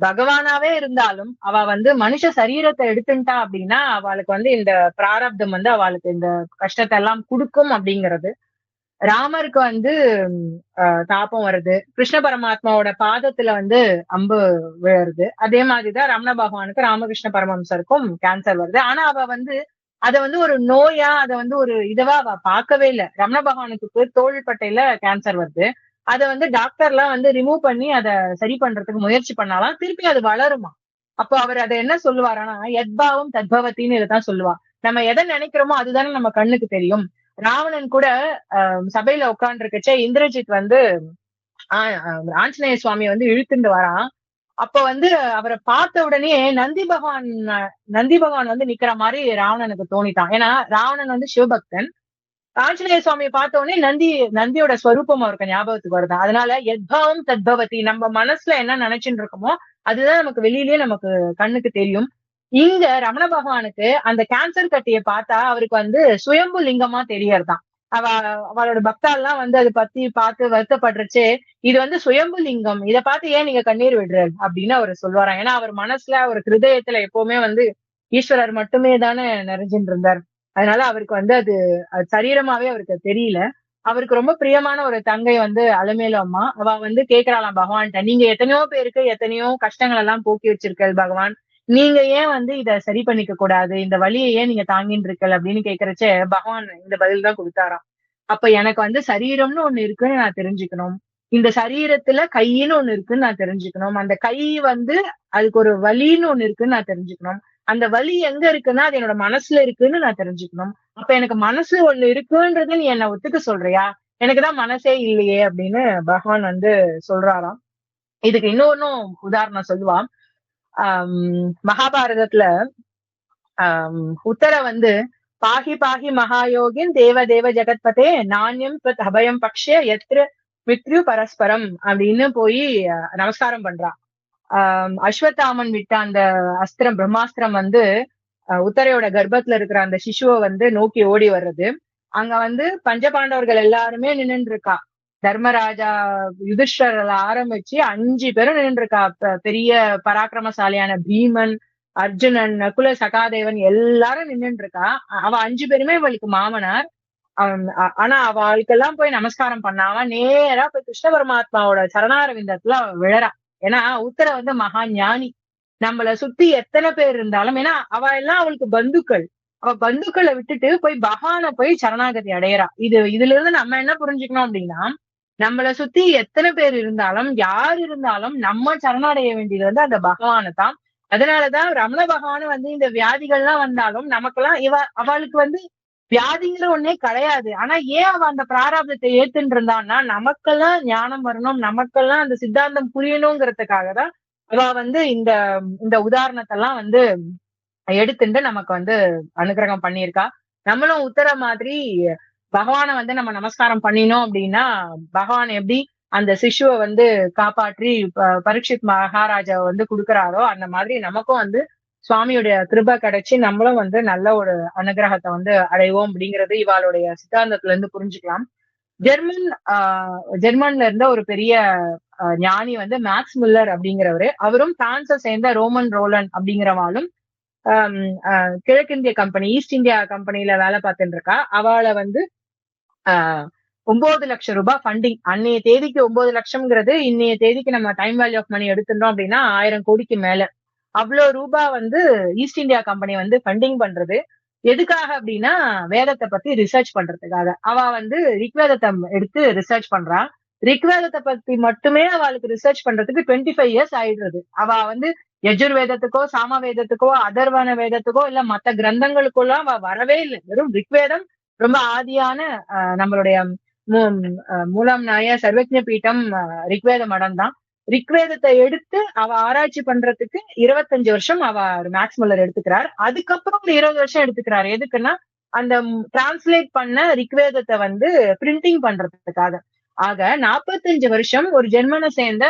பகவானாவே இருந்தாலும் அவ மனுஷ சரீரத்தை எடுத்துட்டா அப்படின்னா அவளுக்கு இந்த பிராரப்தம் அவளுக்கு இந்த கஷ்டத்தை எல்லாம் கொடுக்கும் அப்படிங்கிறது. ராமருக்கு தாபம் வருது, கிருஷ்ண பரமாத்மாவோட பாதத்துல அம்பு விழுறது. அதே மாதிரிதான் ரமண பகவானுக்கு, ராமகிருஷ்ண பரமஹம்சருக்கும் கேன்சர் வருது. ஆனா அவ அத ஒரு நோயா, அத ஒரு இதுவா அவ பார்க்கவே இல்லை. ரமண பகவானுக்கு தோள்பட்டையில கேன்சர் வருது. அத டாக்டர் எல்லாம் ரிமூவ் பண்ணி அதை சரி பண்றதுக்கு முயற்சி பண்ணாலாம், திருப்பி அது வளருமா. அப்போ அவர் அதை என்ன சொல்லுவாரானா, யத்பாவம் தத்பவத்தின்னு இதைத்தான் சொல்லுவா. நம்ம எதை நினைக்கிறோமோ அதுதானே நம்ம கண்ணுக்கு தெரியும். ராவணன் கூட சபையில உட்கார்ந்து இருக்கச்சே இந்திரஜித் ஆஞ்சநேய சுவாமி இழுத்துட்டு வரான். அப்ப அவரை பார்த்த உடனே நந்தி பகவான் நிக்கிற மாதிரி ராவணனுக்கு தோணிட்டான். ஏன்னா ராவணன் சிவபக்தன். ஆஞ்சநேய சுவாமியை பார்த்த உடனே நந்தியோட ஸ்வரூபம் அவருக்கு ஞாபகத்துக்கு வருது. அதனால யத்பாவம் தத்பவதி, நம்ம மனசுல என்ன நினைச்சுட்டு இருக்கோமோ அதுதான் நமக்கு வெளியிலேயே நமக்கு கண்ணுக்கு தெரியும். இங்க ரமண பகவானுக்கு அந்த கேன்சர் கட்டியை பார்த்தா அவருக்கு சுயம்பு லிங்கமா தெரியறதான். அவளோட பக்தாலாம் அதை பத்தி பார்த்து வருத்தப்படுறச்சே, இது சுயம்பு லிங்கம், இதை பார்த்து ஏன் நீங்க கண்ணீர் விடுறாரு அப்படின்னு அவர் சொல்லுவாராம். ஏன்னா அவர் மனசுல, அவர் ஹிருதயத்துல எப்பவுமே ஈஸ்வரர் மட்டுமே தானே நிறைஞ்சிட்டு இருந்தார். அதனால அவருக்கு அது சரீரமாவே அவருக்கு தெரியல. அவருக்கு ரொம்ப பிரியமான ஒரு தங்கை அலமேலு அம்மா, அவ கேக்குறாளாம் பகவான்கிட்ட, நீங்க எத்தனையோ பேருக்கு எத்தனையோ கஷ்டங்கள் எல்லாம் போக்கி வச்சிருக்கல் பகவான், நீங்க ஏன் இத சரி பண்ணிக்க கூடாது, இந்த வழியை ஏன் நீங்க தாங்கின்னு இருக்கல் அப்படின்னு கேக்குறச்சே பகவான் இந்த பதில் தான் கொடுத்தாராம். அப்ப எனக்கு சரீரம்னு ஒண்ணு இருக்குன்னு நான் தெரிஞ்சுக்கணும், இந்த சரீரத்துல கையின்னு ஒண்ணு இருக்குன்னு நான் தெரிஞ்சுக்கணும், அந்த கை அதுக்கு ஒரு வலின்னு ஒண்ணு இருக்குன்னு நான் தெரிஞ்சுக்கணும், அந்த வலி எங்க இருக்குன்னா அது என்னோட மனசுல இருக்குன்னு நான் தெரிஞ்சுக்கணும். அப்ப எனக்கு மனசு ஒண்ணு இருக்குன்றது நீ என்ன ஒத்துக்க சொல்றியா, எனக்குதான் மனசே இல்லையே அப்படின்னு பகவான் சொல்றாராம். இதுக்கு இன்னொன்னும் உதாரணம் சொல்லுவான். மகாபாரதத்துல உத்தர பாஹி பாஹி மகாயோகின் தேவ தேவ ஜெகத்பதே நாண்யம் அபயம் பக்ஷே எத்திர மித்ரு பரஸ்பரம் அப்படின்னு போய் நமஸ்காரம் பண்றா. அஸ்வத்தாமன் விட்ட அந்த அஸ்திரம் பிரம்மாஸ்திரம் வந்து உத்தரையோட கர்ப்பத்துல இருக்கிற அந்த சிசுவை வந்து நோக்கி ஓடி வர்றது. அங்க வந்து பஞ்சபாண்டவர்கள் எல்லாருமே நின்னுட்டு இருக்கா. தர்மராஜா யுதிஷ்டர்ல ஆரம்பிச்சு 5 பேரும் நின்று இருக்கா. பெரிய பராக்கிரமசாலியான பீமன், அர்ஜுனன், நகுல, சகாதேவன் எல்லாரும் நின்னுட்டு இருக்கா. அவ 5 பேருமே இவளுக்கு மாமனார். ஆனா அவளுக்கெல்லாம் போய் நமஸ்காரம் பண்ணாம நேரா போய் கிருஷ்ண பரமாத்மாவோட சரணாரவிந்தத்துல அவ விழறா. ஏன்னா உத்தர வந்து மகா ஞானி. நம்மள சுத்தி எத்தனை பேர் இருந்தாலும், ஏன்னா அவ எல்லாம் அவளுக்கு பந்துக்கள். அவ பந்துக்களை விட்டுட்டு போய் பகவான போய் சரணாகதி அடையறா. இதுல இருந்து நம்ம என்ன புரிஞ்சுக்கணும் அப்படின்னா, நம்மள சுத்தி எத்தனை பேர் இருந்தாலும் யார் இருந்தாலும் நம்ம சரணடைய வேண்டியது வந்து அந்த பகவானை தான். அதனாலதான் ரமண பகவான் வந்து இந்த வியாதிகள்லாம் வந்தாலும் நமக்கெல்லாம் அவளுக்கு வந்து வியாதிங்கிற ஒன்னே கிடையாது. ஆனா ஏன் அவ அந்த பிராரப்தத்தை ஏத்துட்டு இருந்தான்னா, நமக்கெல்லாம் ஞானம் வரணும், நமக்கெல்லாம் அந்த சித்தாந்தம் புரியணுங்கிறதுக்காக தான் அவ வந்து இந்த இந்த உதாரணத்தெல்லாம் வந்து எடுத்துட்டு நமக்கு வந்து அனுகிரகம் பண்ணியிருக்கா. நம்மளும் உத்தர மாதிரி பகவானை வந்து நம்ம நமஸ்காரம் பண்ணினோம் அப்படின்னா, பகவான் எப்படி அந்த சிசுவை வந்து காப்பாற்றி பரீட்சித் மகாராஜாவை வந்து கொடுக்குறாரோ, அந்த மாதிரி நமக்கும் வந்து சுவாமியுடைய கிருபை கிடைச்சு நம்மளும் வந்து நல்ல ஒரு அனுகிரகத்தை வந்து அடைவோம் அப்படிங்கிறது இவாளுடைய சித்தாந்தத்துல இருந்து புரிஞ்சுக்கலாம். ஜெர்மன்ல இருந்த ஒரு பெரிய ஞானி வந்து மேக்ஸ் முல்லர் அப்படிங்கிறவரு. அவரும் பிரான்ஸை சேர்ந்த ரோமன் ரோலன் அப்படிங்கிறவாளும் கிழக்கிந்திய கம்பெனி, ஈஸ்ட் இந்தியா கம்பெனில வேலை பார்த்துட்டு இருக்கா. அவளை வந்து 9 லட்சம் ரூபாய் ஃபண்டிங், அன்னைய தேதிக்கு 9 லட்சம்ங்கிறது இன்னைய தேதிக்கு நம்ம டைம் வேல்யூ ஆஃப் மணி எடுத்துட்டோம் அப்படின்னா 1000 கோடிக்கு மேல. அவ்வளவு ரூபாய் வந்து ஈஸ்ட் இந்தியா கம்பெனி வந்து ஃபண்டிங் பண்றது எதுக்காக அப்படின்னா, வேதத்தை பத்தி ரிசர்ச் பண்றதுக்காக. அவ வந்து ரிக்வேதத்தை எடுத்து ரிசர்ச் பண்றா. ரிக்வேதத்தை பத்தி மட்டுமே அவளுக்கு ரிசர்ச் பண்றதுக்கு 25 இயர்ஸ் ஆயிடுறது. அவ வந்து யஜுர்வேதத்துக்கோ சாம வேதத்துக்கோ அதர்வன வேதத்துக்கோ இல்ல மத்த கிரந்தங்களுக்கெல்லாம் அவ வரவே இல்லை. வெறும் ரிக்வேதம் ரொம்ப ஆதியான நம்மளுடைய மூலம் நாய சர்வஜ்ஞ பீட்டம் ரிக்வேத மடம் தான். ரிக்வேதத்தை எடுத்து அவ ஆராய்ச்சி பண்றதுக்கு 25 வருஷம் அவ மேக்ஸ் முல்லர் எடுத்துக்கிறார். அதுக்கப்புறம் ஒரு 20 வருஷம் எடுத்துக்கிறார். எதுக்குன்னா அந்த டிரான்ஸ்லேட் பண்ண ரிக்வேதத்தை வந்து பிரிண்டிங் பண்றதுக்காக. ஆக 45 வருஷம் ஒரு ஜெர்மனை சேர்ந்த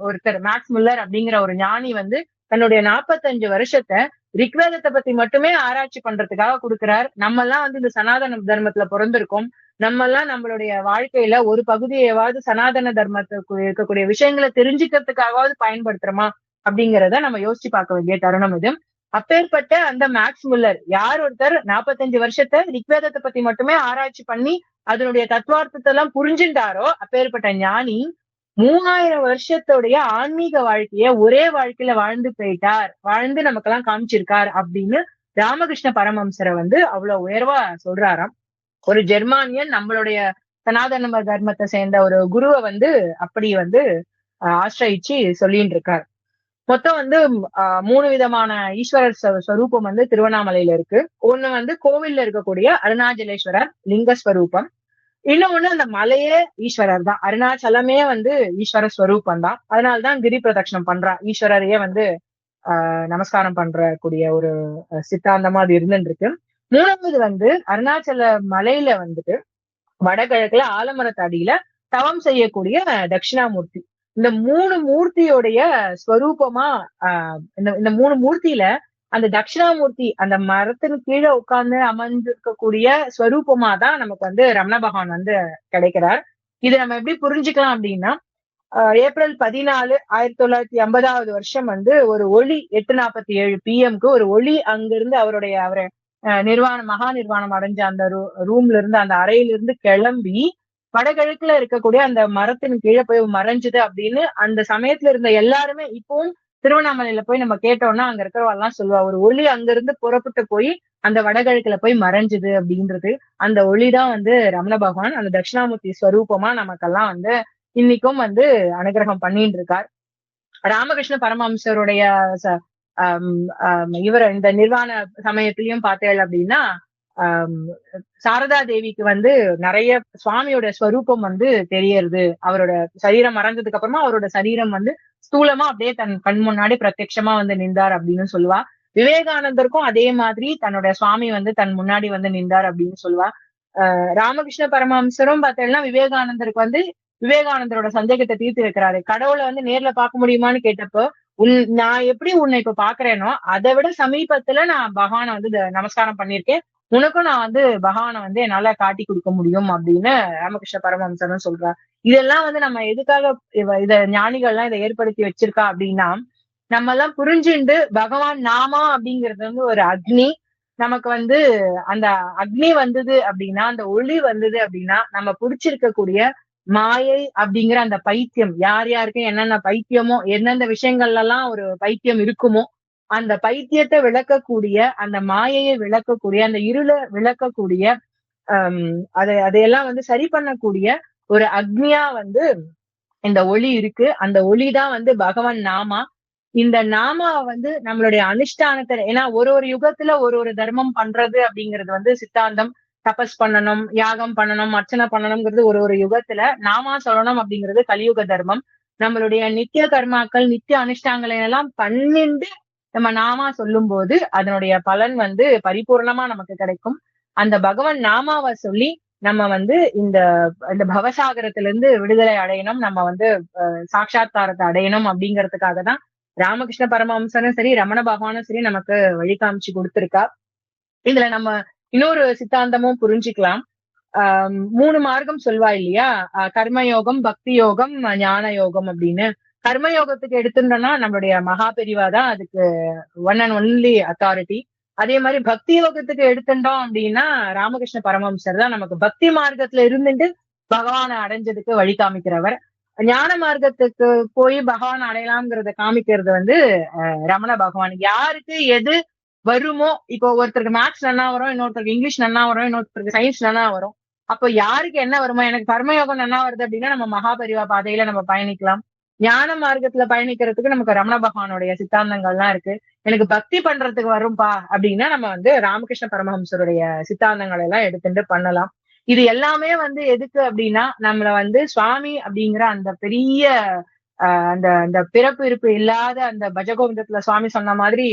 ஒருத்தர் மேக்ஸ் முல்லர் அப்படிங்கிற ஒரு ஞானி வந்து தன்னுடைய 45 வருஷத்தை ரிக்வேதத்தை பத்தி மட்டுமே ஆராய்ச்சி பண்றதுக்காக கொடுக்கிறார். நம்ம எல்லாம் வந்து இந்த சனாதன தர்மத்துல பிறந்திருக்கோம். நம்ம எல்லாம் நம்மளுடைய வாழ்க்கையில ஒரு பகுதியாவது சனாதன தர்மத்துக்கு இருக்கக்கூடிய விஷயங்களை தெரிஞ்சுக்கிறதுக்காகவாவது பயன்படுத்துறோமா அப்படிங்கிறத நம்ம யோசிச்சு பார்க்க வேண்டிய தருணம் இது. அப்பேற்பட்ட அந்த மேக்ஸ் முல்லர் யார் ஒருத்தர் 45 வருஷத்தை ரிக்வேதத்தை பத்தி மட்டுமே ஆராய்ச்சி பண்ணி அதனுடைய தத்துவார்த்தத்தை எல்லாம் புரிஞ்சுட்டாரோ, அப்பேற்பட்ட ஞானி 3000 வருஷத்துடைய ஆன்மீக வாழ்க்கைய ஒரே வாழ்க்கையில வாழ்ந்து போயிட்டார், வாழ்ந்து நமக்கெல்லாம் காமிச்சிருக்கார் அப்படின்னு ராமகிருஷ்ண பரமஹம்சரை வந்து அவ்வளவு உயர்வா சொல்றாராம். ஒரு ஜெர்மானியன் நம்மளுடைய சனாதன தர்மத்தை சேர்ந்த ஒரு குருவை வந்து அப்படி வந்து ஆசிரியிச்சு சொல்லிட்டு இருக்கார். மொத்தம் வந்து 3 விதமான ஈஸ்வரர் ஸ்வரூபம் வந்து திருவண்ணாமலையில இருக்கு. ஒண்ணு வந்து கோவில்ல இருக்கக்கூடிய அருணாச்சலேஸ்வரர் லிங்கஸ்வரூபம். இன்னொன்னு அந்த மலையே ஈஸ்வரர் தான். அருணாச்சலமே வந்து ஈஸ்வர ஸ்வரூபம் தான். அதனால்தான் கிரி பிரதட்சணம் பண்றா. ஈஸ்வரரையே வந்து நமஸ்காரம் பண்றக்கூடிய ஒரு சித்தாந்தமா அது இருந்துட்டு இருக்கு. 3வது வந்து அருணாச்சல மலையில வந்துட்டு வடகிழக்குல ஆலமரத்து அடியில தவம் செய்யக்கூடிய தட்சிணாமூர்த்தி. இந்த 3 மூர்த்தியோடைய ஸ்வரூபமா இந்த 3 மூர்த்தியில அந்த தட்சிணாமூர்த்தி அந்த மரத்தின் கீழே உட்கார்ந்து அமர்ந்திருக்கக்கூடிய ஸ்வரூபமா தான் நமக்கு வந்து ரமண பகவான் வந்து கிடைக்கிறார். இது நம்ம எப்படி புரிஞ்சுக்கலாம் அப்படின்னா, ஏப்ரல் 14 1950வது வருஷம் வந்து ஒரு ஒளி 8:47 PM ஒரு ஒளி அங்கிருந்து அவரை மகா நிர்வாணம் அடைஞ்ச அந்த ரூம்ல இருந்து அந்த அறையில இருந்து கிளம்பி வடகிழக்குல இருக்கக்கூடிய அந்த மரத்தின் கீழே போய் மறைஞ்சது அப்படின்னு அந்த சமயத்துல இருந்த எல்லாருமே இப்பவும் திருவண்ணாமலையில போய் நம்ம கேட்டோம்னா அங்க இருக்கிறவெல்லாம் சொல்லுவா, ஒரு ஒளி அங்கிருந்து புறப்பட்டு போய் அந்த வடகிழக்குல போய் மறைஞ்சது அப்படின்றது. அந்த ஒளிதான் வந்து ரமண பகவான் அந்த தட்சிணாமூர்த்தி ஸ்வரூபமா நமக்கெல்லாம் வந்து இன்னைக்கும் வந்து அனுகிரகம் பண்ணிட்டு இருக்கார். ராமகிருஷ்ண பரமஹம்சருடைய இவர் இந்த நிர்வாண சமயத்திலையும் பார்த்தேள் அப்படின்னா சாரதா தேவிக்கு வந்து நிறைய சுவாமியோட ஸ்வரூபம் வந்து தெரியறது. அவரோட சரீரம் மறைஞ்சதுக்கு அப்புறமா அவரோட சரீரம் வந்து ஸ்தூலமா அப்படியே தன் கண் முன்னாடி பிரத்யட்சமா வந்து நின்றார் அப்படின்னு சொல்லுவா. விவேகானந்தருக்கும் அதே மாதிரி தன்னுடைய சுவாமி வந்து தன் முன்னாடி வந்து நின்றார் அப்படின்னு சொல்லுவா. ராமகிருஷ்ண பரமஹம்சரும் பார்த்தீங்கன்னா விவேகானந்தருக்கு வந்து விவேகானந்தரோட சந்தேகத்தை தீர்த்து வைக்கிறாரு. கடவுளை வந்து நேர்ல பார்க்க முடியுமான்னு கேட்டப்போ, நான் எப்படி உன்னை இப்ப பாக்குறேனோ அதை விட சமீபத்துல நான் பகவானை வந்து நமஸ்காரம் பண்ணியிருக்கேன், உனக்கும் நான் வந்து பகவானை வந்து என்னால காட்டி கொடுக்க முடியும் அப்படின்னு ராமகிருஷ்ண பரமஹம்சரும் சொல்றார். இதெல்லாம் வந்து நம்ம எதுக்காக இத ஞானிகள்லாம் இதை ஏற்படுத்தி வச்சிருக்கா அப்படின்னா, நம்ம எல்லாம் புரிஞ்சுண்டு பகவான் நாமா அப்படிங்கிறது வந்து ஒரு அக்னி. நமக்கு வந்து அந்த அக்னி வந்தது அப்படின்னா, அந்த ஒளி வந்தது அப்படின்னா, நம்ம புடிச்சிருக்கக்கூடிய மாயை அப்படிங்கிற அந்த பைத்தியம், யார் யாருக்கு என்னென்ன பைத்தியமோ, எந்தெந்த விஷயங்கள்ல எல்லாம் ஒரு பைத்தியம் இருக்குமோ, அந்த பைத்தியத்தை விளக்கக்கூடிய, அந்த மாயையை விளக்கக்கூடிய, அந்த இருளை விளக்கக்கூடிய, அதையெல்லாம் வந்து சரி பண்ணக்கூடிய ஒரு அக்னியா வந்து இந்த ஒளி இருக்கு. அந்த ஒளிதான் வந்து பகவான் நாமா. இந்த நாமா வந்து நம்மளுடைய அனுஷ்டானத்தை, ஏன்னா ஒரு ஒரு யுகத்துல ஒரு ஒரு தர்மம் பண்றது அப்படிங்கிறது வந்து சித்தாந்தம். தபஸ் பண்ணணும், யாகம் பண்ணணும், அர்ச்சனை பண்ணணும்ங்கிறது ஒரு ஒரு யுகத்துல. நாமா சொல்லணும் அப்படிங்கிறது கலியுக தர்மம். நம்மளுடைய நித்திய கர்மாக்கள், நித்திய அனுஷ்டாங்களை எல்லாம் பண்ணிண்டு நம்ம நாமா சொல்லும் போது அதனுடைய பலன் வந்து பரிபூர்ணமா நமக்கு கிடைக்கும். அந்த பகவான் நாமாவை சொல்லி நம்ம வந்து இந்த இந்த பவசாகரத்திலிருந்து விடுதலை அடையணும், நம்ம வந்து சாட்சா்காரத்தை அடையணும் அப்படிங்கிறதுக்காக தான் ராமகிருஷ்ண பரமஹம்சரும் சரி, ரமண பகவானும் சரி நமக்கு வழி காமிச்சு கொடுத்திருக்கா. இதுல நம்ம இன்னொரு சித்தாந்தமும் புரிஞ்சுக்கலாம். 3 மார்க்கம் சொல்வா இல்லையா, கர்மயோகம், பக்தி யோகம், ஞான யோகம் அப்படின்னு. கர்மயோகத்துக்கு எடுத்துட்டோம்னா நம்மளுடைய மகா பெரிவா தான் அதுக்கு ஒன் அண்ட் ஒன்லி அத்தாரிட்டி. அதே மாதிரி பக்தி யோகத்துக்கு எடுத்துட்டோம் அப்படின்னா ராமகிருஷ்ண பரமஹம்சர் தான் நமக்கு பக்தி மார்க்கத்துல இருந்துட்டு பகவானை அடைஞ்சதுக்கு வழி காமிக்கிறவர். ஞான மார்க்கத்துக்கு போய் பகவான் அடையலாம்ங்கிறத காமிக்கிறது வந்து ரமண பகவான். யாருக்கு எது வருமோ, இப்போ ஒருத்தருக்கு மேத்ஸ் நல்லா வரும், இன்னொருத்தருக்கு இங்கிலீஷ் நல்லா வரும், இன்னொருத்தருக்கு சயின்ஸ் நல்லா வரும். அப்போ யாருக்கு என்ன வருமோ, எனக்கு கர்மயோகம் நல்லா வருது அப்படின்னா நம்ம மகாபரிவா பாதையில நம்ம பயணிக்கலாம். ஞான மார்க்கத்துல பயணிக்கிறதுக்கு நமக்கு ரமண பகவானுடைய சித்தாந்தங்கள்லாம் இருக்கு. எனக்கு பக்தி பண்றதுக்கு வரும்பா அப்படின்னா நம்ம வந்து ராமகிருஷ்ண பரமஹம்சருடைய சித்தாந்தங்கள் எல்லாம் எடுத்துட்டு பண்ணலாம். இது எல்லாமே வந்து எதுக்கு அப்படின்னா, நம்மள வந்து சுவாமி அப்படிங்கிற அந்த பெரிய அந்த அந்த பிறப்பு இருப்பு இல்லாத அந்த பஜகோவிந்தத்துல சுவாமி சொன்ன மாதிரி,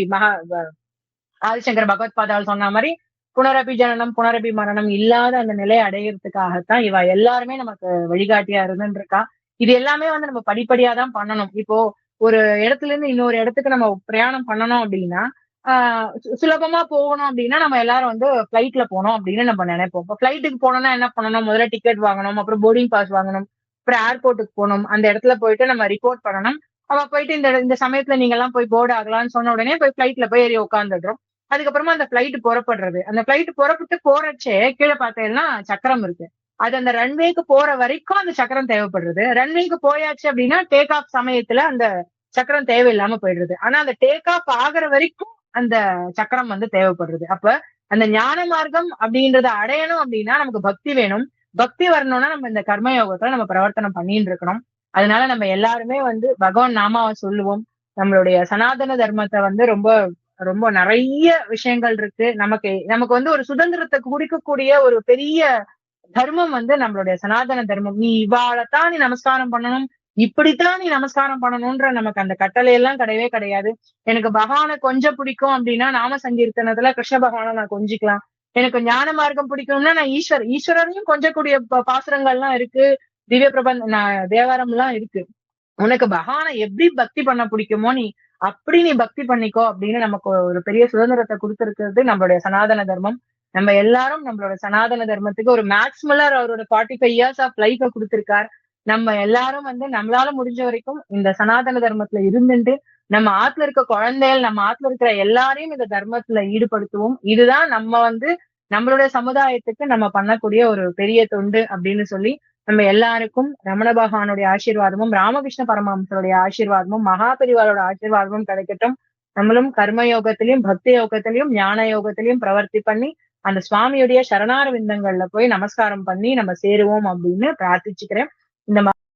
ஆதிசங்கர பகவத் பாதால் சொன்ன மாதிரி புனரபி ஜனனம் புனரபி மரணம் இல்லாத அந்த நிலையை அடையிறதுக்காகத்தான் இவ எல்லாருமே நமக்கு வழிகாட்டியா இருந்துருக்கா. இது எல்லாமே வந்து நம்ம படிப்படியா தான் பண்ணணும். இப்போ ஒரு இடத்துல இருந்து இன்னொரு இடத்துக்கு நம்ம பிரயாணம் பண்ணணும் அப்படின்னா, சுலபமா போகணும் அப்படின்னா நம்ம எல்லாரும் வந்து பிளைட்ல போனோம் அப்படின்னு நம்ம நினைப்போம். இப்போ பிளைட்டுக்கு போனோம்னா என்ன பண்ணணும், முதல்ல டிக்கெட் வாங்கணும், அப்புறம் போர்டிங் பாஸ் வாங்கணும், அப்புறம் ஏர்போர்ட்டுக்கு போகணும், அந்த இடத்துல போயிட்டு நம்ம ரிப்போர்ட் பண்ணணும். அவ போயிட்டு இந்த சமயத்துல நீங்க எல்லாம் போய் போர்டு ஆகலாம்னு சொன்ன உடனே போய் பிளைட்ல போய் ஏறி உட்காந்துடுறோம். அதுக்கப்புறமா அந்த பிளைட் புறப்படுறது. அந்த பிளைட் புறப்பட்டு போறச்சே கீழே பார்த்தேன்னா சக்கரம் இருக்கு. அது அந்த ரன்வேக்கு போற வரைக்கும் அந்த சக்கரம் தேவைப்படுறது. ரன்வேக்கு போயாச்சு அப்படின்னா டேக் ஆஃப் சமயத்துல அந்த சக்கரம் தேவையில்லாம போயிடுறது. ஆனா அந்த டேக் ஆஃப் ஆகுற வரைக்கும் அந்த சக்கரம் வந்து தேவைப்படுறது. அப்ப அந்த ஞான மார்க்கம் அப்படின்றத அடையணும் அப்படின்னா நமக்கு பக்தி வேணும். பக்தி வரணும்னா நம்ம இந்த கர்மயோகத்துல நம்ம பிரவர்த்தனம் பண்ணிட்டு இருக்கணும். அதனால நம்ம எல்லாருமே வந்து பகவான் நாமாவை சொல்லுவோம். நம்மளுடைய சனாதன தர்மத்தை வந்து ரொம்ப ரொம்ப நிறைய விஷயங்கள் இருக்கு. நமக்கு வந்து ஒரு சுதந்திரத்தை குடிக்கக்கூடிய ஒரு பெரிய தர்மம் வந்து நம்மளுடைய சனாதன தர்மம். நீ இவாளத்தான் நீ நமஸ்காரம் பண்ணணும், இப்படித்தான் நீ நமஸ்காரம் பண்ணணும்ன்ற நமக்கு அந்த கட்டளை எல்லாம் கிடையவே கிடையாது. எனக்கு பகவானை கொஞ்சம் பிடிக்கும் அப்படின்னா நாம சங்கீர்த்தனத்துல கிருஷ்ண பகவானை நான் கொஞ்சிக்கலாம். எனக்கு ஞான மார்க்கம் பிடிக்கும்னா நான் ஈஸ்வரரையும் கொஞ்சக்கூடிய பாசுரங்கள்லாம் இருக்கு, திவ்ய பிரபந்த தேவாரம் எல்லாம் இருக்கு. உனக்கு பகவானை எப்படி பக்தி பண்ண பிடிக்குமோ நீ பக்தி பண்ணிக்கோ அப்படின்னு நமக்கு ஒரு பெரிய சுதந்திரத்தை கொடுத்திருக்கிறது நம்மளுடைய சனாதன தர்மம். நம்ம எல்லாரும் நம்மளோட சனாதன தர்மத்துக்கு ஒரு மேக்ஸ்முல்லர் அவரோட 45 years ஆஃப் லைஃப கொடுத்திருக்கார். நம்ம எல்லாரும் வந்து நம்மளால முடிஞ்ச வரைக்கும் இந்த சனாதன தர்மத்துல இருந்துட்டு நம்ம ஆத்துல இருக்க குழந்தைகள், நம்ம ஆத்துல இருக்கிற எல்லாரையும் இந்த தர்மத்துல ஈடுபடுத்துவோம். இதுதான் நம்ம வந்து நம்மளுடைய சமுதாயத்துக்கு நம்ம பண்ணக்கூடிய ஒரு பெரிய தொண்டு அப்படின்னு சொல்லி நம்ம எல்லாருக்கும் ரமண பகவானுடைய ஆசீர்வாதமும், ராமகிருஷ்ண பரமஹம்சருடைய ஆசீர்வாதமும், மகாபரிவாரோட ஆசீர்வாதமும் கிடைக்கட்டும். நம்மளும் கர்மயோகத்திலையும் பக்தி யோகத்திலையும் ஞான யோகத்திலையும் பிரவர்த்தி பண்ணி அந்த சுவாமியுடைய சரணார விந்தங்கள்ல போய் நமஸ்காரம் பண்ணி நம்ம சேருவோம் அப்படின்னு பிரார்த்திச்சுக்கிறேன். இந்த